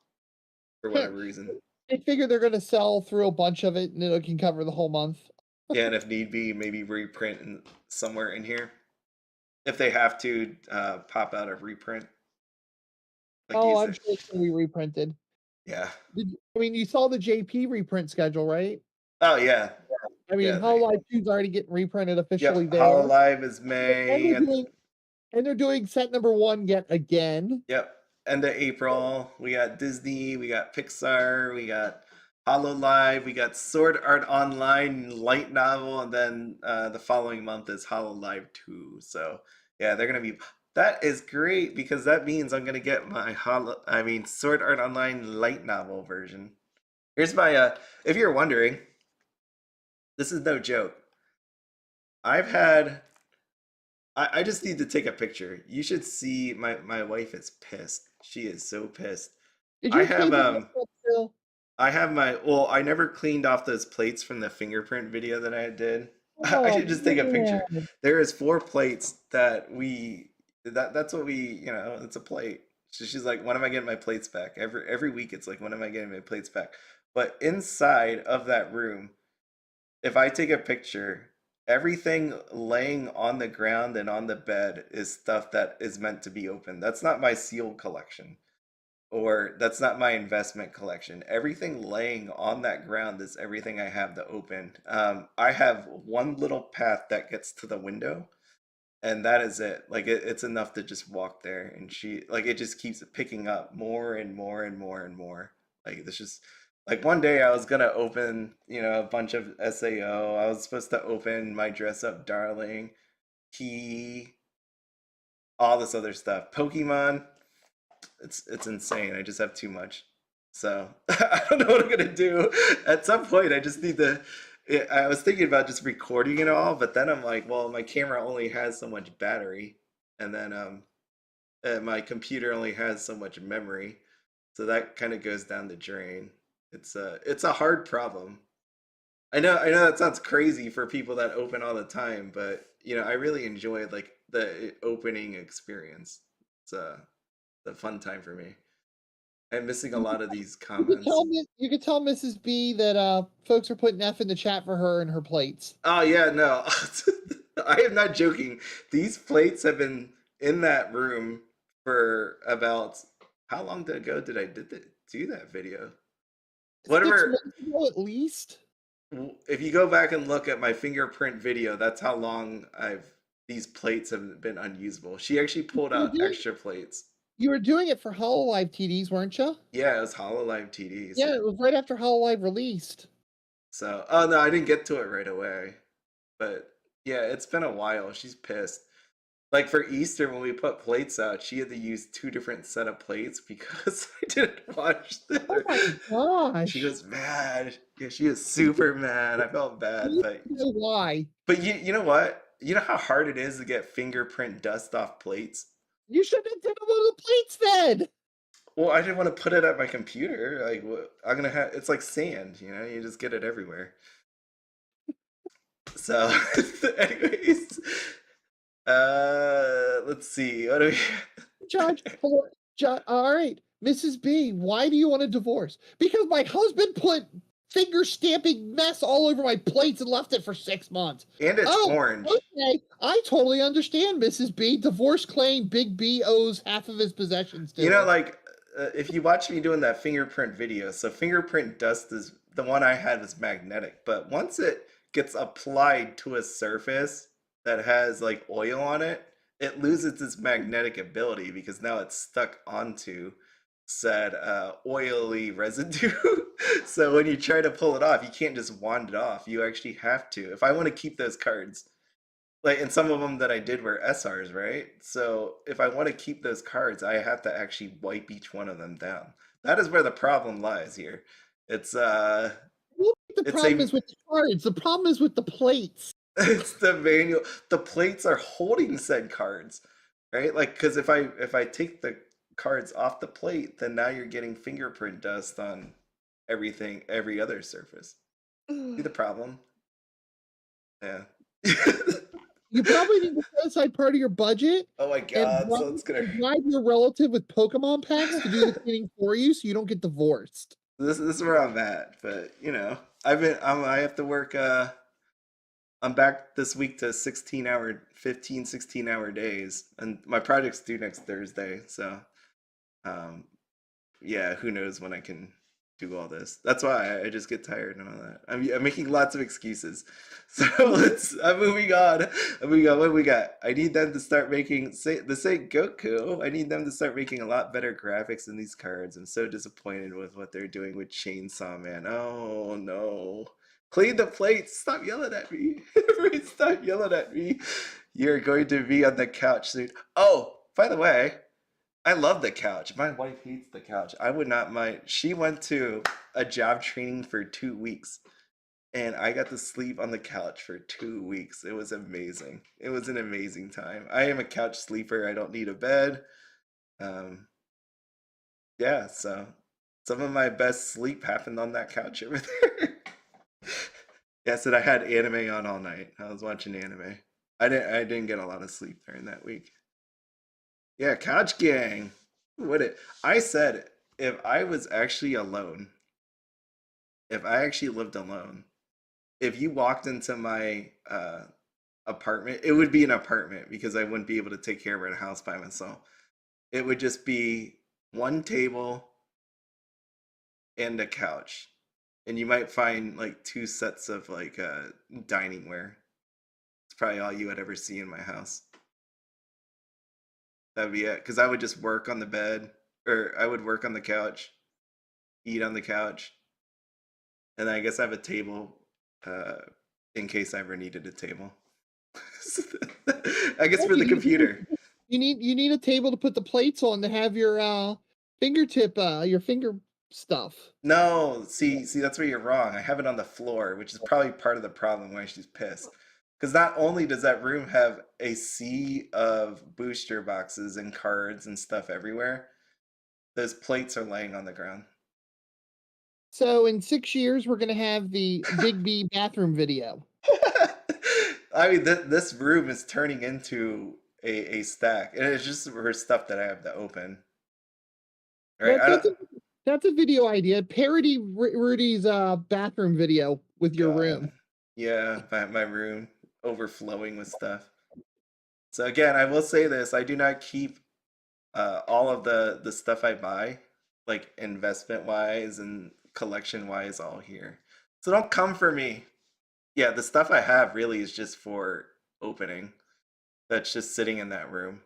Speaker 1: for whatever reason.
Speaker 2: They figure they're going to sell through a bunch of it and it can cover the whole month.
Speaker 1: Yeah, and if need be, maybe reprint somewhere in here. If they have to pop out a reprint.
Speaker 2: Like I'm sure it's going to be reprinted.
Speaker 1: Yeah.
Speaker 2: I mean, you saw the JP reprint schedule, right?
Speaker 1: Oh, yeah.
Speaker 2: I mean, Hololive 2 is already getting reprinted officially there.
Speaker 1: Hololive is May.
Speaker 2: And they're doing set number 1 yet again.
Speaker 1: Yep. End of April. We got Disney. We got Pixar. We got Hololive. We got Sword Art Online light novel. And then the following month is Hololive 2. So, yeah, they're going to be... That is great because that means I'm going to get my Sword Art Online light novel version. Here's my... if you're wondering, this is no joke. I've had... I just need to take a picture. You should see my wife is pissed. She is so pissed.
Speaker 2: Did you
Speaker 1: I have I never cleaned off those plates from the fingerprint video that I did. Oh, I should just take a picture. There is 4 plates that that's what we, it's a plate. So she's like, when am I getting my plates back? Every week it's like, when am I getting my plates back? But inside of that room, if I take a picture, everything laying on the ground and on the bed is stuff that is meant to be opened. That's not my sealed collection. or that's not my investment collection. Everything laying on that ground is everything I have to open. I have one little path that gets to the window, and that is it. Like it's enough to just walk there, and she like it just keeps picking up more and more and more and more. Like this just like one day I was gonna open, a bunch of SAO. I was supposed to open my dress up darling, key, all this other stuff. Pokemon, it's insane. I just have too much. So I don't know what I'm gonna do. At some point, I just need to. I was thinking about just recording it all, but then I'm like, well, my camera only has so much battery, and then my computer only has so much memory, so that kind of goes down the drain. It's a hard problem. I know that sounds crazy for people that open all the time, but I really enjoyed like the opening experience. It's a fun time for me. I'm missing a lot of these comments.
Speaker 2: You could tell Mrs. B that folks are putting F in the chat for her and her plates.
Speaker 1: Oh yeah, no. I am not joking. These plates have been in that room for about how long ago did I do that video? Whatever.
Speaker 2: 6 months ago at least.
Speaker 1: If you go back and look at my fingerprint video, that's how long these plates have been unusable. She actually pulled out extra plates.
Speaker 2: You were doing it for Hololive TDs, weren't you?
Speaker 1: Yeah, it was Hololive TDs.
Speaker 2: Yeah, it was right after Hololive released.
Speaker 1: So, oh no, I didn't get to it right away. But yeah, it's been a while. She's pissed. Like for Easter, when we put plates out, she had to use 2 different set of plates because I didn't watch them.
Speaker 2: Oh my gosh.
Speaker 1: She was mad. Yeah, she was super mad. I felt bad, but
Speaker 2: why?
Speaker 1: But you know what? You know how hard it is to get fingerprint dust off plates?
Speaker 2: You should have done one of the plates then.
Speaker 1: Well, I didn't want to put it at my computer. Like, I'm gonna have it's like sand, you just get it everywhere. So, anyways, let's see. What do we?
Speaker 2: Judge, all right, Mrs. B, why do you want a divorce? Because my husband put finger stamping mess all over my plates and left it for 6 months.
Speaker 1: And it's orange.
Speaker 2: Okay, I totally understand, Mrs. B. Divorce claim, Big B owes half of his possessions to her.
Speaker 1: Like, if you watch me doing that fingerprint video, so fingerprint dust is the one I had was magnetic, but once it gets applied to a surface that has like oil on it, it loses its magnetic ability because now it's stuck onto said oily residue. So when you try to pull it off, you can't just wand it off. You actually have to. If I want to keep those cards, like, and some of them that I did were SRs, right? So if I want to keep those cards, I have to actually wipe each one of them down. That is where the problem lies here. It's
Speaker 2: the problem is with the cards. The problem is with the plates.
Speaker 1: It's the manual. The plates are holding said cards, right? Like, because if I take the cards off the plate, then now you're getting fingerprint dust on everything, every other surface. See the problem? Yeah.
Speaker 2: You probably need to set aside part of your budget.
Speaker 1: Oh my god! So it's gonna
Speaker 2: drive your relative with Pokemon packs to do the cleaning for you, so you don't get divorced.
Speaker 1: This is where I'm at, but I have to work. I'm back this week to 16-hour days, and my project's due next Thursday. So, yeah, who knows when I can do all this. That's why I just get tired and all that. I'm making lots of excuses. So I'm moving on. What we got? I need them to start making the Saint Goku. I need them to start making a lot better graphics in these cards. I'm so disappointed with what they're doing with Chainsaw Man. Oh no. Clean the plates. Stop yelling at me. Stop yelling at me. You're going to be on the couch soon. Oh, by the way, I love the couch. My wife hates the couch. I would not mind. She went to a job training for 2 weeks, and I got to sleep on the couch for 2 weeks. It was amazing. It was an amazing time. I am a couch sleeper. I don't need a bed. Yeah, so some of my best sleep happened on that couch over there. Yes, and I had anime on all night. I was watching anime. I didn't get a lot of sleep during that week. Yeah, couch gang. I said if I was actually alone, if I actually lived alone, if you walked into my apartment, it would be an apartment because I wouldn't be able to take care of a house by myself. It would just be one table, and a couch. And you might find like 2 sets of like dining ware. It's probably all you would ever see in my house. That'd be it. Because I would just work on the bed, or I would work on the couch, eat on the couch, and then I guess I have a table in case I ever needed a table. I guess for the computer.
Speaker 2: You need a table to put the plates on to have your fingertip, your finger stuff.
Speaker 1: No, see, that's where you're wrong. I have it on the floor, which is probably part of the problem why she's pissed. Because not only does that room have a sea of booster boxes and cards and stuff everywhere, those plates are laying on the ground.
Speaker 2: So in 6 years, we're gonna have the Big B bathroom video.
Speaker 1: I mean, this room is turning into a stack, and it's just her stuff that I have to open. Right?
Speaker 2: That's a video idea. Parody Rudy's bathroom video with your room.
Speaker 1: Yeah, my room overflowing with stuff. So again, I will say this: I do not keep all of the stuff I buy, like investment wise and collection wise, all here. So don't come for me. Yeah, the stuff I have really is just for opening. That's just sitting in that room,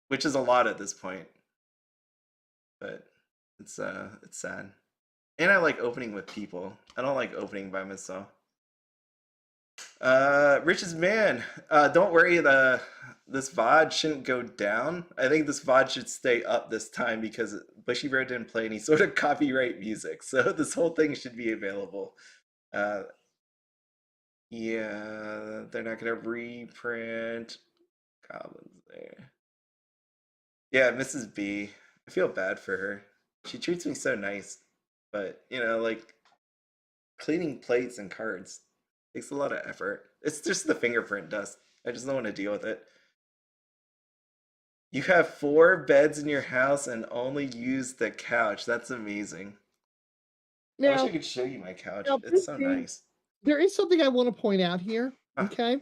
Speaker 1: which is a lot at this point. But it's sad. And I like opening with people. I don't like opening by myself. Rich's man, don't worry, this VOD shouldn't go down. I think this VOD should stay up this time because Bushiroad didn't play any sort of copyright music, so this whole thing should be available. Yeah, they're not gonna reprint Goblins there. Yeah, Mrs. B. I feel bad for her. She treats me so nice, but you know, like cleaning plates and cards takes a lot of effort. It's just the fingerprint dust. I just don't want to deal with it. You have 4 beds in your house and only use the couch. That's amazing. I wish I could show you my couch. It's so nice.
Speaker 2: There is something I want to point out here. Okay.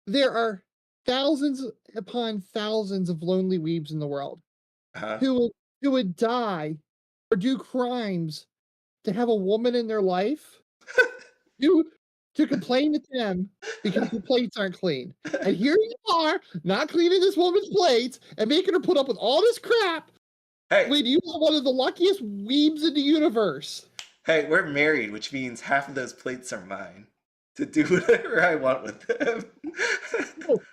Speaker 2: There are thousands upon thousands of lonely weebs in the world who would die or do crimes to have a woman in their life to complain to them because the plates aren't clean. And here you are, not cleaning this woman's plates and making her put up with all this crap.
Speaker 1: Hey,
Speaker 2: when you are one of the luckiest weebs in the universe.
Speaker 1: Hey, we're married, which means half of those plates are mine to do whatever I want with them.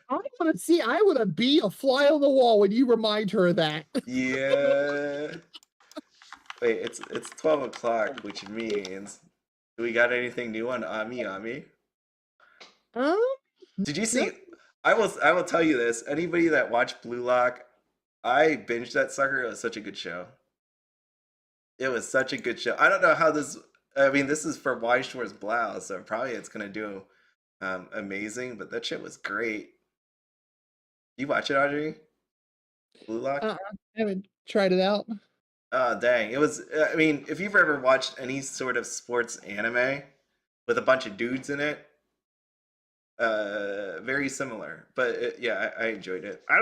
Speaker 2: I want to be a fly on the wall when you remind her of that.
Speaker 1: Yeah. Wait, it's 12 o'clock, which means, do we got anything new on Ami? Did you see? I will tell you this. Anybody that watched Blue Lock, I binged that sucker. It was such a good show. It was such a good show. I don't know how this. I mean, this is for Weiss Schwarz Blau, so probably it's gonna do amazing. But that shit was great. You watch it, Audri? Blue Lock?
Speaker 2: I haven't tried it out.
Speaker 1: Oh, dang. It was, I mean, if you've ever watched any sort of sports anime with a bunch of dudes in it, very similar. But yeah, I enjoyed it. I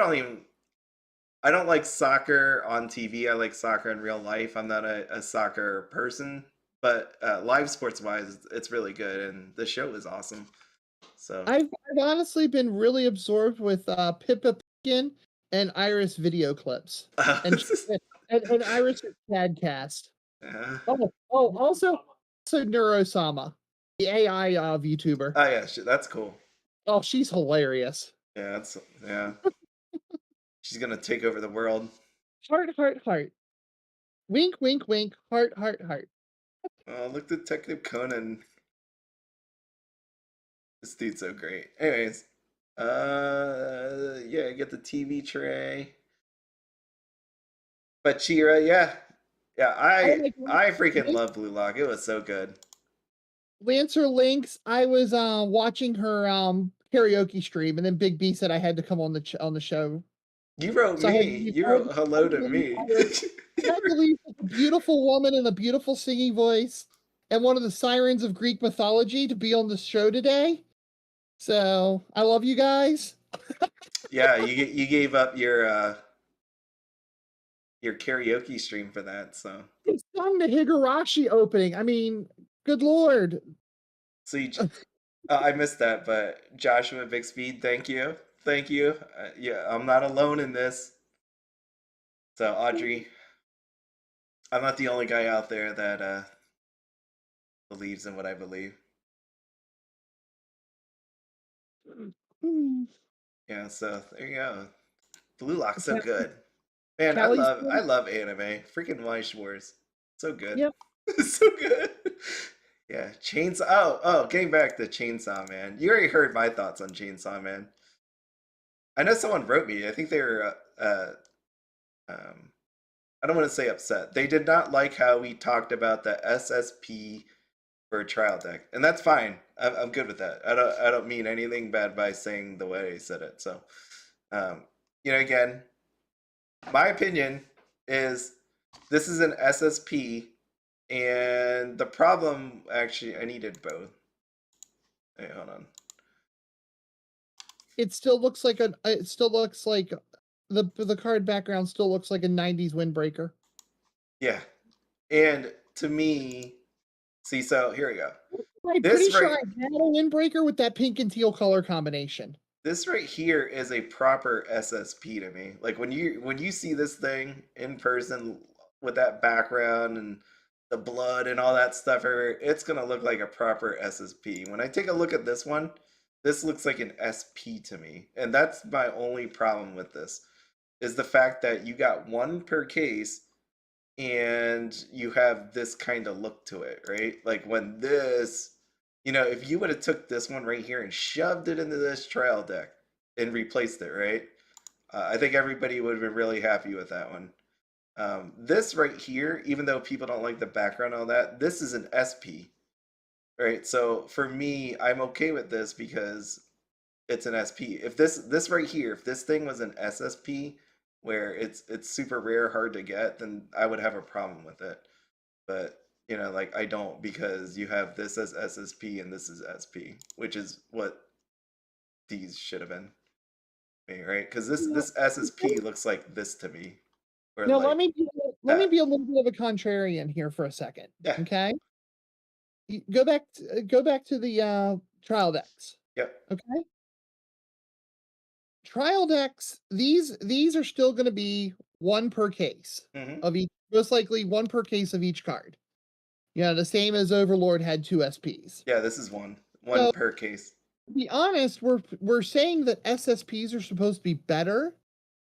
Speaker 1: don't like soccer on TV. I like soccer in real life. I'm not a soccer person, but live sports wise, it's really good. And the show is awesome. So
Speaker 2: I've honestly been really absorbed with Pippa Pigkin and Iris video clips. And Iris Cadcast. Also Neurosama, the AI VTuber.
Speaker 1: Oh yeah, that's cool.
Speaker 2: Oh, she's hilarious.
Speaker 1: Yeah, she's gonna take over the world.
Speaker 2: Heart. Wink, wink, wink. Heart.
Speaker 1: Oh, look, Detective Conan. This dude's so great. Anyways, yeah, get the TV tray. But Chira, yeah, I freaking love Blue Lock. It was so good.
Speaker 2: Lancer Links, I was watching her karaoke stream, and then Big B said I had to come on the show.
Speaker 1: You wrote me. You wrote hello to me.
Speaker 2: I believe a beautiful woman and a beautiful singing voice, and one of the sirens of Greek mythology to be on the show today. So I love you guys.
Speaker 1: Yeah, you gave up your your karaoke stream for that. So
Speaker 2: They sung the Higurashi opening. I mean, good lord.
Speaker 1: so I missed that, but Joshua Big Speed, thank you. Yeah, I'm not alone in this. So Audri, I'm not the only guy out there that believes in what I believe. Yeah, so there you go. Blue Lock's so good. Man, I love anime. Freaking Weiss Schwarz. So good.
Speaker 2: Yep.
Speaker 1: So good. Yeah, Chainsaw. Oh, getting back to Chainsaw Man. You already heard my thoughts on Chainsaw Man. I know someone wrote me. I think they were I don't want to say upset. They did not like how we talked about the SSP for a trial deck, and that's fine. I'm good with that. I don't mean anything bad by saying the way I said it. So, again, my opinion is this is an SSP, and the problem actually I needed both. Hey, hold on.
Speaker 2: It still looks like the card background still looks like a 90s windbreaker.
Speaker 1: Yeah. And to me, see, so here we go.
Speaker 2: I'm pretty sure I had a windbreaker with that pink and teal color combination.
Speaker 1: This right here is a proper SSP to me. Like when you see this thing in person with that background and the blood and all that stuff, it's gonna look like a proper SSP. When I take a look at this one, this looks like an SP to me. And that's my only problem with this, is the fact that you got one per case and you have this kind of look to it, right? Like when this, if you would have took this one right here and shoved it into this trial deck and replaced it, right? I think everybody would have been really happy with that one. This right here, even though people don't like the background and all that, this is an SP, right? So for me, I'm okay with this because it's an SP. If this right here, if this thing was an SSP, where it's super rare, hard to get, then I would have a problem with it. But like I don't, because you have this as SSP and this is SP, which is what these should have been, right? Because this SSP looks like this to me.
Speaker 2: No, let me be a little bit of a contrarian here for a second.
Speaker 1: Yeah.
Speaker 2: Okay. Go back to the trial decks.
Speaker 1: Yep.
Speaker 2: Okay. Trial decks, these are still going to be one per case of each, most likely one per case of each card. Yeah, the same as Overlord had 2 SPs.
Speaker 1: Yeah, this is one per case.
Speaker 2: To be honest, we're saying that SSPs are supposed to be better,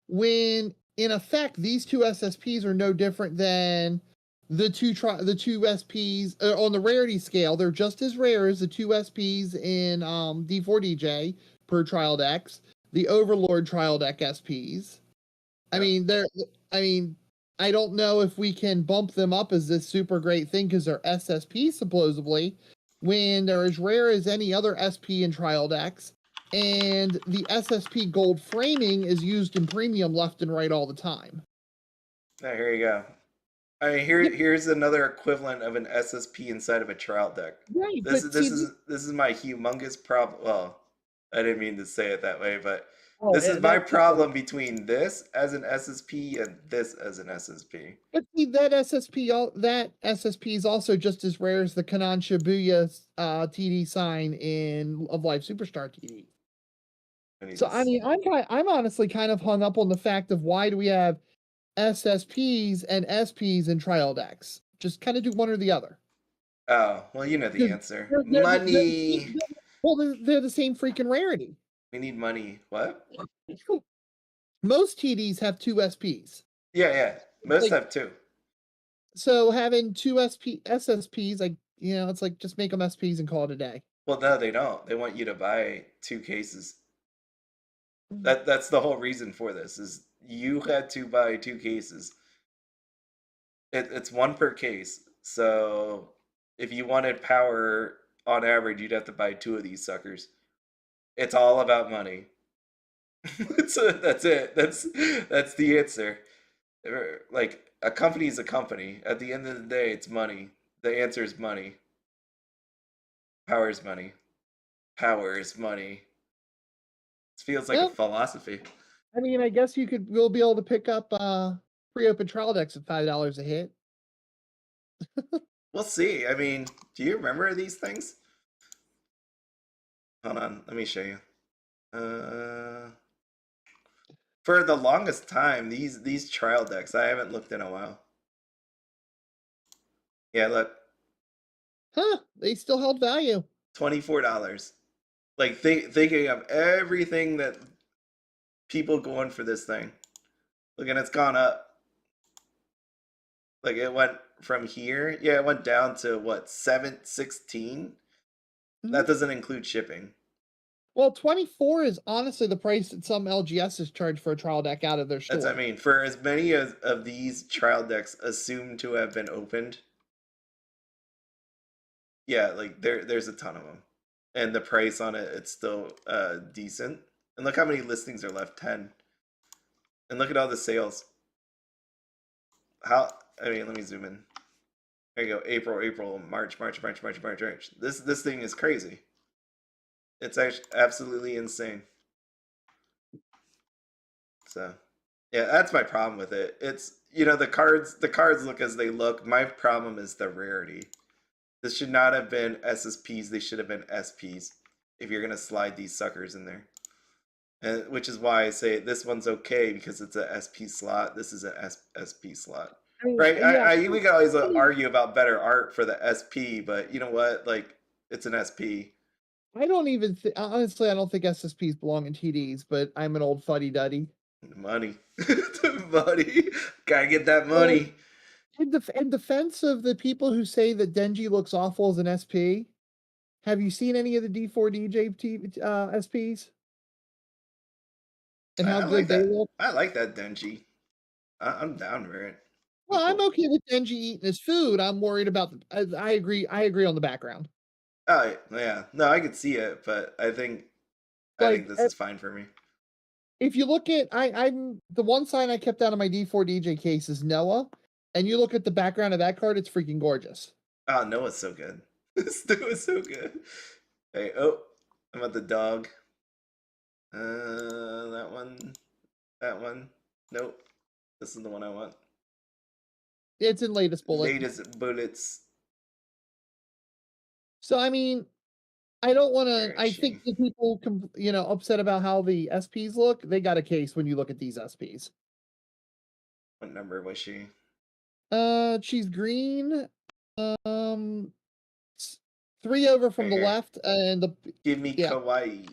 Speaker 2: when in effect these 2 SSPs are no different than the two SPs on the rarity scale. They're just as rare as the 2 SPs in D4DJ per trial decks. The Overlord trial deck SPs. I mean, I don't know if we can bump them up as this super great thing because they're SSPs supposedly, when they're as rare as any other SP in trial decks, and the SSP gold framing is used in premium left and right all the time.
Speaker 1: Now, here you go. I mean, here's another equivalent of an SSP inside of a trial deck.
Speaker 2: Right.
Speaker 1: This is my humongous problem. Well, I didn't mean to say it that way, but this is my problem between this as an SSP and this as an SSP.
Speaker 2: But see, that SSP is also just as rare as the Kanan Shibuya TD sign in Love Live Superstar TD. So I mean, I'm honestly kind of hung up on the fact of why do we have SSPs and SPs in trial decks? Just kind of do one or the other.
Speaker 1: Oh, well, you know the answer. Money.
Speaker 2: Well, they're the same freaking rarity.
Speaker 1: We need money. What?
Speaker 2: Most TDs have 2 SPs.
Speaker 1: Yeah. Most have 2.
Speaker 2: So having 2 SSPs, it's like just make them SPs and call it a day.
Speaker 1: Well, no, they don't. They want you to buy 2 cases. That's the whole reason for this, is you had to buy 2 cases. It's one per case. So if you wanted power, on average, you'd have to buy 2 of these suckers. It's all about money. That's it. That's the answer. Like, a company is a company. At the end of the day, it's money. The answer is money. Power is money. Power is money. It feels like a philosophy.
Speaker 2: I mean, I guess we'll be able to pick up Pre-open trial decks at $5 a hit.
Speaker 1: We'll see. I mean, do you remember these things? Hold on, let me show you. For the longest time, these trial decks, I haven't looked in a while. Yeah, look.
Speaker 2: Huh, they still held value.
Speaker 1: $24. Like thinking of everything that people going for this thing. Look, and it's gone up. Like it went from here. Yeah, it went down to what, 716? That doesn't include shipping.
Speaker 2: Well, 24 is honestly the price that some LGSs charge for a trial deck out of their store.
Speaker 1: That's, I mean, for as many of these trial decks assumed to have been opened, yeah, like there's a ton of them, and the price on it, it's still decent. And look how many listings are left, 10. And look at all the sales. How, I mean, let me zoom in. There you go. April, March. This thing is crazy. It's actually absolutely insane. So, yeah, that's my problem with it. It's, you know, the cards look as they look. My problem is the rarity. This should not have been SSPs. They should have been SPs if you're going to slide these suckers in there. And which is why I say this one's okay because it's a SP slot. This is an SP slot. Right? Yeah. We can always argue about better art for the SP, but you know what? Like, it's an SP.
Speaker 2: I don't even honestly, I don't think SSPs belong in TDs, but I'm an old fuddy-duddy.
Speaker 1: Money. The money. Gotta get that money.
Speaker 2: In defense of the people who say that Denji looks awful as an SP, have you seen any of the D4DJ SPs? And how good they look?
Speaker 1: I like that Denji. I'm down for it.
Speaker 2: Well, I'm okay with Denji eating his food. I'm worried about I agree on the background.
Speaker 1: Oh yeah, no, I could see it, but I think this is fine for me.
Speaker 2: If you look at, I'm the one sign I kept out of my D4DJ case is Noah, and you look at the background of that card, it's freaking gorgeous.
Speaker 1: Oh, Noah's so good. Noah's so good. Hey, oh, I'm at the dog. That one. Nope, this is the one I want.
Speaker 2: It's in latest bullet.
Speaker 1: Latest bullets.
Speaker 2: So I mean, I don't want to. I think the people, upset about how the SPs look, they got a case when you look at these SPs.
Speaker 1: What number was she?
Speaker 2: She's green. 3 over from the left, and the.
Speaker 1: Give me Kawaii.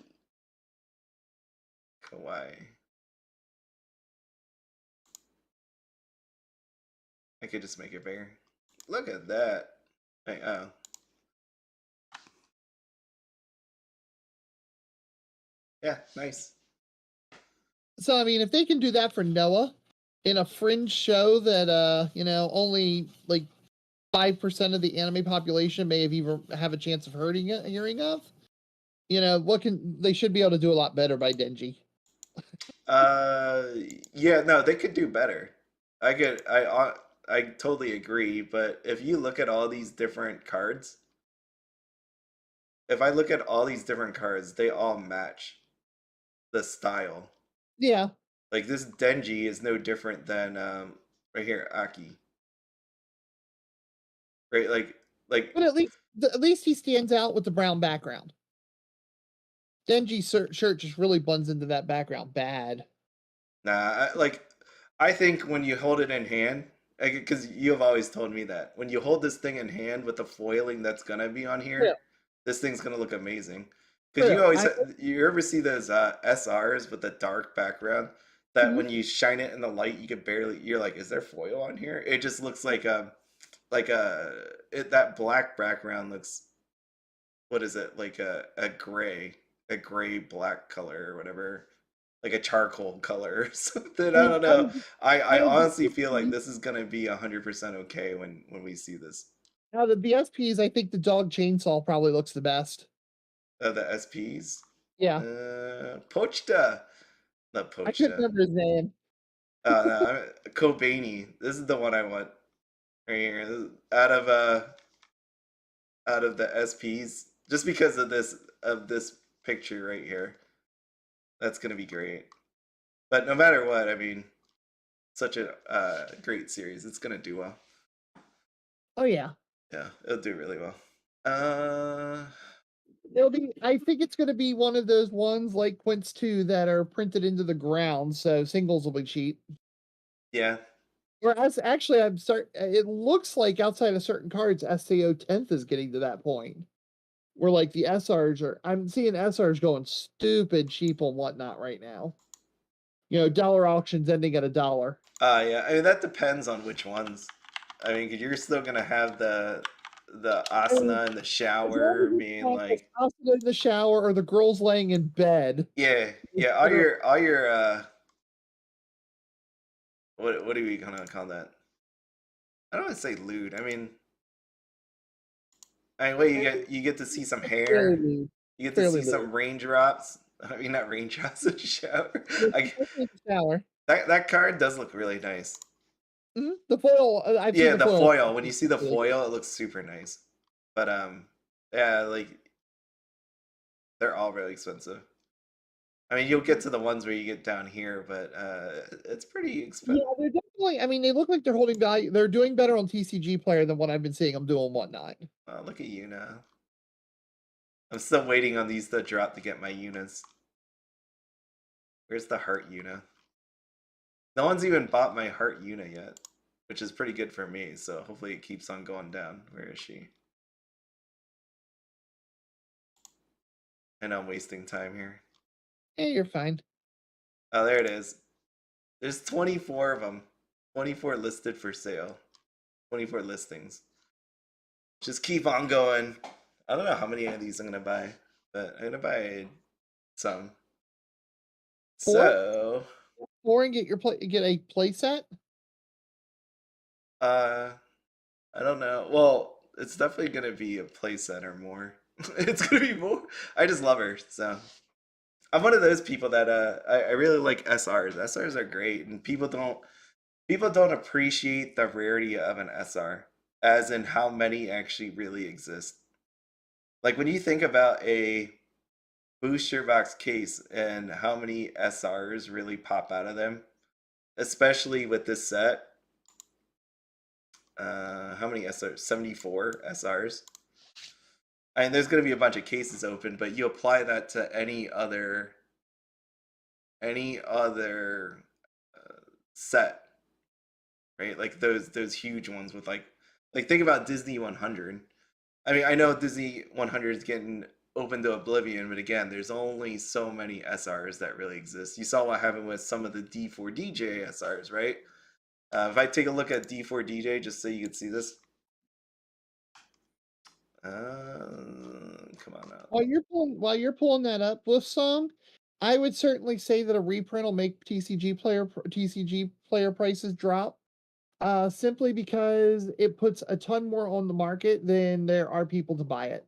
Speaker 1: I could just make it bigger. Look at that. Hey, oh. Yeah, nice.
Speaker 2: So, I mean, if they can do that for Noah in a fringe show that, only like 5% of the anime population may have a chance of hearing of, they should be able to do a lot better by Denji.
Speaker 1: Yeah, no, they could do better. I totally agree, but if you look at all these different cards, they all match the style.
Speaker 2: Yeah.
Speaker 1: Like this Denji is no different than right here, Aki. Right, like
Speaker 2: but at least he stands out with the brown background. Denji's shirt just really blends into that background bad.
Speaker 1: Nah, I think when you hold it in hand, because you have always told me that when you hold this thing in hand with the foiling that's gonna be on here, this thing's gonna look amazing. Because you ever see those SRs with the dark background that when you shine it in the light, you're like, is there foil on here? It just looks like that black background looks, what is it, like a gray black color or whatever, like a charcoal color or something. I don't know. I honestly feel like this is gonna be 100% okay when we see this.
Speaker 2: Now the SPs, I think the dog chainsaw probably looks the best.
Speaker 1: The SPs?
Speaker 2: Yeah.
Speaker 1: Pochta. Not Pochta.
Speaker 2: I couldn't remember his name.
Speaker 1: No, Kobani. This is the one I want. Right here. Out of the SPs. Just because of this picture right here. That's gonna be great. But no matter what, I mean, such a great series. It's gonna do well.
Speaker 2: Oh yeah.
Speaker 1: Yeah, it'll do really well.
Speaker 2: It'll be. I think it's going to be one of those ones like Quints 2 that are printed into the ground, so singles will be cheap.
Speaker 1: Yeah.
Speaker 2: Whereas actually, it looks like outside of certain cards, SAO 10th is getting to that point where like the SRs are. I'm seeing SRs going stupid cheap and whatnot right now. You know, dollar auctions ending at $1.
Speaker 1: Yeah. I mean, that depends on which ones. I mean, 'cause you're still gonna have the asana in the shower being like
Speaker 2: asana in the shower or the girls laying in bed.
Speaker 1: yeah, all your what are we gonna call that? I don't want to say lewd. I mean, wait, you get to see some hair. You get to see some raindrops. I mean, not raindrops in the shower.
Speaker 2: Shower.
Speaker 1: That card does look really nice.
Speaker 2: Mm-hmm. The foil.
Speaker 1: Yeah, the foil. When you see the foil, it looks super nice. But yeah, like they're all really expensive. I mean, you'll get to the ones where you get down here, but it's pretty expensive.
Speaker 2: Yeah, they're definitely. I mean, they look like they're holding value. They're doing better on TCG Player than what I've been seeing them do and whatnot.
Speaker 1: Oh, look at you now. I'm still waiting on these to drop to get my Unas. Where's the heart Una? No one's even bought my heart Una yet, which is pretty good for me, so hopefully it keeps on going down. Where is she? I know I'm wasting time here.
Speaker 2: Hey, you're fine.
Speaker 1: Oh, there it is. There's 24 of them. 24 listed for sale. 24 listings. Just keep on going. I don't know how many of these I'm gonna buy, but I'm gonna buy some.
Speaker 2: 4?
Speaker 1: So
Speaker 2: 4 and get a play set?
Speaker 1: I don't know. Well, it's definitely gonna be a playset or more. It's gonna be more. I just love her, so I'm one of those people that I really like SRs. SRs are great, and people don't appreciate the rarity of an SR, as in how many actually really exist. Like when you think about a booster box case and how many SRs really pop out of them, especially with this set. How many SRs? 74 SRs. I mean, there's going to be a bunch of cases open, but you apply that to any other set, right? Like those huge ones with like think about Disney 100. I mean, I know Disney 100 is getting open to oblivion, but again, there's only so many SRs that really exist. You saw what happened with some of the D4DJ SRs, right? If I take a look at D4DJ, just so you can see this. Come on now.
Speaker 2: While you're pulling that up with some, I would certainly say that a reprint will make TCG player prices drop. Simply because it puts a ton more on the market than there are people to buy it.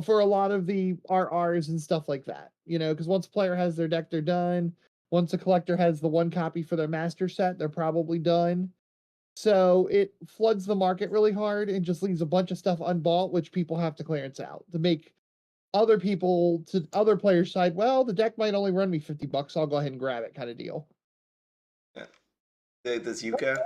Speaker 2: For a lot of the RRs and stuff like that, you know, because once a player has their deck, they're done. Once a collector has the one copy for their master set, they're probably done. So it floods the market really hard and just leaves a bunch of stuff unbought, which people have to clearance out to make other players side. Well, the deck might only run me $50. I'll go ahead and grab it, kind of deal.
Speaker 1: Yeah. This Yuka.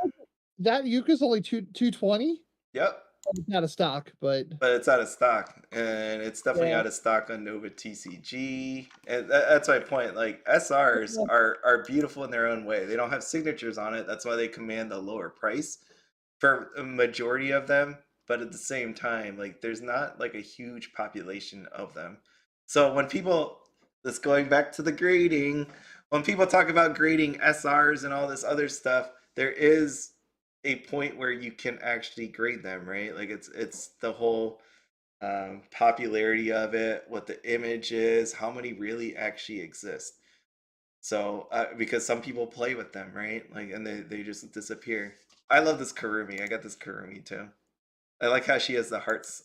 Speaker 2: That Yuka's only $220.
Speaker 1: Yep.
Speaker 2: It's out of stock, but
Speaker 1: it's out of stock, and it's definitely out of stock on Nova TCG, and that's my point. Like SRs are beautiful in their own way. They don't have signatures on it. That's why they command a lower price for a majority of them. But at the same time, like there's not like a huge population of them. So when people, this going back to the grading, when people talk about grading SRs and all this other stuff, there is a point where you can actually grade them, right? Like it's the whole popularity of it, what the image is, how many really actually exist. So because some people play with them, right? Like, and they just disappear. I love this Karumi. I got this Karumi too. I like how she has the hearts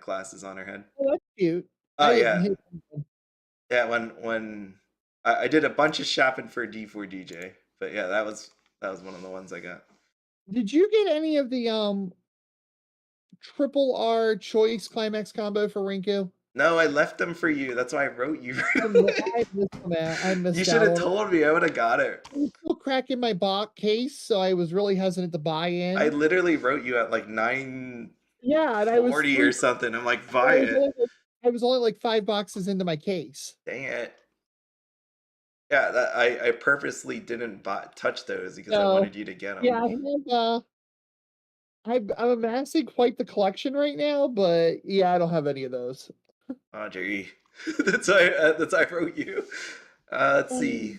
Speaker 1: glasses on her head.
Speaker 2: Oh, that's cute.
Speaker 1: Oh yeah, yeah. When I did a bunch of shopping for D4DJ, but yeah, that was one of the ones I got.
Speaker 2: Did you get any of the triple R choice climax combo for Rinku?
Speaker 1: No, I left them for you. That's why I wrote you.
Speaker 2: I missed them out. I missed
Speaker 1: You
Speaker 2: out
Speaker 1: should have
Speaker 2: on it.
Speaker 1: told me. I would have got it.
Speaker 2: It was still cracking my box case, so I was really hesitant to buy
Speaker 1: I
Speaker 2: in.
Speaker 1: literally wrote you at like 9:40
Speaker 2: Yeah, and I was
Speaker 1: or something. I'm like,
Speaker 2: I
Speaker 1: buy
Speaker 2: was
Speaker 1: it.
Speaker 2: only like, I was only like 5 boxes into my case.
Speaker 1: Dang it. Yeah, I purposely didn't touch those because I
Speaker 2: So,
Speaker 1: wanted you to get them.
Speaker 2: yeah, I'm amassing quite the collection right now, but yeah, I don't have any of those.
Speaker 1: Audri. That's why I wrote you. Let's see.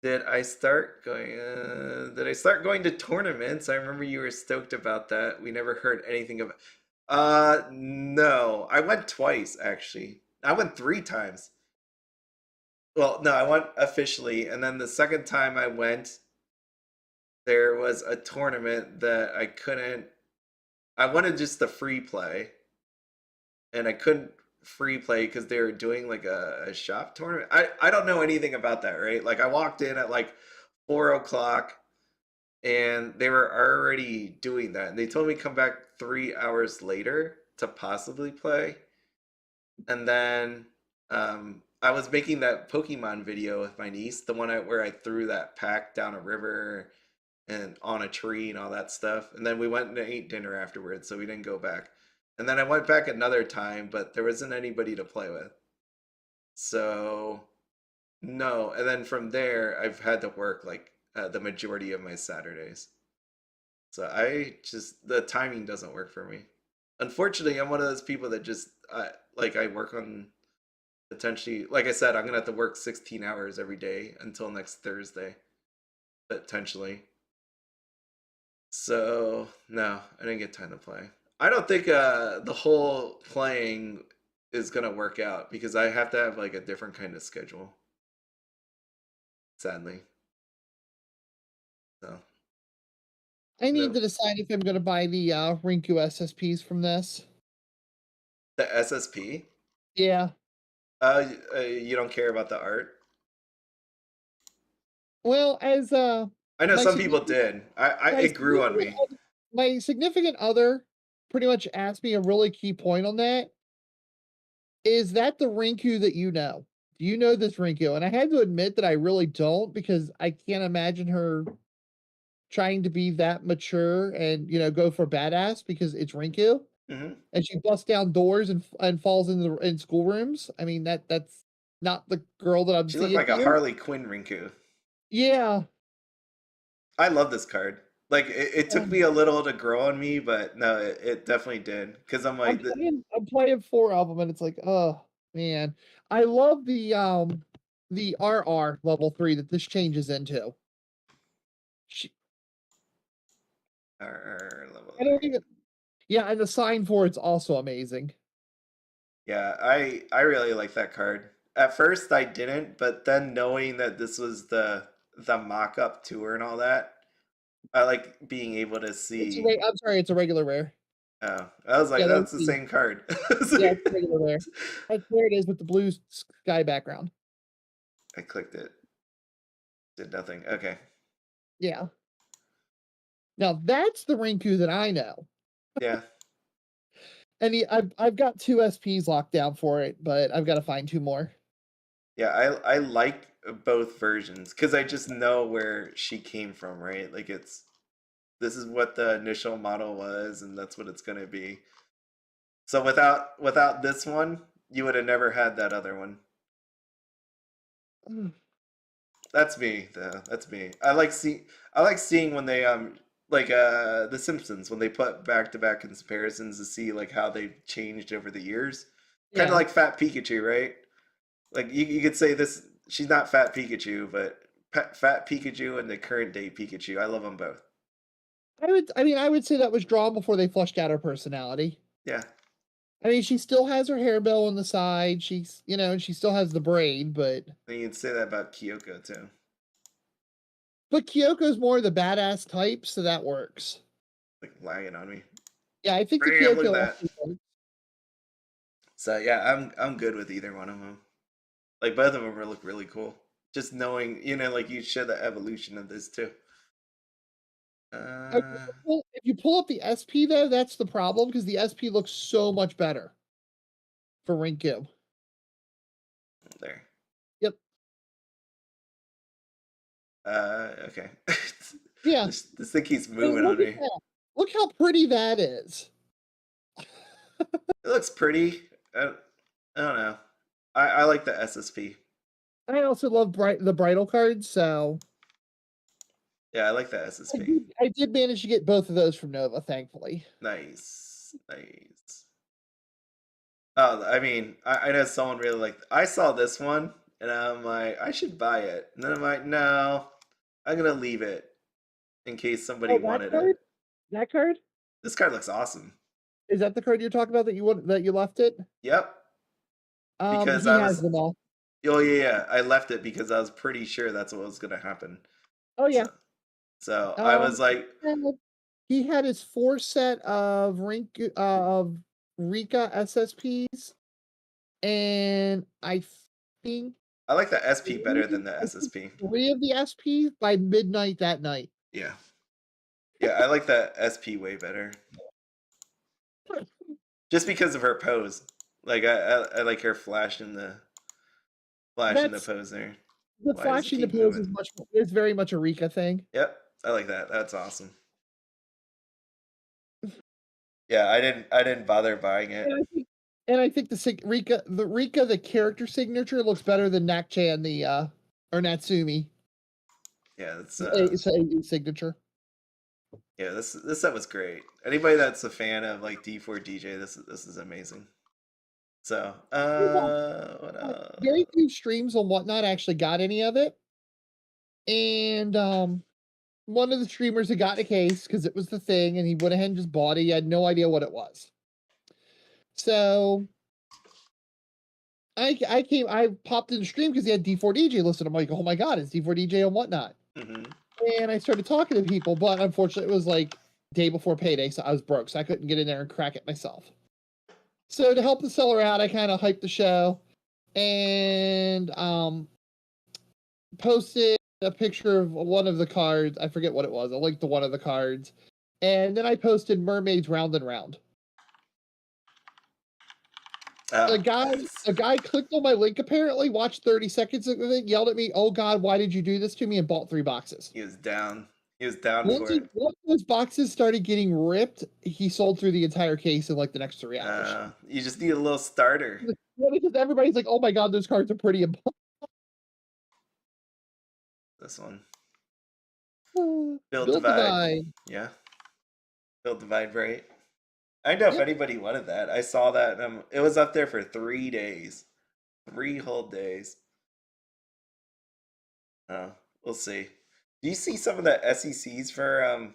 Speaker 1: Did I start going to tournaments? I remember you were stoked about that. We never heard anything of it. No. I went twice actually. I went 3 times. Well, no, I went officially, and then the second time I went, there was a tournament that I wanted just the free play, and I couldn't free play because they were doing like a shop tournament. I don't know anything about that, right? Like I walked in at like 4 o'clock and they were already doing that. And they told me to come back 3 hours later to possibly play. And then I was making that Pokemon video with my niece, the one where I threw that pack down a river and on a tree and all that stuff. And then we went and ate dinner afterwards, so we didn't go back. And then I went back another time, but there wasn't anybody to play with. So, no. And then from there, I've had to work like the majority of my Saturdays. So the timing doesn't work for me. Unfortunately, I'm one of those people that just, I work on potentially, like I said, I'm going to have to work 16 hours every day until next Thursday, potentially. So, no, I didn't get time to play. I don't think the whole playing is going to work out because I have to have like a different kind of schedule. Sadly. So.
Speaker 2: I need to decide if I'm going to buy the Rinku SSPs from this.
Speaker 1: The SSP?
Speaker 2: Yeah.
Speaker 1: You don't care about the art?
Speaker 2: Well, as
Speaker 1: I know some people did. It grew on me.
Speaker 2: My significant other pretty much asked me a really key point on that. Is that the Rinku that you know? Do you know this Rinku? And I had to admit that I really don't because I can't imagine her trying to be that mature and go for badass because it's Rinku.
Speaker 1: Mm-hmm.
Speaker 2: And she busts down doors and falls in schoolrooms. I mean that's not the girl that I'm
Speaker 1: She
Speaker 2: seeing.
Speaker 1: looked like
Speaker 2: here.
Speaker 1: a Harley Quinn Rinku.
Speaker 2: Yeah.
Speaker 1: I love this card. Like it took me a little to grow on me, but no, it definitely did. Because I'm like,
Speaker 2: I'm playing 4 of them, and it's like, oh man, I love the RR level 3 that this changes into.
Speaker 1: RR level 3.
Speaker 2: I don't even. Yeah, and the sign for it's also amazing.
Speaker 1: Yeah, I really like that card. At first I didn't, but then knowing that this was the mock-up tour and all that, I like being able to see.
Speaker 2: I'm sorry, it's a regular rare.
Speaker 1: Oh, I was like, yeah, that's the same card.
Speaker 2: Yeah, it's a regular rare. There it is with the blue sky background.
Speaker 1: I clicked it. Did nothing. Okay.
Speaker 2: Yeah. Now that's the Rinku that I know.
Speaker 1: Yeah.
Speaker 2: And I've got 2 SPs locked down for it, but I've got to find 2 more.
Speaker 1: Yeah, I like both versions because I just know where she came from, right? Like this is what the initial model was, and that's what it's gonna be. So without this one, you would have never had that other one. That's me, though. That's me. I like seeing when they like The Simpsons when they put back-to-back comparisons to see like how they've changed over the years. Kind of like Fat Pikachu, right? Like you could say this. She's not Fat Pikachu, but Fat Pikachu and the current day Pikachu. I love them both.
Speaker 2: I would say that was drawn before they flushed out her personality.
Speaker 1: Yeah.
Speaker 2: I mean, she still has her hair bow on the side. She's, she still has the braid, but.
Speaker 1: And you can say that about Kyoko too.
Speaker 2: But Kyoko's more the badass type, so that works.
Speaker 1: Like lagging on me.
Speaker 2: Yeah, I think the Kyoko works.
Speaker 1: So yeah, I'm good with either one of them. Like both of them look really cool. Just knowing, like you show the evolution of this too.
Speaker 2: If you pull up the SP though, that's the problem because the SP looks so much better. for Rinku.
Speaker 1: There.
Speaker 2: Yep.
Speaker 1: Okay.
Speaker 2: Yeah.
Speaker 1: This thing keeps
Speaker 2: I mean,
Speaker 1: moving on me.
Speaker 2: Look how pretty that is.
Speaker 1: It looks pretty. I don't know. I like the SSP.
Speaker 2: I also love the bridal cards, so
Speaker 1: Yeah, I like the SSP.
Speaker 2: I did manage to get both of those from Nova, thankfully.
Speaker 1: Nice. Oh, I mean, I know someone really liked. I saw this one, and I'm like, I should buy it. And then I'm like, no, I'm gonna leave it in case somebody wanted it.
Speaker 2: That card?
Speaker 1: This card looks awesome.
Speaker 2: Is that the card you're talking about that you left it?
Speaker 1: Yep. Because
Speaker 2: he has them all.
Speaker 1: Oh yeah. I left it because I was pretty sure that's what was gonna happen.
Speaker 2: Oh yeah.
Speaker 1: So I was like,
Speaker 2: he had his 4 set of Rika SSPs, and I think
Speaker 1: I like the SP better than the SSP.
Speaker 2: 3 of the SPs by midnight that night.
Speaker 1: Yeah. Yeah, I like the SP way better. Just because of her pose. Like I like her flashing the pose there.
Speaker 2: The flashing the pose is very much a Rika thing.
Speaker 1: Yep, I like that. That's awesome. Yeah, I didn't bother buying it.
Speaker 2: And I think the Rika the character signature looks better than Nakchan or Natsumi.
Speaker 1: Yeah, it's
Speaker 2: a signature.
Speaker 1: Yeah, this set was great. Anybody that's a fan of like D4DJ, this is amazing. So, what else?
Speaker 2: Very few streams on Whatnot actually got any of it. And one of the streamers had gotten a case because it was the thing, and he went ahead and just bought it. He had no idea what it was. So I popped in the stream because he had D4DJ listed. I'm like, oh my god, it's D4DJ on Whatnot.
Speaker 1: Mm-hmm.
Speaker 2: And I started talking to people, but unfortunately it was like day before payday, so I was broke, so I couldn't get in there and crack it myself. So to help the seller out, I kind of hyped the show and posted a picture of one of the cards. I forget what it was. I linked to one of the cards. And then I posted Mermaids Round and Round. A guy clicked on my link, apparently, watched 30 seconds of it, yelled at me, "Oh God, why did you do this to me?" and bought 3 boxes.
Speaker 1: He was down for it.
Speaker 2: Once those boxes started getting ripped, he sold through the entire case in like the next 3 hours.
Speaker 1: You just need a little starter.
Speaker 2: Yeah, because everybody's like, "Oh my God, those cards are pretty."
Speaker 1: This one.
Speaker 2: Build Divide.
Speaker 1: Yeah. Build Divide, right? I know if anybody wanted that. I saw that. It was up there for 3 days. 3 whole days. We'll see. Do you see some of the SECs for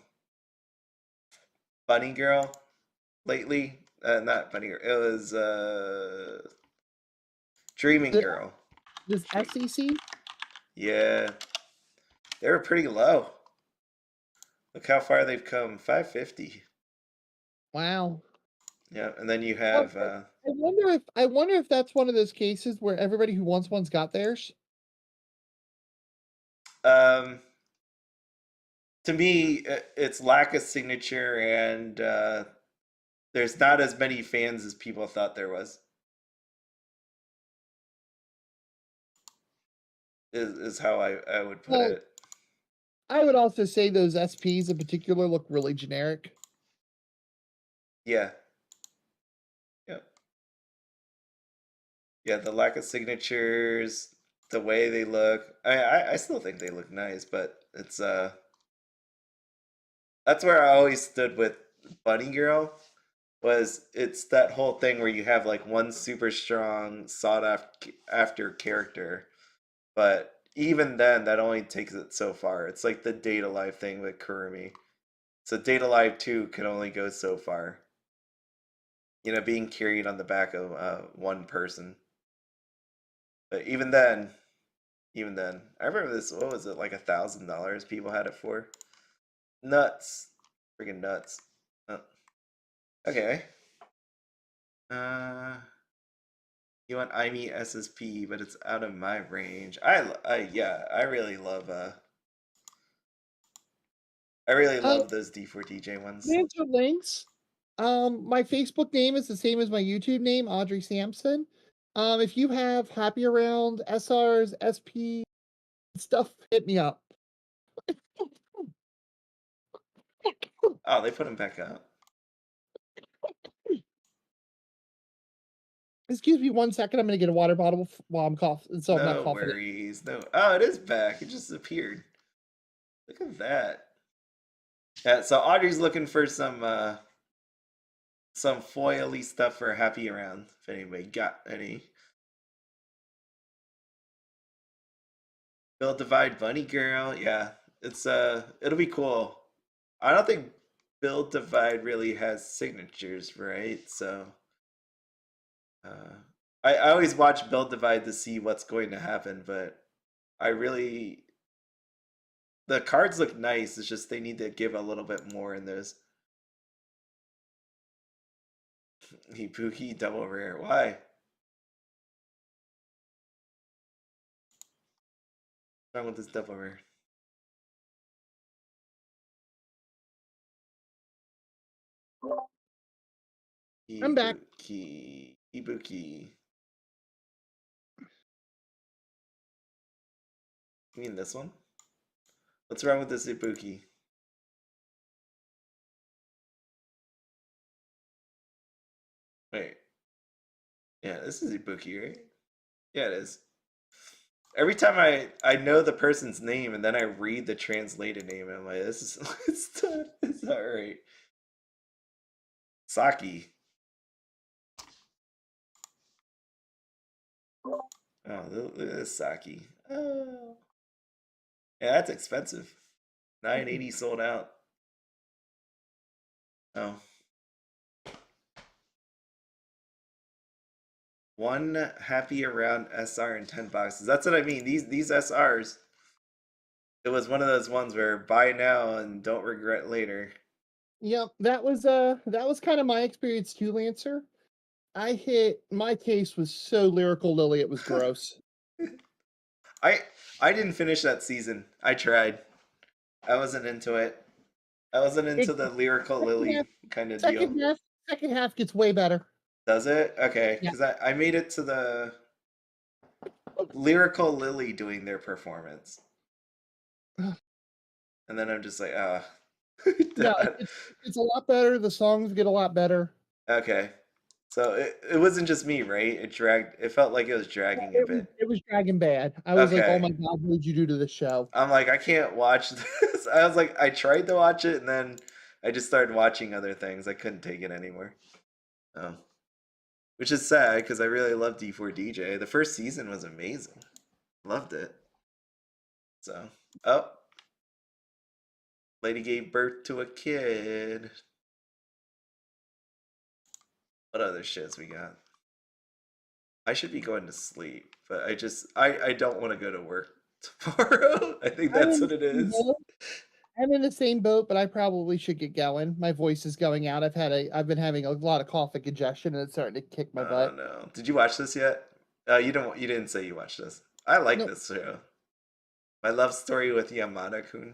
Speaker 1: Bunny Girl lately? Not Bunny Girl. It was Dreaming Girl.
Speaker 2: This SEC?
Speaker 1: Yeah. They were pretty low. Look how far they've come. 550.
Speaker 2: Wow.
Speaker 1: Yeah, and then you have
Speaker 2: I wonder if that's one of those cases where everybody who wants one's got theirs.
Speaker 1: To me, it's lack of signature, and there's not as many fans as people thought there was. Is how I would put it.
Speaker 2: I would also say those SPs in particular look really generic.
Speaker 1: Yeah. Yeah, the lack of signatures, the way they look. I still think they look nice, but it's that's where I always stood with Bunny Girl. It's that whole thing where you have like one super strong, sought after character, but even then, that only takes it so far. It's like the Data Live thing with Kurumi. So Data Live 2 can only go so far. You know, being carried on the back of one person. But even then, I remember this. What was it, like $1,000? People had it for nuts, freaking nuts. Oh. Okay. You want IME SSP, but it's out of my range. I really love those D4DJ ones.
Speaker 2: Answer links. My Facebook name is the same as my YouTube name, Audrey Sampson. If you have Happy Around, SRs, SP stuff, hit me up.
Speaker 1: Oh, they put him back up.
Speaker 2: Excuse me 1 second. I'm gonna get a water bottle while I'm coughing, so I'm not
Speaker 1: No
Speaker 2: coughing.
Speaker 1: worries. No. Oh, it is back. It just appeared. Look at that. Yeah. So Audrey's looking for some foily stuff for Happy Around. If anybody got any. Build Divide Bunny Girl. Yeah. It's it'll be cool. I don't think Build Divide really has signatures, right? So I always watch Build Divide to see what's going to happen, but I really the cards look nice. It's just they need to give a little bit more in those. Ibuki double rare. Why? What's wrong with this double rare?
Speaker 2: I'm back.
Speaker 1: Ibuki. You mean this one? What's wrong with this Ibuki? Wait. Yeah, this is Ibuki, right? Yeah, it is. Every time I know the person's name and then I read the translated name, I'm like, this is it's not right. Saki. Oh, look at this Saki. Oh. Yeah, that's expensive. 980 sold out. Oh. One Happy Around SR in 10 boxes. That's what I mean. These SRs. It was one of those ones where buy now and don't regret later.
Speaker 2: Yep, that was kind of my experience too, Lancer. My case was so Lyrical Lily, it was gross.
Speaker 1: I didn't finish that season. I tried. I wasn't into it. I wasn't into the Lyrical Lily kind of deal.
Speaker 2: Second half gets way better.
Speaker 1: Does it? Okay,
Speaker 2: Yeah.
Speaker 1: because I made it to the Lyrical Lily doing their performance. And then I'm just like,
Speaker 2: No, it's a lot better. The songs get a lot better.
Speaker 1: Okay. So it wasn't just me, right? It felt like it was dragging a bit.
Speaker 2: It was dragging bad. I was like, oh
Speaker 1: Okay.
Speaker 2: my god, what did you do to the show?
Speaker 1: I'm like, I can't watch this. I was like, I tried to watch it and then I just started watching other things. I couldn't take it anymore. Oh. Which is sad because I really love D4DJ. The first season was amazing. Loved it. So, oh. Lady gave birth to a kid. What other shits we got? I should be going to sleep, but I don't want to go to work tomorrow. I think that's what it is.
Speaker 2: I'm in the same boat, but I probably should get going. My voice is going out. I've been having a lot of cough and congestion, and it's starting to kick my butt.
Speaker 1: Oh no! Did you watch this yet? You didn't say you watched this. I like this show. My love story with Yamada-kun.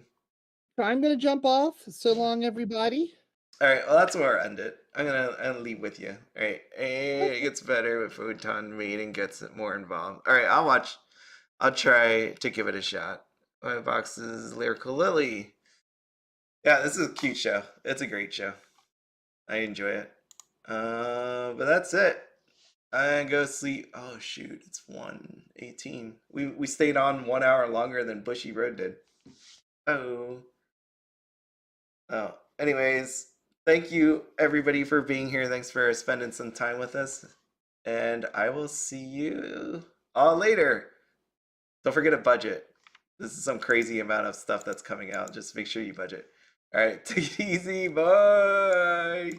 Speaker 2: So I'm gonna jump off. So long, everybody.
Speaker 1: All right, well that's where I end it. I'm gonna leave with you. All right, it gets better with Futon Meeting gets more involved. All right, I'll watch. I'll try to give it a shot. My box is Lyrical Lily. Yeah, this is a cute show. It's a great show. I enjoy it. But that's it. I go sleep. Oh shoot, it's 1:18. We stayed on 1 hour longer than Bushiroad did. Oh. Anyways, thank you everybody for being here. Thanks for spending some time with us. And I will see you all later. Don't forget to budget. This is some crazy amount of stuff that's coming out. Just make sure you budget. All right, take it easy. Bye.